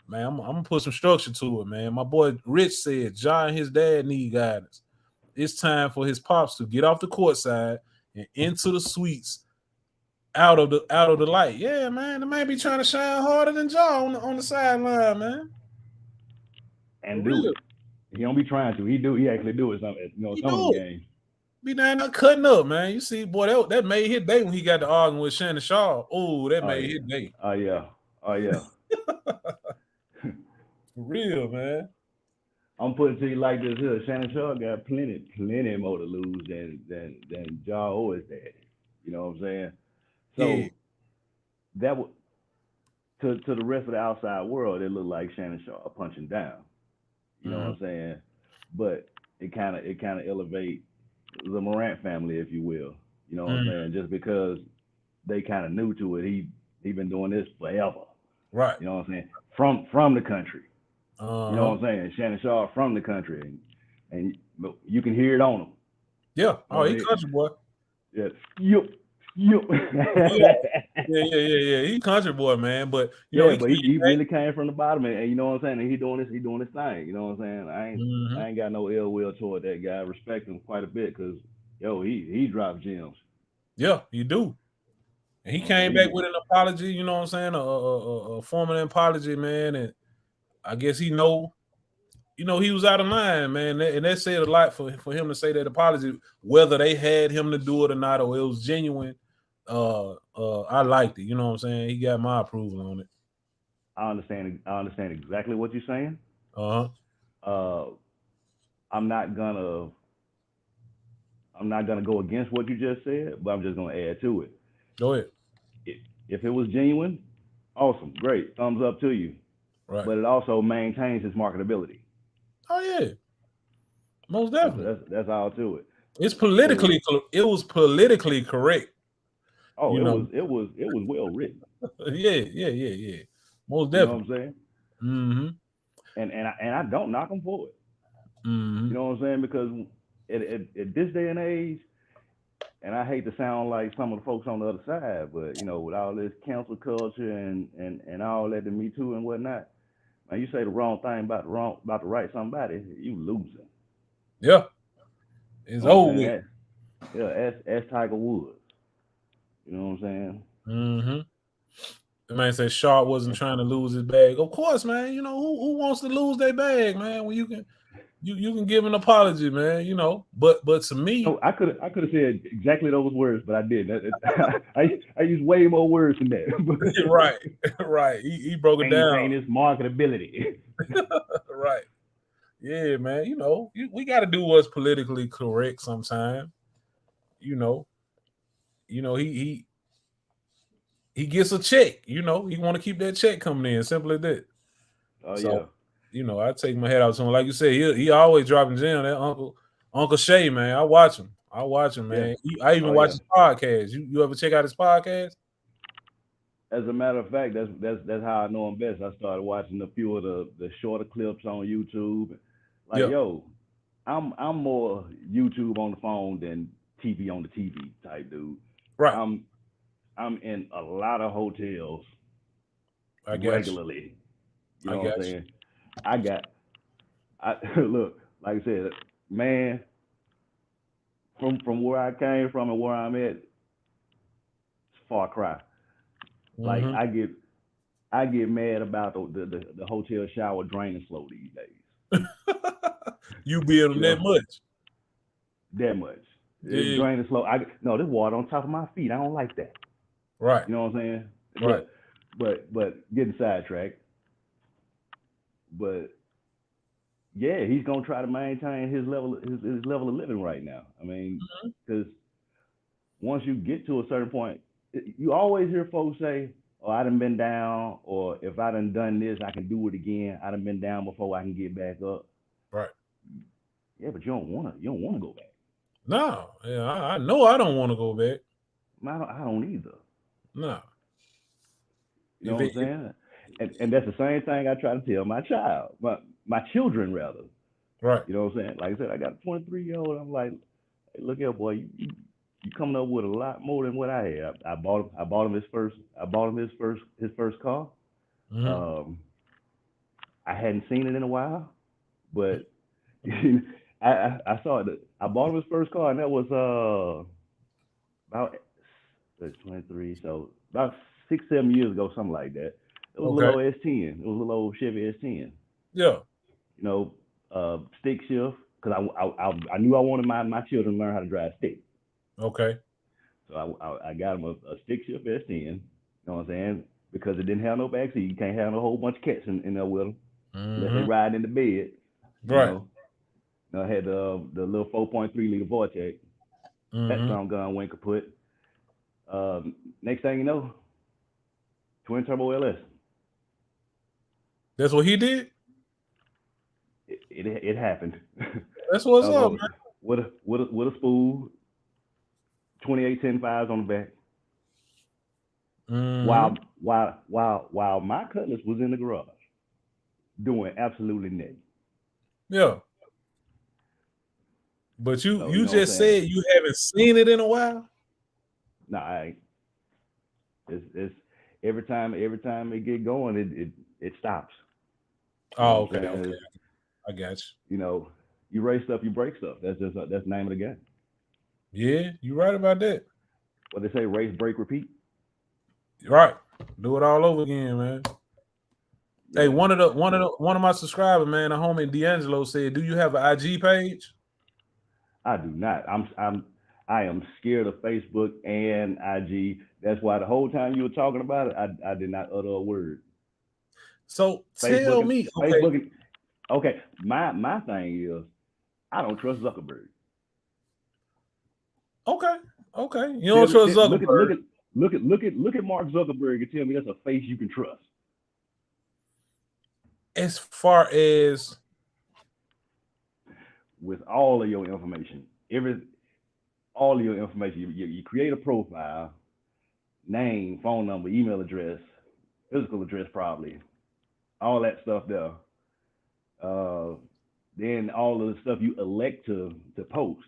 man, I'm gonna put some structure to it, man. My boy Rich said John and his dad need guidance. It's time for his pops to get off the court side and into the suites, out of the light. Yeah, man, they might be trying to shine harder than John on the sideline, man. And do it. He don't be trying to. He actually do it. Some of the games. Be down there cutting up, man. You see, boy, that made his day when he got to arguing with Shannon Shaw. Oh, that made his day. Oh yeah. For real, man. I'm putting it to you like this here. Shannon Shaw got plenty more to lose than Ja or his daddy. You know what I'm saying? So that would to the rest of the outside world, it looked like Shannon Shaw punching down. You know what I'm saying? But it kind of elevate the Morant family, if you will. You know what I'm saying? Just because they kind of new to it, he been doing this forever. Right. You know what I'm saying? From the country. You know what I'm saying? Shannon Shaw from the country, and you can hear it on him. Yeah. Oh, he country boy. Yeah. Yeah. He country boy, man. But he really came from the bottom, and you know what I'm saying? And he doing his thing. You know what I'm saying? I ain't got no ill will toward that guy. I respect him quite a bit because he drops gems. Yeah, you do. And he came back with an apology. You know what I'm saying? A formal apology, man. And I guess he was out of line, man. And that said a lot for him to say that apology, whether they had him to do it or not, or it was genuine. I liked it. You know what I'm saying? He got my approval on it. I understand exactly what you're saying. I'm not gonna go against what you just said, but I'm just gonna add to it. Go ahead. If it was genuine, awesome, great, thumbs up to you. Right. But it also maintains its marketability. Oh yeah, most definitely. That's all to it. It's politically. It was politically correct. Oh, it was well written. Yeah. Most definitely. You know what I'm saying? Mm-hmm. And I don't knock them for it. You know what I'm saying? Because at this day and age, and I hate to sound like some of the folks on the other side, but you know, with all this cancel culture and all that, the Me Too and whatnot, man, you say the wrong thing about the right somebody, you losing. Yeah, it's You know what over I'm with. saying? Yeah, ask Tiger Woods. You know what I'm saying? Mm-hmm. The man said Sharp wasn't trying to lose his bag. Of course, man. You know who wants to lose their bag, man? When you can give an apology, man. You know, but to me, No, I could have said exactly those words, but I didn't. I used way more words than that. right, right. He broke it down. Maintain its marketability. Right. Yeah, man. You know, we got to do what's politically correct sometimes. You know, he gets a check. You know, he want to keep that check coming in. Simple as that. Oh So, yeah. you know, I take my head out to him. Like you said, he always dropping gems. That Uncle Shay, man. I watch him, man. Yeah. I even Oh watch yeah. his podcast. You ever check out his podcast? As a matter of fact, that's how I know him best. I started watching a few of the shorter clips on YouTube. Like, Yeah. yo, I'm more YouTube on the phone than TV on the TV type dude. Right. I'm in a lot of hotels I got regularly. You know what I'm you. saying? I look, like I said, man, from where I came from and where I'm at, it's far cry. Like Mm-hmm. I get mad about the hotel shower draining slow these days. You being You that know, much? that much. It's Yeah. draining slow. No, this water on top of my feet. I don't like that. Right. You know what I'm saying? Right. But getting sidetracked. But yeah, he's gonna try to maintain his level of living right now. I mean, because once you get to a certain point, you always hear folks say, "Oh, I done been down," or "If I done this, I can do it again. I done been down before, I can get back up." Right. Yeah, but you don't wanna go back. No. Yeah, I know I don't want to go back. I don't either. No. You know what I'm saying? And that's the same thing I try to tell my child, my children rather. Right. You know what I'm saying? Like I said, I got a 23-year-old. I'm like, hey, look here, boy, you coming up with a lot more than what I had. I bought him his first car. Mm-hmm. I hadn't seen it in a while, but I saw it. I bought him his first car, and that was about 23, so about 6-7 years ago, something like that. It was a little Okay. old S10. It was a little old Chevy S10. Yeah. You know, stick shift, because I knew I wanted my children to learn how to drive stick. Okay. So I got them a stick shift S10. You know what I'm saying? Because it didn't have no backseat. You can't have a whole bunch of cats in there with them unless they Mm-hmm. ride in the bed. You Right. know. And I had the little 4.3 liter Vortex. That Mm-hmm. some gun went kaput. Next thing you know, twin turbo LS. That's what he did. It happened. That's what's I up, was man. with a spool, 28 10.5s on the back. Mm-hmm. While my Cutlass was in the garage doing absolutely nothing. Yeah. But So you you know what I'm just saying? said you haven't seen it in a while. Nah, I ain't. It's every time it get going, it stops. You know Oh, what I'm okay, saying? okay. I got You know, you race stuff, you break stuff. That's the name of the game. you. Yeah, you're right about that. What they say, race, break, repeat. You're right. Do it all over again, man. Yeah. Hey, one of my subscribers, man, a homie D'Angelo said, "Do you have an IG page?" I do not. I am scared of Facebook and IG. That's why the whole time you were talking about it, I did not utter a word. So tell me, okay, Okay. My thing is, I don't trust Zuckerberg. okay. You Tell don't me, trust Zuckerberg. look at Mark Zuckerberg and tell me that's a face you can trust. As far as With all of your information, all of your information, you create a profile, name, phone number, email address, physical address, probably all that stuff there. then all of the stuff you elect to post,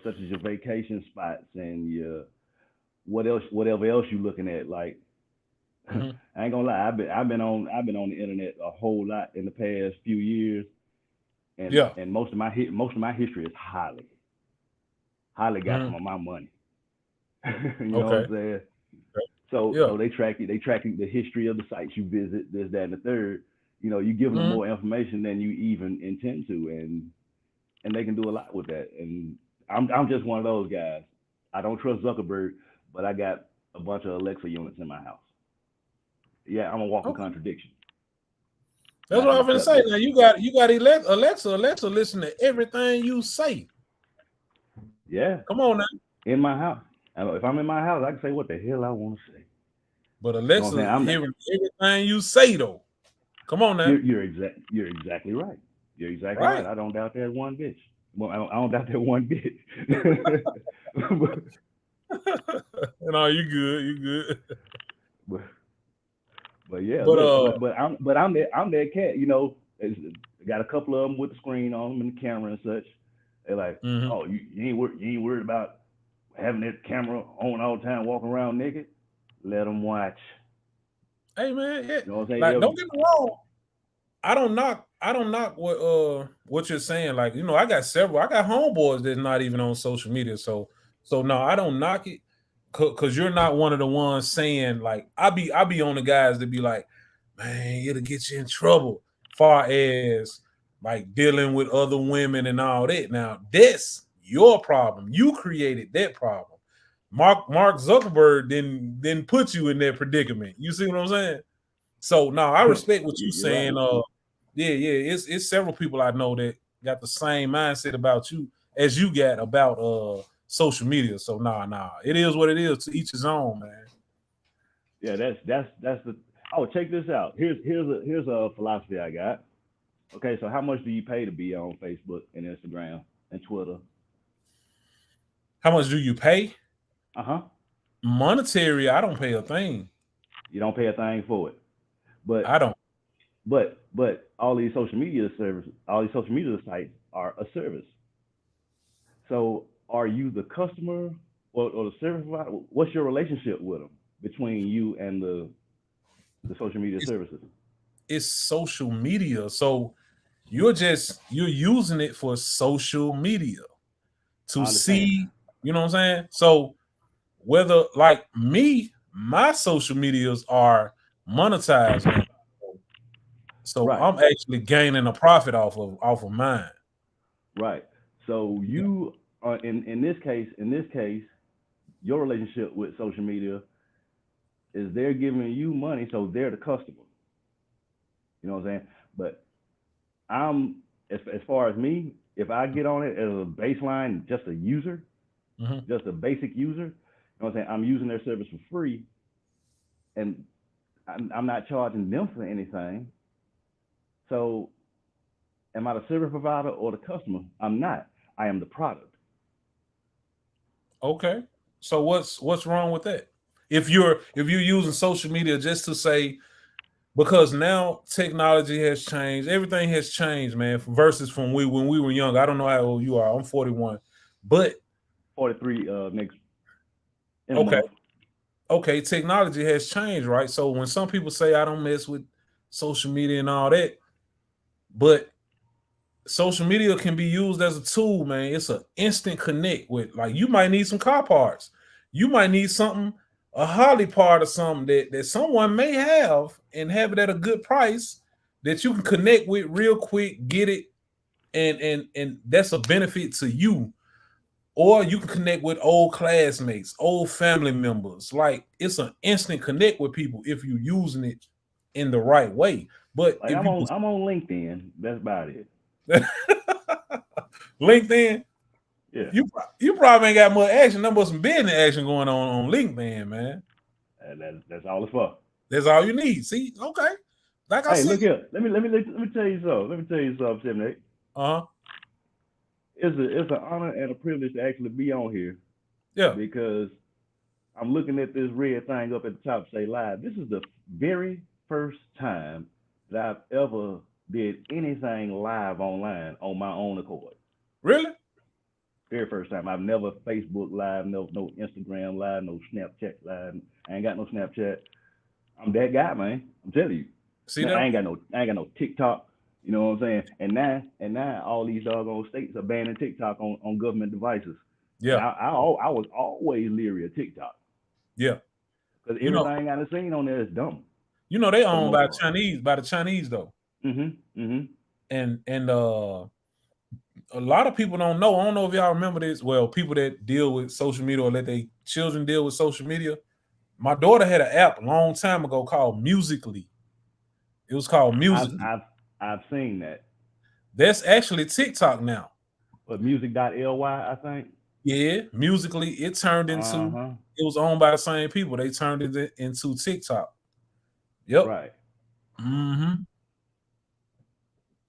such as your vacation spots and your whatever else you're looking at. Like, Mm-hmm. I ain't gonna lie, I've been on the internet a whole lot in the past few years, and Yeah. most of my history is highly got Mm-hmm. some of my money. You know what Okay. I'm saying? Yeah. So they track the history of the sites you visit, this, that, and the third. You giving them Mm-hmm. more information than you even intend to, and they can do a lot with that. And I'm just one of those guys. I don't trust Zuckerberg, but I got a bunch of Alexa units in my house. Yeah, I'm a walking Okay. contradiction. That's I what can I'm gonna accept say. that. Now you got Alexa. Alexa, listen to everything you say. Yeah, Come on now. in my house. If I'm in my house, I can say what the hell I want to say. But You know what Alexa I'm saying? hearing everything you say though. Come on now. You're exactly right. You're exactly right. Right. I don't doubt that one bitch. Well, I don't doubt that one bit. No, you good. You good. but, but yeah, But look, I'm that cat. Got a couple of them with the screen on them and the camera and such. They're like, mm-hmm. oh, you ain't worried about having that camera on all the time, walking around naked. Let them watch. Hey man, yeah. You know what I'm saying? Like don't get me wrong. I don't knock what you're saying. Like, I got homeboys that's not even on social media. So no, I don't knock it because you're not one of the ones saying like I be on the guys that be like, man, it'll get you in trouble far as like dealing with other women and all that. Now, that's your problem. You created that problem. Mark Zuckerberg didn't put you in that predicament. You see what I'm saying? So no, I respect what you're saying. Right. Yeah, it's several people I know that got the same mindset about you as you got about social media. So nah, it is what it is. To each his own, man. Yeah, that's the. Oh, check this out. Here's a philosophy I got. Okay, so how much do you pay to be on Facebook and Instagram and Twitter? How much do you pay? Uh-huh. Monetary, I don't pay a thing. You don't pay a thing for it. But I don't. but all these social media sites are a service. So are you the customer or the service provider? What's your relationship with them between you and the social media services? It's social media. So you're using it for social media to I understand. see, you know what I'm saying? So whether like me, my social medias are monetized now. So Right. I'm actually gaining a profit off of mine. Right. So you are in this case, your relationship with social media is they're giving you money, so they're the customer. You know what I'm saying? But I'm as far as me, if I get on it as a baseline, just a user, Mm-hmm. just a basic user, you know what I'm saying? I'm using their service for free, and I'm not charging them for anything. So, am I the service provider or the customer? I'm not. I am the product. Okay. So what's wrong with that? If you're using social media just to say, because now technology has changed, everything has changed, man. Versus from when we were young. I don't know how old you are. I'm 41, but 43 next in a okay, month. okay. Technology has changed, right? So when some people say I don't mess with social media and all that, but social media can be used as a tool, man. It's an instant connect with, like, you might need some car parts. You might need something, a Holly part or something that someone may have and have it at a good price that you can connect with real quick, get it, and that's a benefit to you. Or you can connect with old classmates, old family members. Like, it's an instant connect with people if you're using it in the right way. But Like if you I'm on LinkedIn. That's about it. LinkedIn, Yeah, you probably ain't got much action. There must some business action going on LinkedIn, man. and that's all it's for. That's all you need. See, okay. Like I Hey, said, look here. Let me tell you something. Let me tell you something, 78. uh-huh. It's an honor and a privilege to actually be on here Yeah. because I'm looking at this red thing up at the top say live. This is the very first time that I've ever did any anything live online on my own accord. Really? Very first time. I've never Facebook live, no Instagram live, no Snapchat live. I ain't got no Snapchat. I'm that guy, man. I'm telling you. See I that? ain't got no TikTok. You know what I'm saying? And now all these doggone states are banning TikTok on government devices. Yeah. And I was always leery of TikTok. Yeah. Because You know- everything I've seen on there is dumb. You know they For the owned most by part. the Chinese though. Mm-hmm. And a lot of people don't know. I don't know if y'all remember this. Well, people that deal with social media or let their children deal with social media. My daughter had an app a long time ago called Musical.ly. It was called Musical.ly. I've seen that. That's actually TikTok now. But music.ly, I think. Yeah, Musical.ly. It turned into. It was owned by the same people. They turned it into TikTok. Yep. Right. Mm-hmm.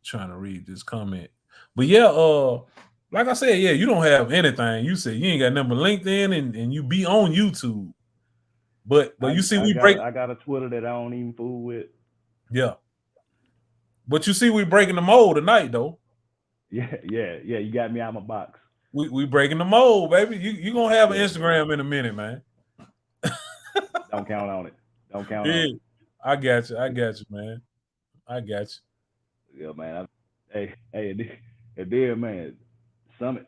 Trying to read this comment. But yeah, like I said, yeah, you don't have anything. You said you ain't got nothing but LinkedIn and you be on YouTube. But you see I got a Twitter that I don't even fool with. Yeah. But you see we breaking the mold tonight though. Yeah, you got me out of my box. We breaking the mold, baby. You gonna have an Instagram in a minute, man. Don't count on it. Don't count on it. I got you, man. I got you. Yeah, man. Hey, and then, man, Summit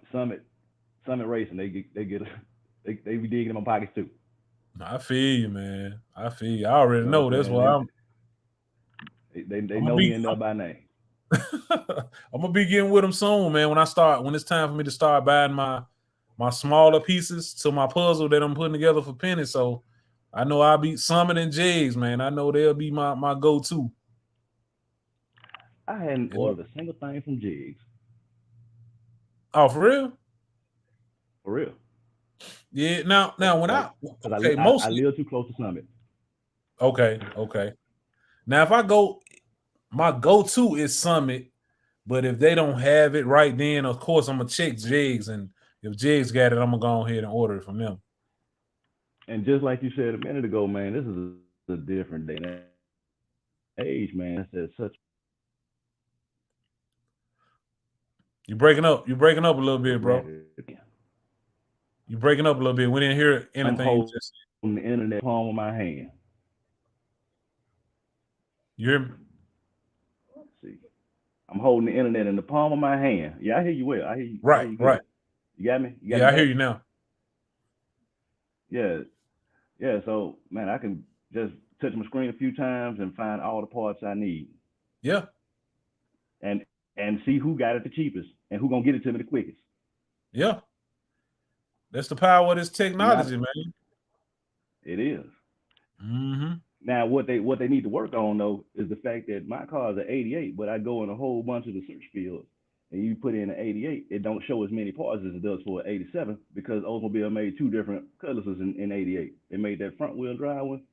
Racing, they be digging in my pockets too. I feel you, man. I feel you. I already know. That's why they know me in there by name. I'm gonna be getting with them soon, man. When it's time for me to start buying my smaller pieces to my puzzle that I'm putting together for Penny. So I know I'll be Summit and Jigs, man. I know they'll be my go-to. I hadn't ordered a single thing from Jigs. Oh, for real? For real. Yeah. Now when I live too close to Summit. Okay. Now if I go, my go-to is Summit, but if they don't have it right then, of course I'm gonna check Jigs, and if Jigs got it, I'm gonna go ahead and order it from them. And just like you said a minute ago, man, this is a different day and age, man. That's such. You breaking up a little bit, bro. You breaking up a little bit. We didn't hear anything. I'm holding the internet palm of my hand. You hear me? Let's see. I'm holding the internet in the palm of my hand. Yeah, I hear you well. I hear you. Right. You got me? I hear you now. Yeah. So, man, I can just touch my screen a few times and find all the parts I need. Yeah. And see who got it the cheapest and who gonna get it to me the quickest. Yeah. That's the power of this technology, man. It is. Mm-hmm. Now, what they need to work on though is the fact that my car is an 88, but I go in a whole bunch of the search fields, and you put in an 88, it don't show as many parts as it does for an 87 because Oldsmobile made two different cutlasses in 88. They made that front wheel drive one,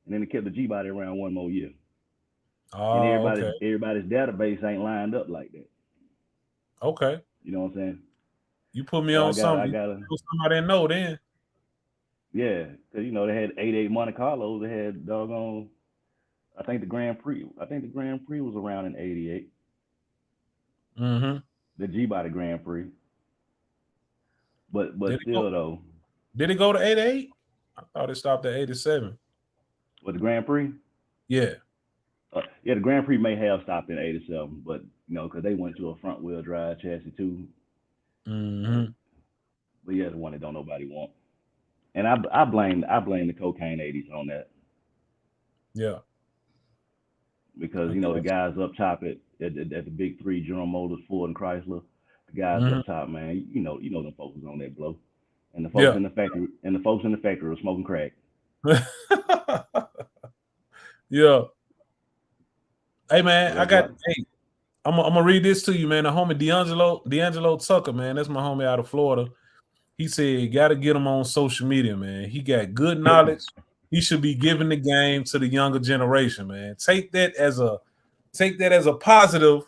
and then they kept the G body around one more year. Oh, and everybody's database ain't lined up like that. Okay. You know what I'm saying? You put me on something. Somebody know then. Yeah, because they had 88 Monte Carlos. They had doggone. I think the Grand Prix was around in 88. Mm-hmm. The G-Body Grand Prix. But still though. Did it go to 88? I thought it stopped at 87. With the Grand Prix? Yeah. The Grand Prix may have stopped in 87, but because they went to a front wheel drive chassis too. Mm-hmm. But yeah, the one that don't nobody want. And I blame the cocaine 80s on that. Yeah. Because the guys up top at the big three, General Motors, Ford, and Chrysler, the guys up top, man, them folks was on that blow. And the folks in the factory were smoking crack. Yeah. Hey man, I'm gonna read this to you, man. The homie D'Angelo Tucker, man. That's my homie out of Florida. He said, "Got to get him on social media, man. He got good knowledge. He should be giving the game to the younger generation, man. Take that as a positive,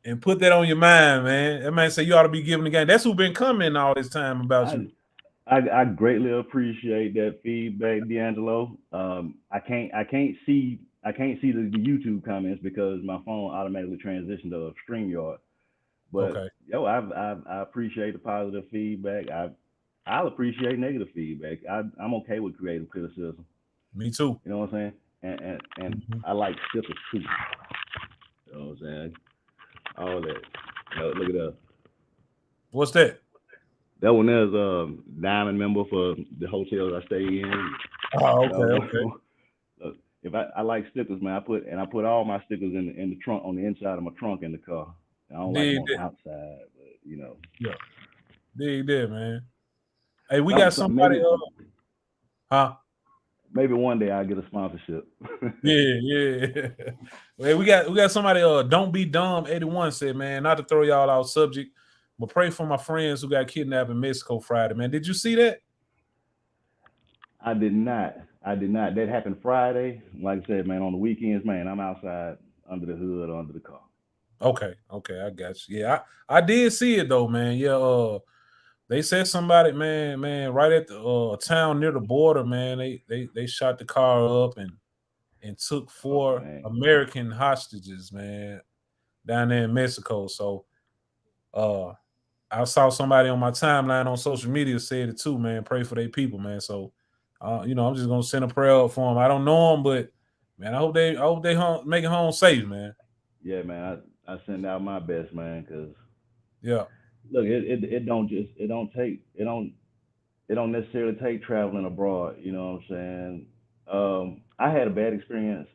and put that on your mind, man. That man said you ought to be giving the game. That's who been coming all this time about you. I greatly appreciate that feedback, D'Angelo. I can't see I can't see the YouTube comments because my phone automatically transitioned to StreamYard. But Okay. yo, I appreciate the positive feedback. I'll appreciate negative feedback. I'm okay with creative criticism. Me too. You know what I'm saying? And Mhm. I like stickers too. You know what I'm saying? All that. Look at that. What's that? That one there's a diamond member for the hotels I stay in. Oh, okay, okay. Look, if I like stickers, man, I put all my stickers in the trunk on the inside of my trunk in the car. I don't like them Dig on the that. outside, but Yeah. Dig that, man. Hey, we got some somebody. Huh? maybe one day I'll get a sponsorship. Yeah, yeah. Hey, we got somebody. Don't be dumb. 81 said, man, not to throw y'all out subject, but pray for my friends who got kidnapped in Mexico Friday, man. Did you see that? I did not. That happened Friday. Like I said, man, on the weekends, man, I'm outside under the hood or under the car. Okay, I got you. Yeah, I did see it though, man. Yeah, they said somebody, man, right at the town near the border, man. They shot the car up and took Oh 4 man. American hostages, man, down there in Mexico. So, I saw somebody on my timeline on social media said it too, man. Pray for their people, man. So, I'm just gonna send a prayer up for them. I don't know them, but man, I hope they make it home safe, man. Yeah, man. I send out my best, man, because Yeah, look, it don't necessarily take traveling abroad. You know what I'm saying? I had a bad experience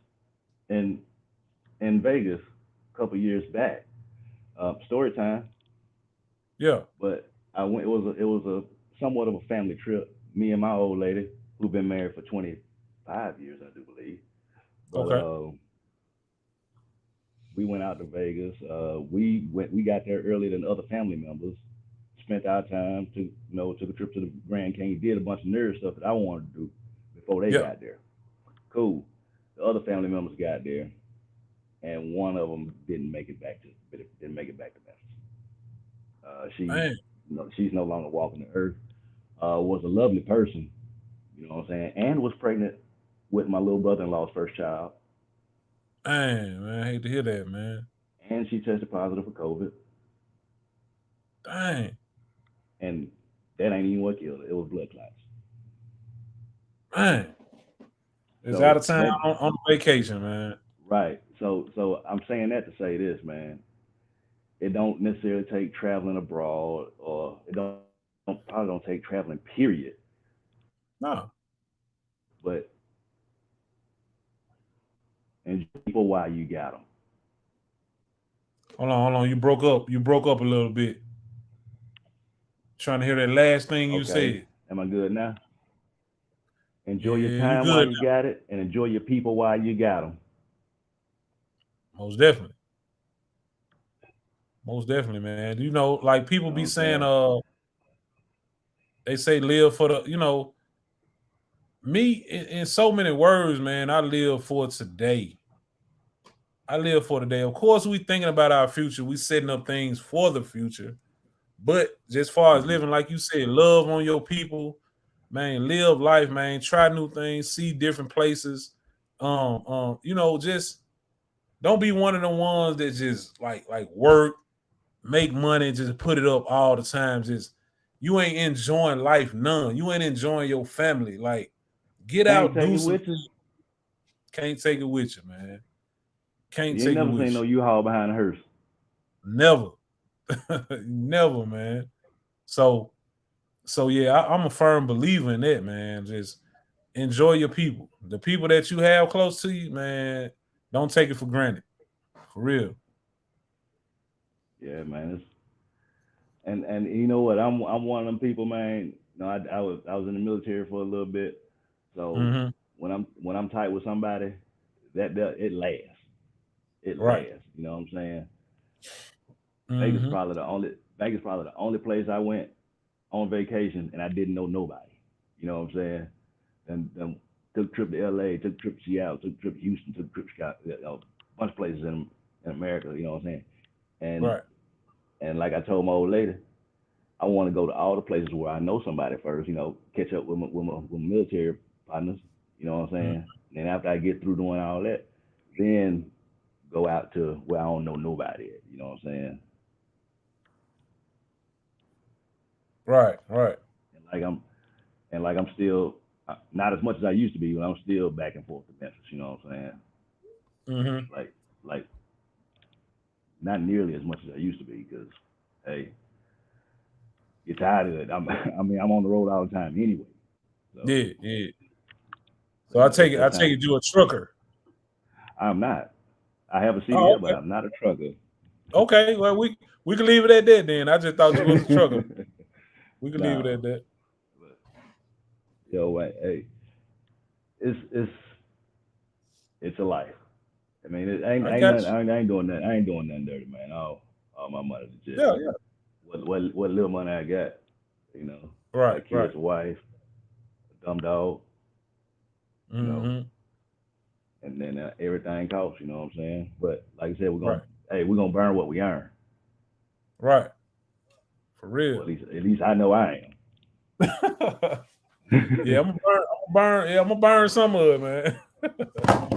in Vegas a couple years back. Story time, yeah. but I went. It was a somewhat of a family trip. Me and my old lady, who've been married for 25 years, I do believe. But Okay. we went out to Vegas. We got there earlier than other family members. Spent our time took a trip to the Grand Canyon, did a bunch of nerd stuff that I wanted to do before they Yeah. got there. Cool. The other family members got there, and one of them didn't make it back to Memphis. Man. She's no longer walking the earth. Was a lovely person, you know what I'm saying, and was pregnant with my little brother-in-law's first child, Man, I hate to hear that, man. and she tested positive for COVID, Dang, and that ain't even what killed her. It was blood clots. man. It's out So of town that on vacation, man. right. So I'm saying that to say this, man. It don't necessarily take traveling abroad, or it probably don't take traveling. Period. No. But enjoy people while you got them. Hold on. You broke up. You broke up a little bit. Trying to hear that last thing you Okay. said. Am I good now? Enjoy your Yeah, you time while good you now. got it, and enjoy your people while you got them. Most definitely. Most definitely, man. You know, like people You know be what I'm saying, saying? they say live for the, me in so many words, man, I live for today. I live for today. Of course, we thinking about our future. We setting up things for the future. But just far as Mm-hmm. living, like you said, love on your people, man, live life, man, try new things, see different places. Just don't be one of the ones that just like work, make money, just put it up all the time. Just you ain't enjoying life none. You ain't enjoying your family. Like get Can't out, take do it some. with you. Can't take it with you, man. Can't You ain't take it never with seen you. no U-Haul behind a hearse. Never. Never, man. So yeah, I'm a firm believer in that, man. Just enjoy your people. The people that you have close to you, man, don't take it for granted. For real. Yeah, man. And you know what? I'm one of them people, man. No, I was in the military for a little bit, so Mm-hmm. when I'm tight with somebody, that it lasts. It Right. lasts. You know what I'm saying? Mm-hmm. Vegas probably the only place I went on vacation and I didn't know nobody. You know what I'm saying? And took a trip to LA, took a trip to Seattle, took a trip to Houston, took a trip to Chicago, a bunch of places in America, you know what I'm saying? And Right. and like I told my old lady, I want to go to all the places where I know somebody first, catch up with my military partners, you know what I'm Mm-hmm. saying? And then after I get through doing all that, then go out to where I don't know nobody at. You know what I'm saying? Right. And I'm still not as much as I used to be, but I'm still back and forth to Memphis. You know what I'm saying? Mm-hmm. Like not nearly as much as I used to be, because hey, you're tired of it. I'm on the road all the time anyway. So, Yeah. So I take it you're a trucker. I'm not. I have a CDL, Oh, okay. but I'm not a trucker. Okay, well we can leave it at that then. I just thought you was a trucker. We can leave it at that. Yo, hey, it's a life. I mean, I ain't doing that. I ain't doing nothing dirty, man. All my money is just what little money I got. You know, Right, kids, a wife, a dumb dog. You know, and then everything costs. You know what I'm saying? But like I said, we're gonna burn what we earn. Right. For real. Well, at least I know I am. Yeah, I'm gonna burn some of it, man.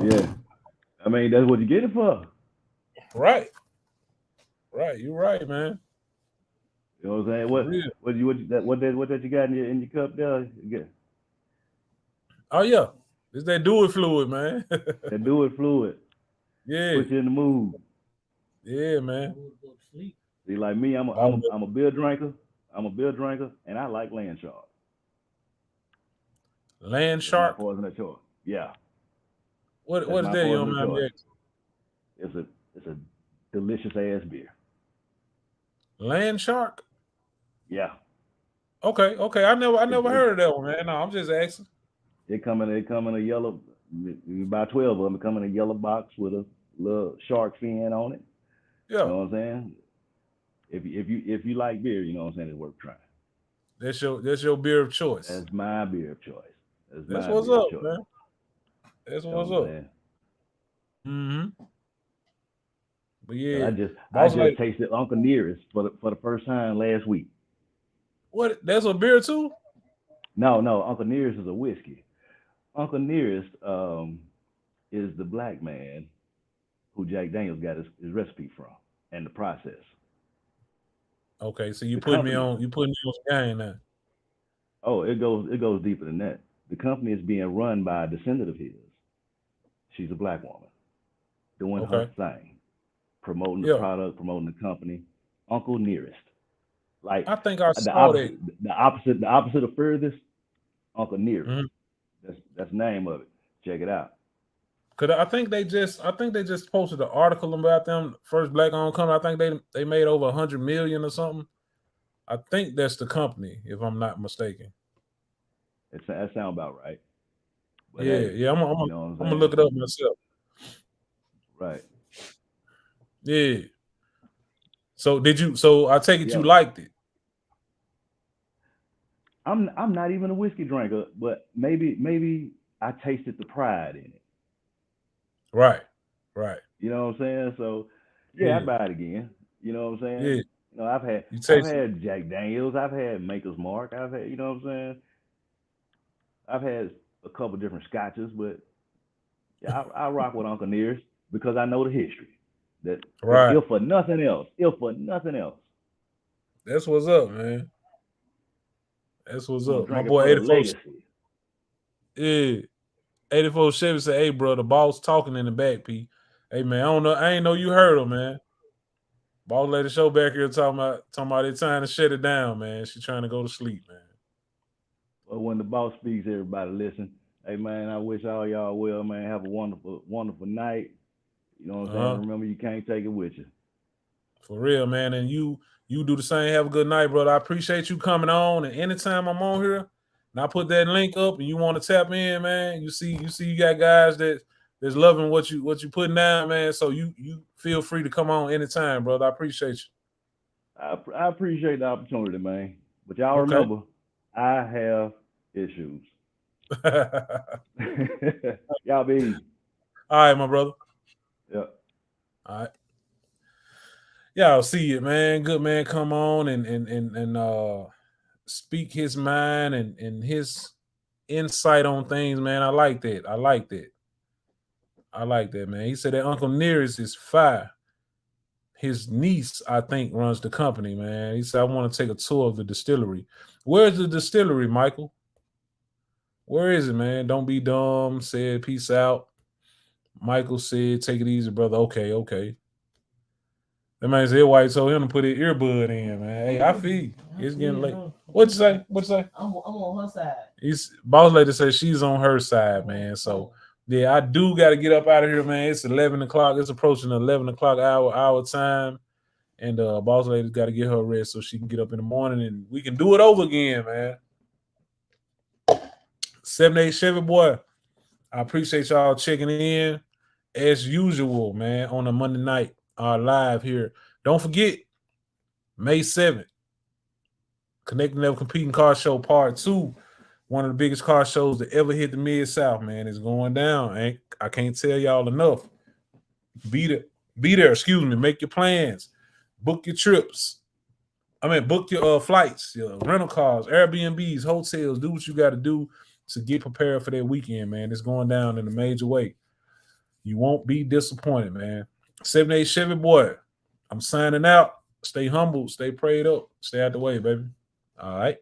Yeah. I mean, that's what you get it for. Right. You're right, man. You know what I'm saying? What that you got in your cup there? Yeah. Oh yeah, it's that do it fluid, man. That do it fluid. Yeah. Put you in the mood. Yeah, man. See, like me, I'm a beer drinker. I'm a beer drinker, and I like land shark. Land shark. My poison of choice. Yeah. What is that, young man? It's a delicious ass beer. Land shark. Yeah. Okay. I never heard of that one, man. No, I'm just asking. They come in a yellow. You buy 12 of them. They come in a yellow box with a little shark fin on it. Yeah. You know what I'm saying? If you like beer, you know what I'm saying, it's worth trying. That's your beer of choice. That's my beer of choice. That's what's up, man. That's what's up. Mm-hmm. But yeah, I just tasted Uncle Nearest for the first time last week. What? That's a beer too? No. Uncle Nearest is a whiskey. Uncle Nearest is the black man who Jack Daniels got his recipe from and the process. Okay, so you put me on game now. Oh, it goes deeper than that. The company is being run by a descendant of his. She's a black woman doing her thing, promoting the product, promoting the company. Uncle Nearest. Like I think I saw that. The opposite of furthest, Uncle Nearest. Mm-hmm. That's the name of it. Check it out. Cause I think they just posted an article about them, first black owned company. I think they made over 100 million or something. I think that's the company, if I'm not mistaken. That sounds about right. But I'm gonna look it up myself. Right. Yeah. So I take it you liked it. I'm not even a whiskey drinker, but maybe I tasted the pride in it. Right. You know what I'm saying? So I'd buy it again. You know what I'm saying? Yeah. You know, I've had Jack Daniels, I've had Maker's Mark, I've had, you know what I'm saying? I've had a couple different scotches, but I rock with Uncle Nearest because I know the history. That if for nothing else. That's what's up, man. That's what's up. My boy 84. Yeah. 84 Chevy said, "Hey, bro, the boss talking in the back, P. Hey, man, I ain't know you heard him, man. Boss lady show back here talking about they trying to shut it down, man. She trying to go to sleep, man." Well, when the boss speaks, everybody listen. Hey, man, I wish all y'all well, man. Have a wonderful, wonderful night. You know what I'm saying? Remember, you can't take it with you. For real, man. And you do the same. Have a good night, brother. I appreciate you coming on. And anytime I'm on here, and I put that link up, and you want to tap in, man. You see, you got guys that's loving what you putting down, man. So you feel free to come on anytime, brother. I appreciate you. I appreciate the opportunity, man. But y'all remember, I have issues. Y'all be easy. All right, my brother. Yeah. All right. Y'all see it, man. Good man, come on and speak his mind and his insight on things, man. I like that. I like that, man. He said that Uncle Nearest is fire. His niece, I think, runs the company, man. He said, I want to take a tour of the distillery. Where's the distillery, Michael? Where is it, man? Don't be dumb. Said, peace out. Michael said, take it easy, brother. Okay. That man said, why told him to put his earbud in, man. Hey, I feel you. It's getting late. What'd you say? I'm on her side. Boss lady said she's on her side, man. So, yeah, I do got to get up out of here, man. It's 11 o'clock. It's approaching the 11 o'clock hour time. And boss lady's got to get her rest so she can get up in the morning and we can do it over again, man. 7-8 Chevy boy. I appreciate y'all checking in as usual, man, on a Monday night, live here. Don't forget, May 7th, Connecting Never Competing Car Show Part 2. One of the biggest car shows that ever hit the Mid-South, man. It's going down. I can't tell y'all enough. Be there, make your plans. Book your trips. Book your flights, your rental cars, Airbnbs, hotels. Do what you got to do to get prepared for that weekend, man. It's going down in a major way. You won't be disappointed, man. 7-8 Chevy boy. I'm signing out. Stay humble. Stay prayed up. Stay out the way, baby. All right.